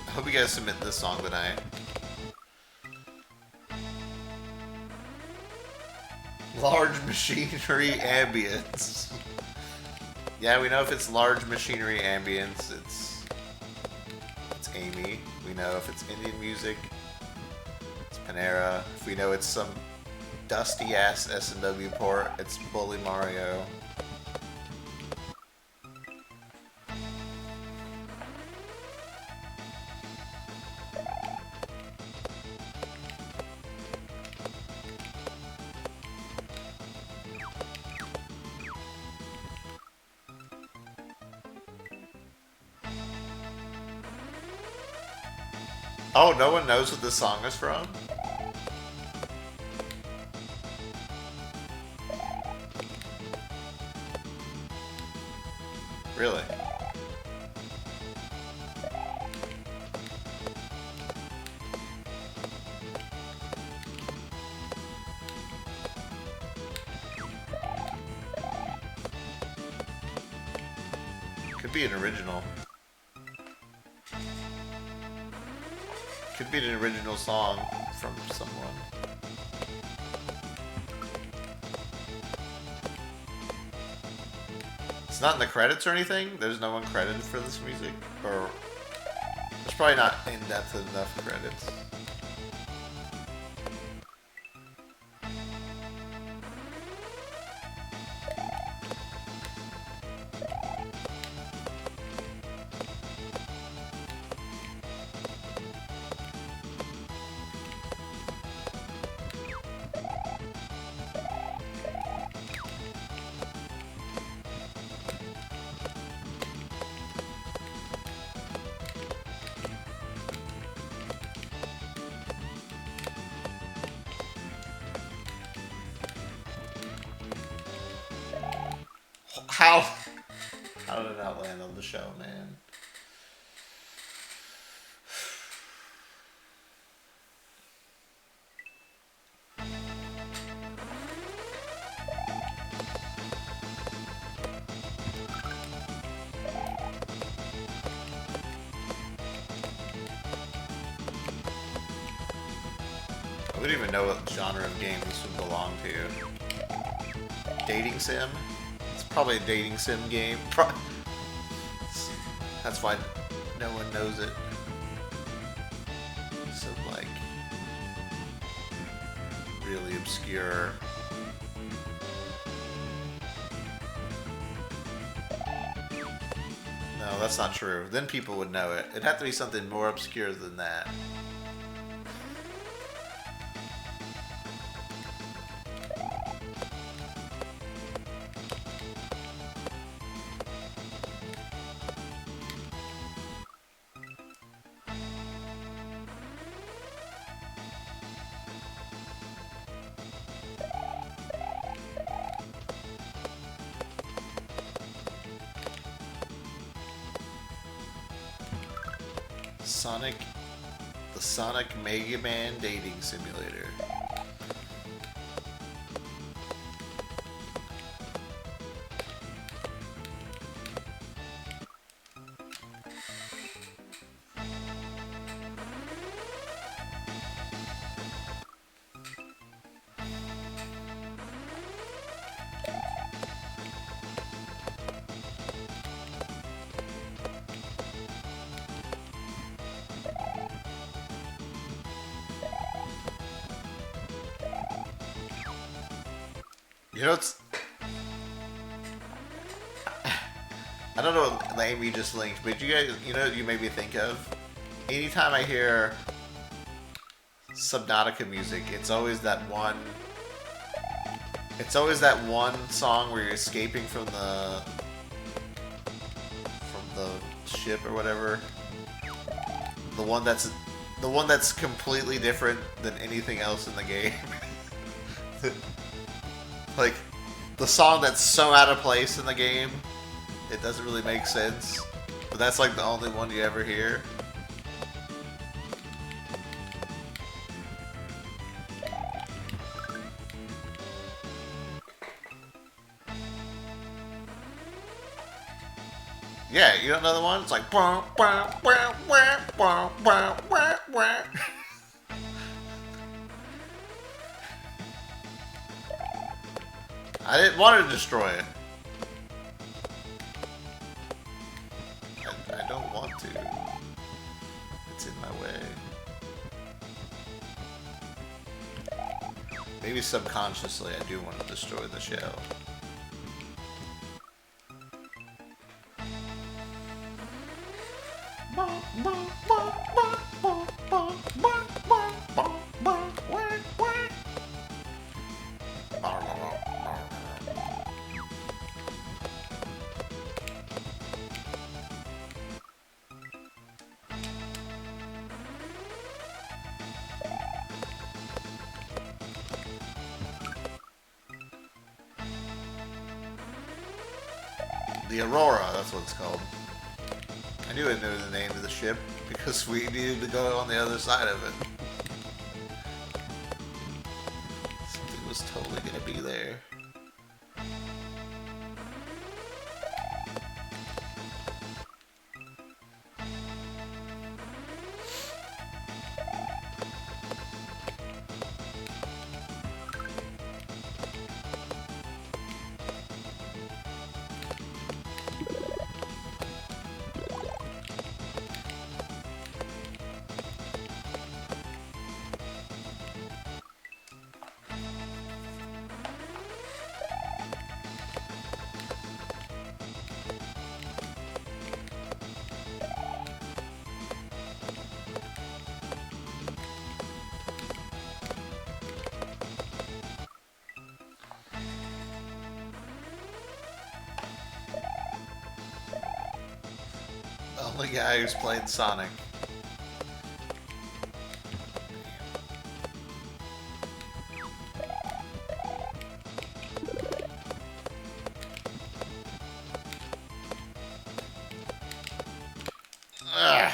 Speaker 1: I hope you guys submit this song tonight. Large machinery ambience. Yeah, we know if it's large machinery ambience, it's Amy. We know if it's Indian music, it's Panera. If we know it's some dusty ass S&W port, it's Bully Mario. Oh, no one knows what this song is from? Really? Could be an original. Could be an original song from someone. It's not in the credits or anything? There's no one credited for this music? Or there's probably not in-depth enough credits. How did it not land on the show, man? I wouldn't even know what genre of game this would belong to. Dating sim? It's probably a dating sim game. That's why no one knows it. So, like, really obscure. No, that's not true. Then people would know it. It'd have to be something more obscure than that. The Sonic Mega Man Dating Simulator. You know, I don't know what name you just linked, but you guys, you know what you made me think of? Anytime I hear Subnautica music, it's always that one song where you're escaping from the ship or whatever. The one that's completely different than anything else in the game. Like, the song that's so out of place in the game, it doesn't really make sense. But that's like the only one you ever hear. Yeah, you don't know the one? It's like... I didn't want to destroy it. to. It's in my way. Maybe subconsciously I do want to destroy the shell. The Aurora, that's what it's called. I knew I knew the name of the ship because we needed to go on the other side of it. Something was totally gonna be there. The only guy who's played Sonic. Ugh.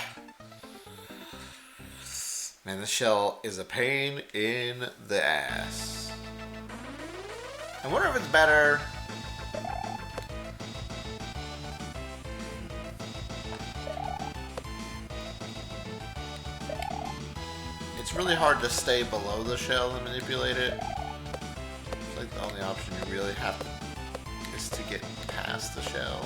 Speaker 1: Man, the shell is a pain in the ass. I wonder if it's better. It's really hard to stay below the shell and manipulate it. It's like the only option you really have to, is to get past the shell.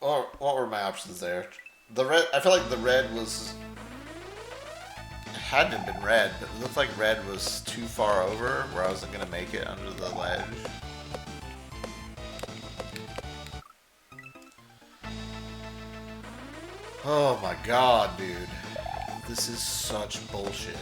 Speaker 1: Or what were my options there? The red. I feel like the red was. It hadn't been red, but it looked like red was too far over, where I wasn't gonna make it under the ledge. Oh my god, dude. This is such bullshit.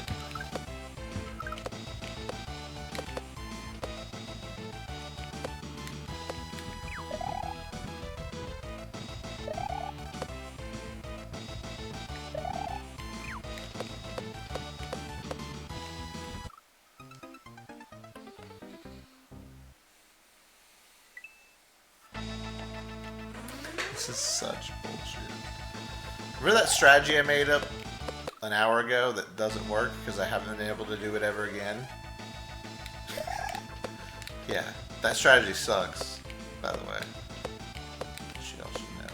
Speaker 1: This is such bullshit. Remember that strategy I made up an hour ago that doesn't work because I haven't been able to do it ever again? Yeah, that strategy sucks, by the way. She also know.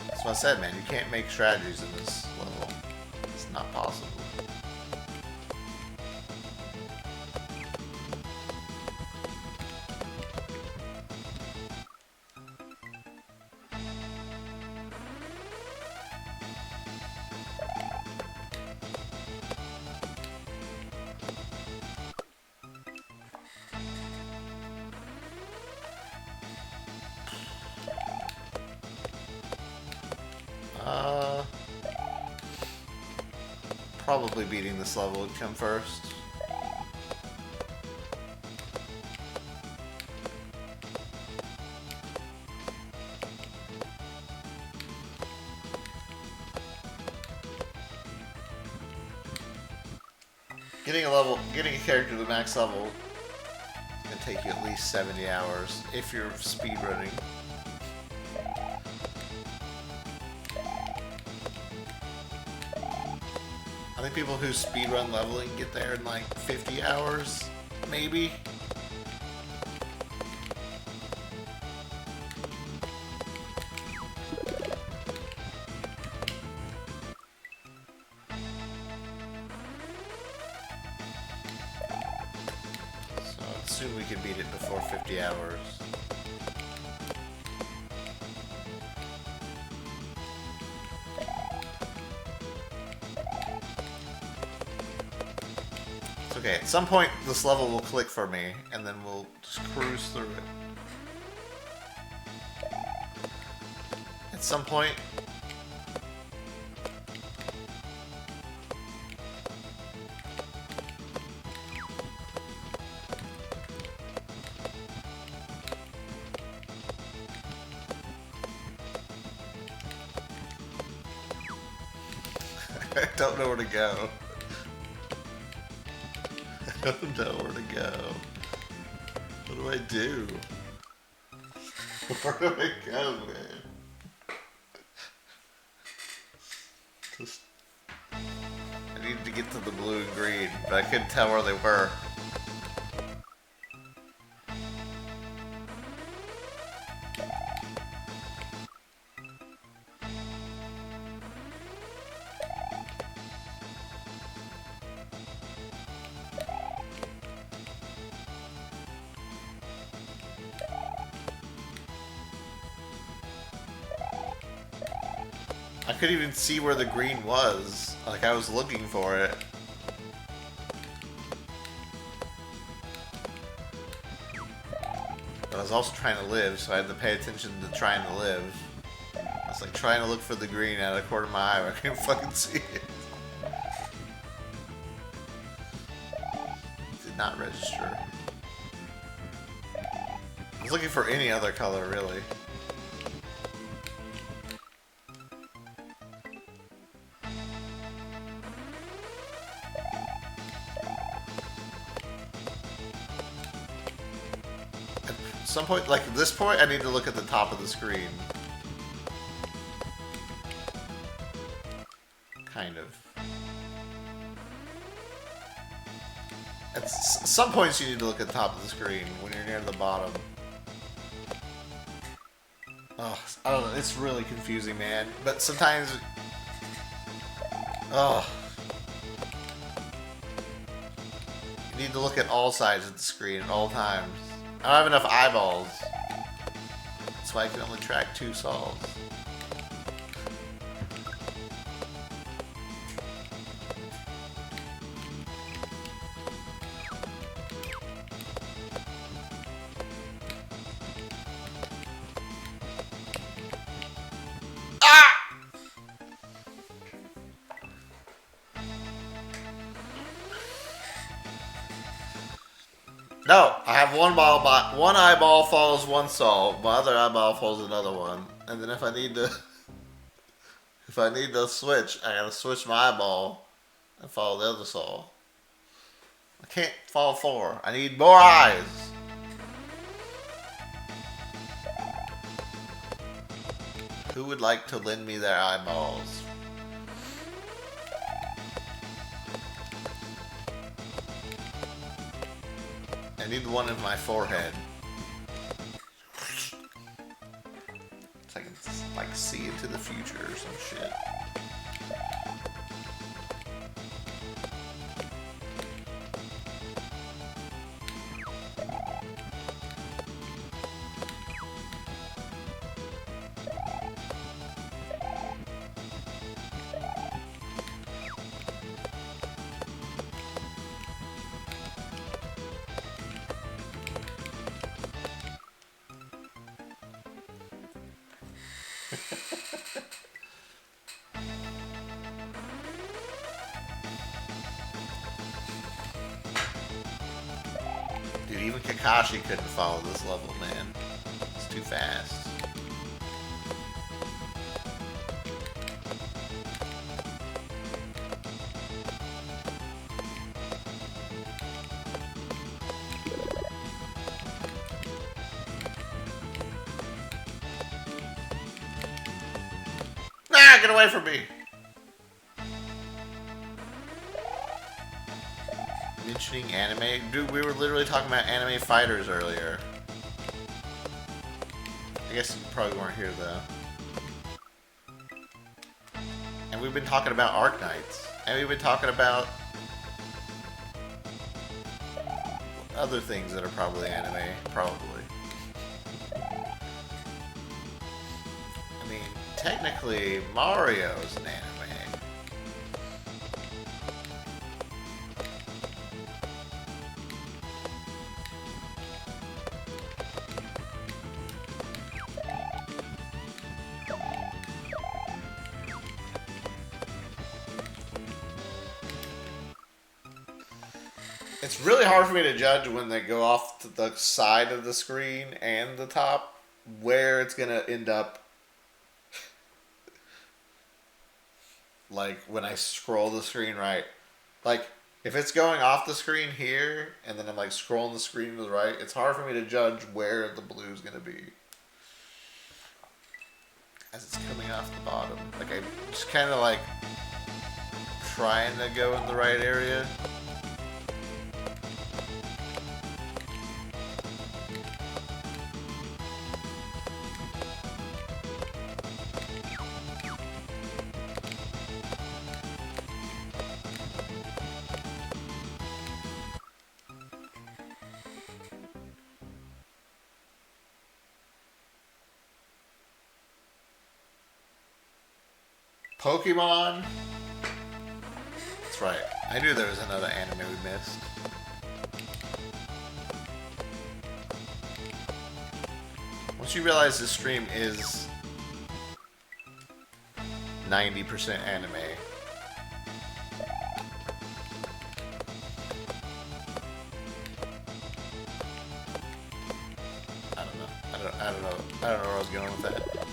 Speaker 1: That's what I said, man. You can't make strategies in this level. It's not possible. Probably beating this level would come first. Getting a character to the max level is gonna take you at least 70 hours if you're speedrunning. I think people who speedrun leveling get there in like 50 hours, maybe. So I'd assume we could beat it before 50 hours. Okay, at some point this level will click for me, and then we'll just cruise through it. At some point... I don't know where to go. I don't know where to go. What do I do? Where do I go, man? Just... I needed to get to the blue and green, but I couldn't tell where they were. I couldn't even see where the green was. Like, I was looking for it. But I was also trying to live, so I had to pay attention to trying to live. I was like trying to look for the green out of the corner of my eye, but I couldn't fucking see it. Did not register. I was looking for any other color, really. At some point, like at this point, I need to look at the top of the screen. Kind of. At some points you need to look at the top of the screen when you're near the bottom. Oh, I don't know, it's really confusing, man. But sometimes... Oh. You need to look at all sides of the screen at all times. I don't have enough eyeballs. That's why I can only track 2 solves. No, I have one eyeball follows one solve, my other eyeball follows another one, and then if I need to switch, I gotta switch my eyeball and follow the other solve. I can't follow 4. I need more eyes. Who would like to lend me their eyeballs? I need one in my forehead. So I can like see into the future or some shit. Dude, even Kakashi couldn't follow this level, man. It's too fast. Nah, get away from me! mentioning anime? Dude, we were literally talking about anime fighters earlier. I guess you probably weren't here though. And we've been talking about Arknights. And we've been talking about other things that are probably anime. Probably. I mean, technically, Mario's an anime. It's really hard for me to judge when they go off to the side of the screen and the top where it's going to end up. Like when I scroll the screen right. Like if it's going off the screen here and then I'm like scrolling the screen to the right, it's hard for me to judge where the blue is going to be. As it's coming off the bottom. Like I'm just kind of like trying to go in the right area. Pokemon? That's right. I knew there was another anime we missed. Once you realize this stream is 90% anime. I don't know where I was going with that.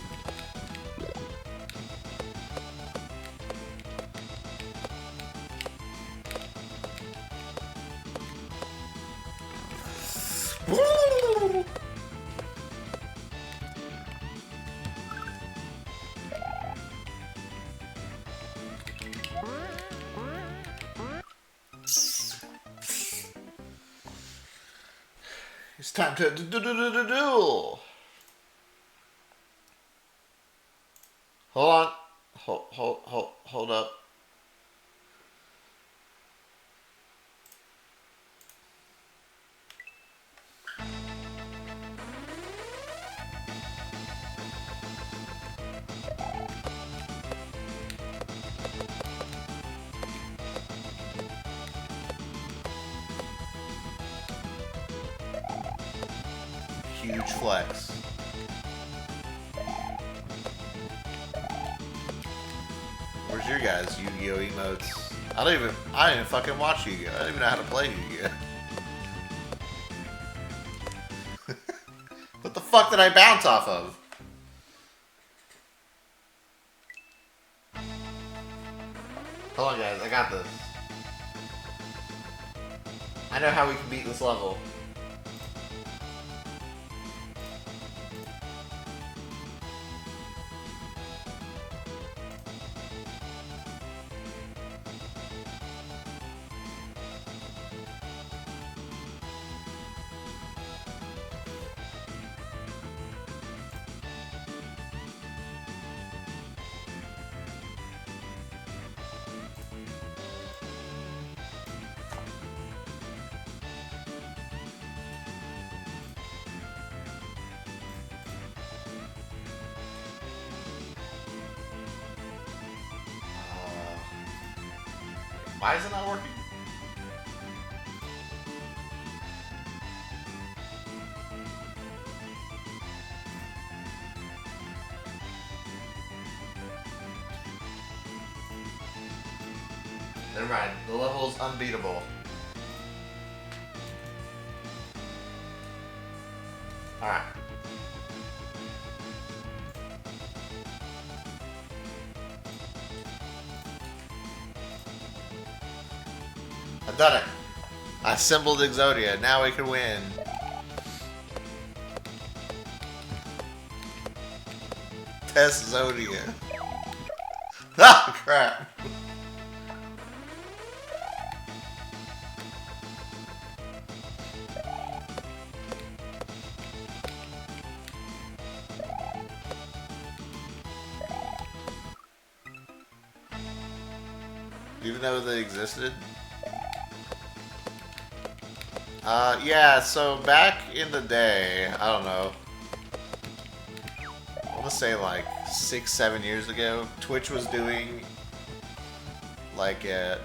Speaker 1: It's time to duel. Hold on. Hold up. Huge flex. Where's your guys' Yu-Gi-Oh emotes? I don't even fucking watch Yu-Gi-Oh! I don't even know how to play Yu-Gi-Oh! What the fuck did I bounce off of? Hold on guys, I got this. I know how we can beat this level. Why is it not working? Never mind. The level is unbeatable. Alright. I've done it. I assembled Exodia. Now we can win. Test Zodia. Ah, crap. Do you even know they existed? Yeah, so back in the day, I don't know, I want to say like 6-7 years ago, Twitch was doing like a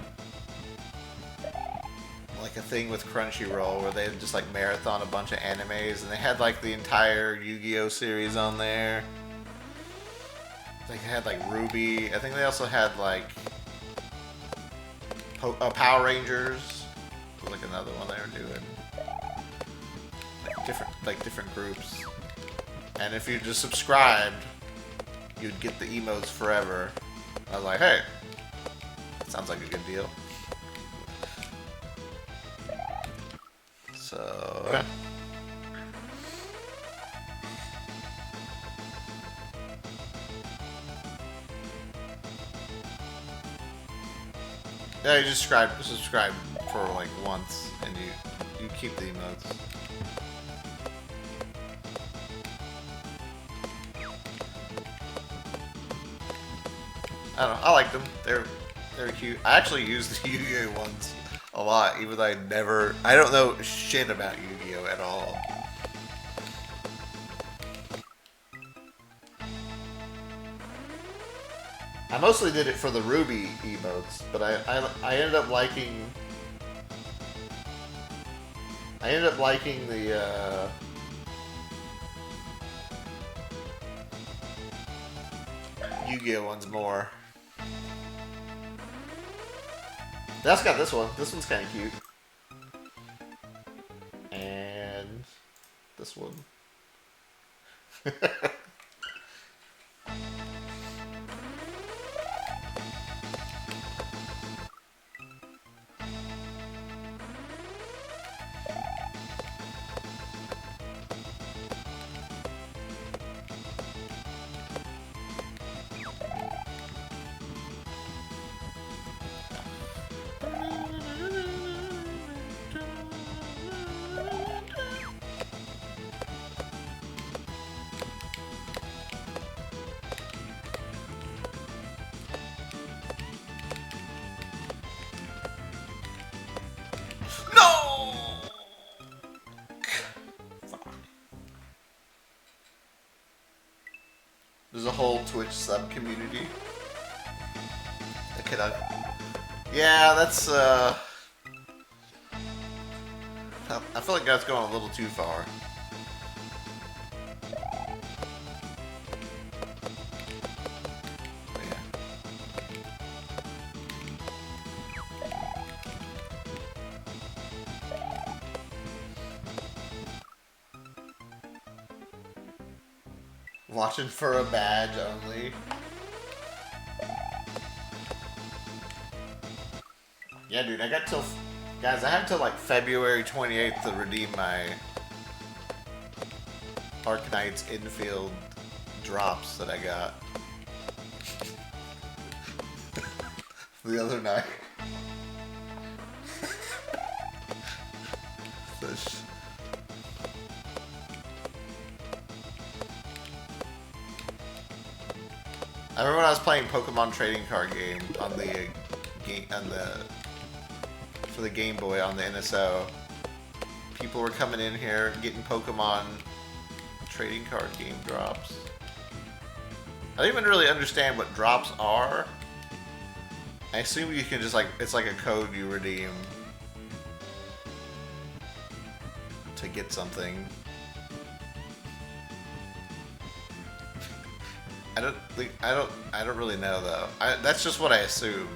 Speaker 1: thing with Crunchyroll where they just like marathon a bunch of animes, and they had like the entire Yu-Gi-Oh series on there. They had like Ruby. I think they also had like Power Rangers. Was like another one they were doing. Like different groups. And if you just subscribed, you'd get the emotes forever. I was like, hey, that sounds like a good deal. So yeah, you just subscribe for like once, and you keep the emotes. I don't know. I like them. They're cute. I actually use the Yu-Gi-Oh ones a lot, even though I don't know shit about Yu-Gi-Oh at all. I mostly did it for the Ruby emotes, but I ended up liking the Yu-Gi-Oh ones more. That's got this one. This one's kind of cute. And this one. There's a whole Twitch sub community. Yeah, that's I feel like that's going a little too far. But yeah. Watching for a badge only. Yeah, dude, I have till like February 28th to redeem my Arcanite's infield drops that I got the other night. I remember when I was playing Pokemon trading card game on the for the Game Boy on the NSO. People were coming in here getting Pokemon trading card game drops. I don't even really understand what drops are. I assume you can just like, it's like a code you redeem to get something. I don't really know though. That's just what I assume.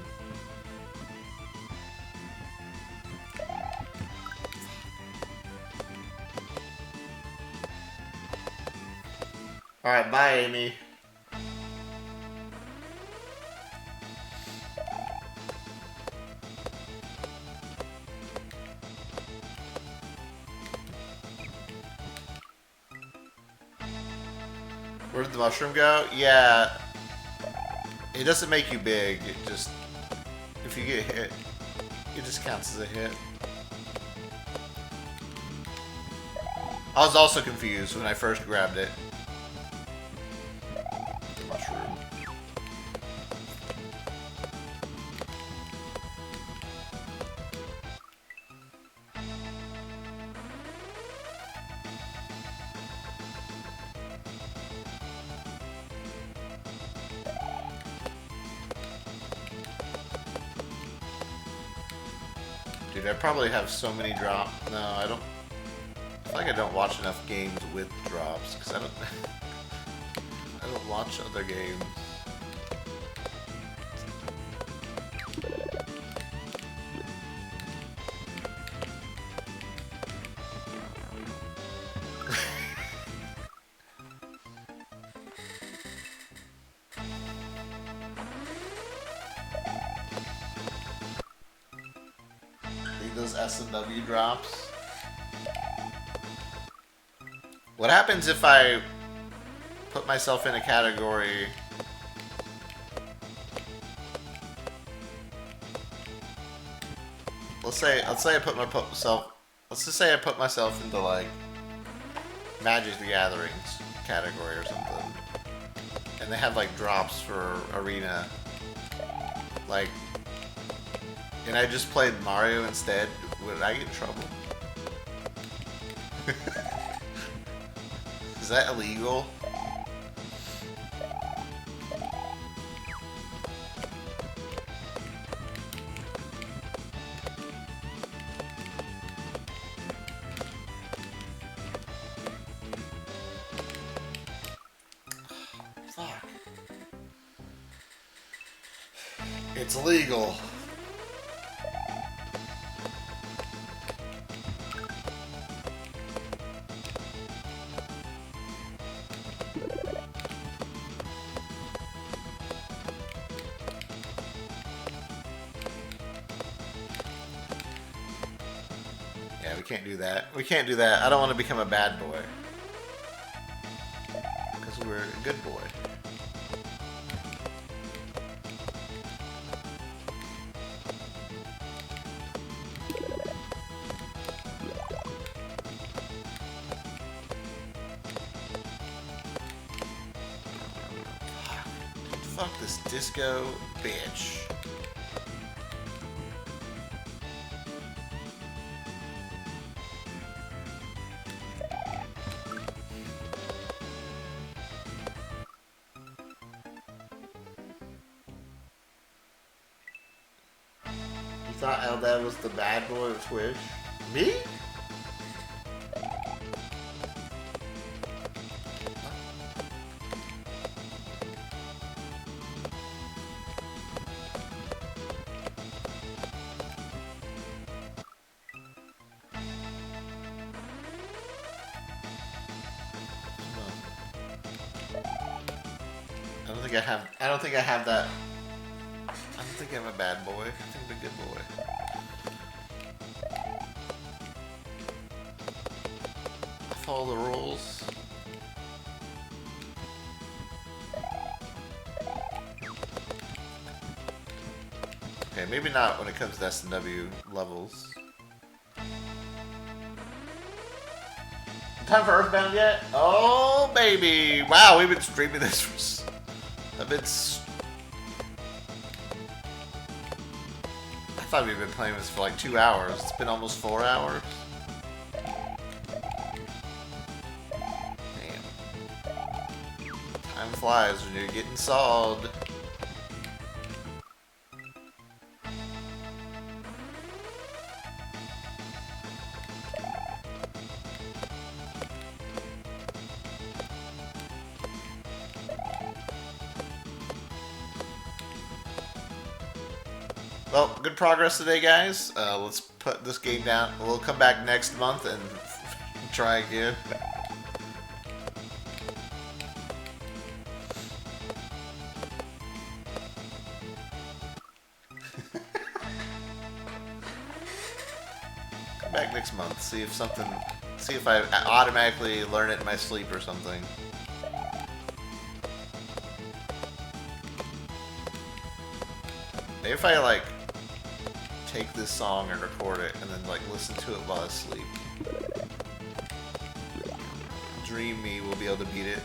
Speaker 1: Alright, bye Amy. Where did the mushroom go? Yeah. It doesn't make you big, it just... If you get hit, it just counts as a hit. I was also confused when I first grabbed it. The mushroom. Dude, I probably have so many drops. No, I don't. I feel like I don't watch enough games with drops because I don't. I don't watch other games. Those S&W drops. What happens if I put myself in a category? Let's say I put myself. Let's just say I put myself into like Magic the Gatherings category or something, and they have like drops for arena, like. And I just played Mario instead, would I get in trouble? Is that illegal? Fuck. It's illegal. Yeah, we can't do that. We can't do that. I don't want to become a bad boy. Because we're a good boy. Fuck this disco bitch. You thought Eldad was the bad boy of Twitch? Me? I don't think I have that. I don't think I'm a bad boy. I think I'm a good boy. I follow the rules. Okay, maybe not when it comes to S&W levels. Time for Earthbound yet? Oh, baby! Wow, we've been streaming this for... I thought we'd been playing this for like 2 hours. It's been almost 4 hours. Damn. Time flies when you're getting sawed. Well, good progress today, guys. Let's put this game down. We'll come back next month and try again. Come back next month. See if I automatically learn it in my sleep or something. Maybe if I like take this song and record it and then like listen to it while asleep. Dream Me will be able to beat it.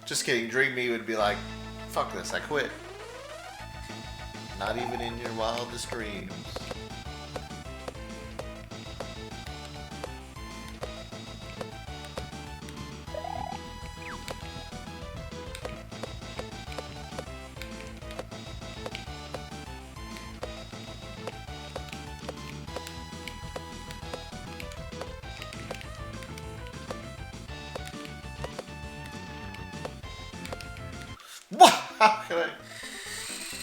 Speaker 1: Just kidding, Dream Me would be like, fuck this, I quit. Not even in your wildest dreams. How can I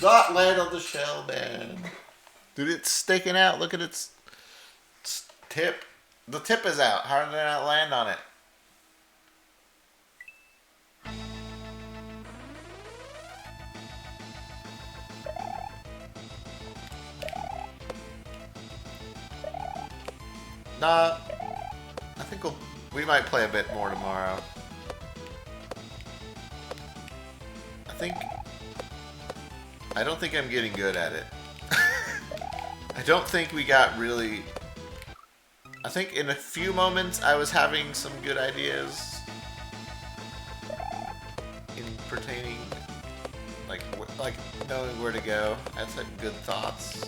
Speaker 1: not land on the shell, man? Dude, it's sticking out. Look at its tip. The tip is out. How did I not land on it? Nah. I think we might play a bit more tomorrow. I don't think I'm getting good at it. I don't think we got really... I think in a few moments I was having some good ideas in pertaining, like knowing where to go. I had some good thoughts.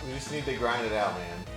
Speaker 1: We just need to grind it out, man.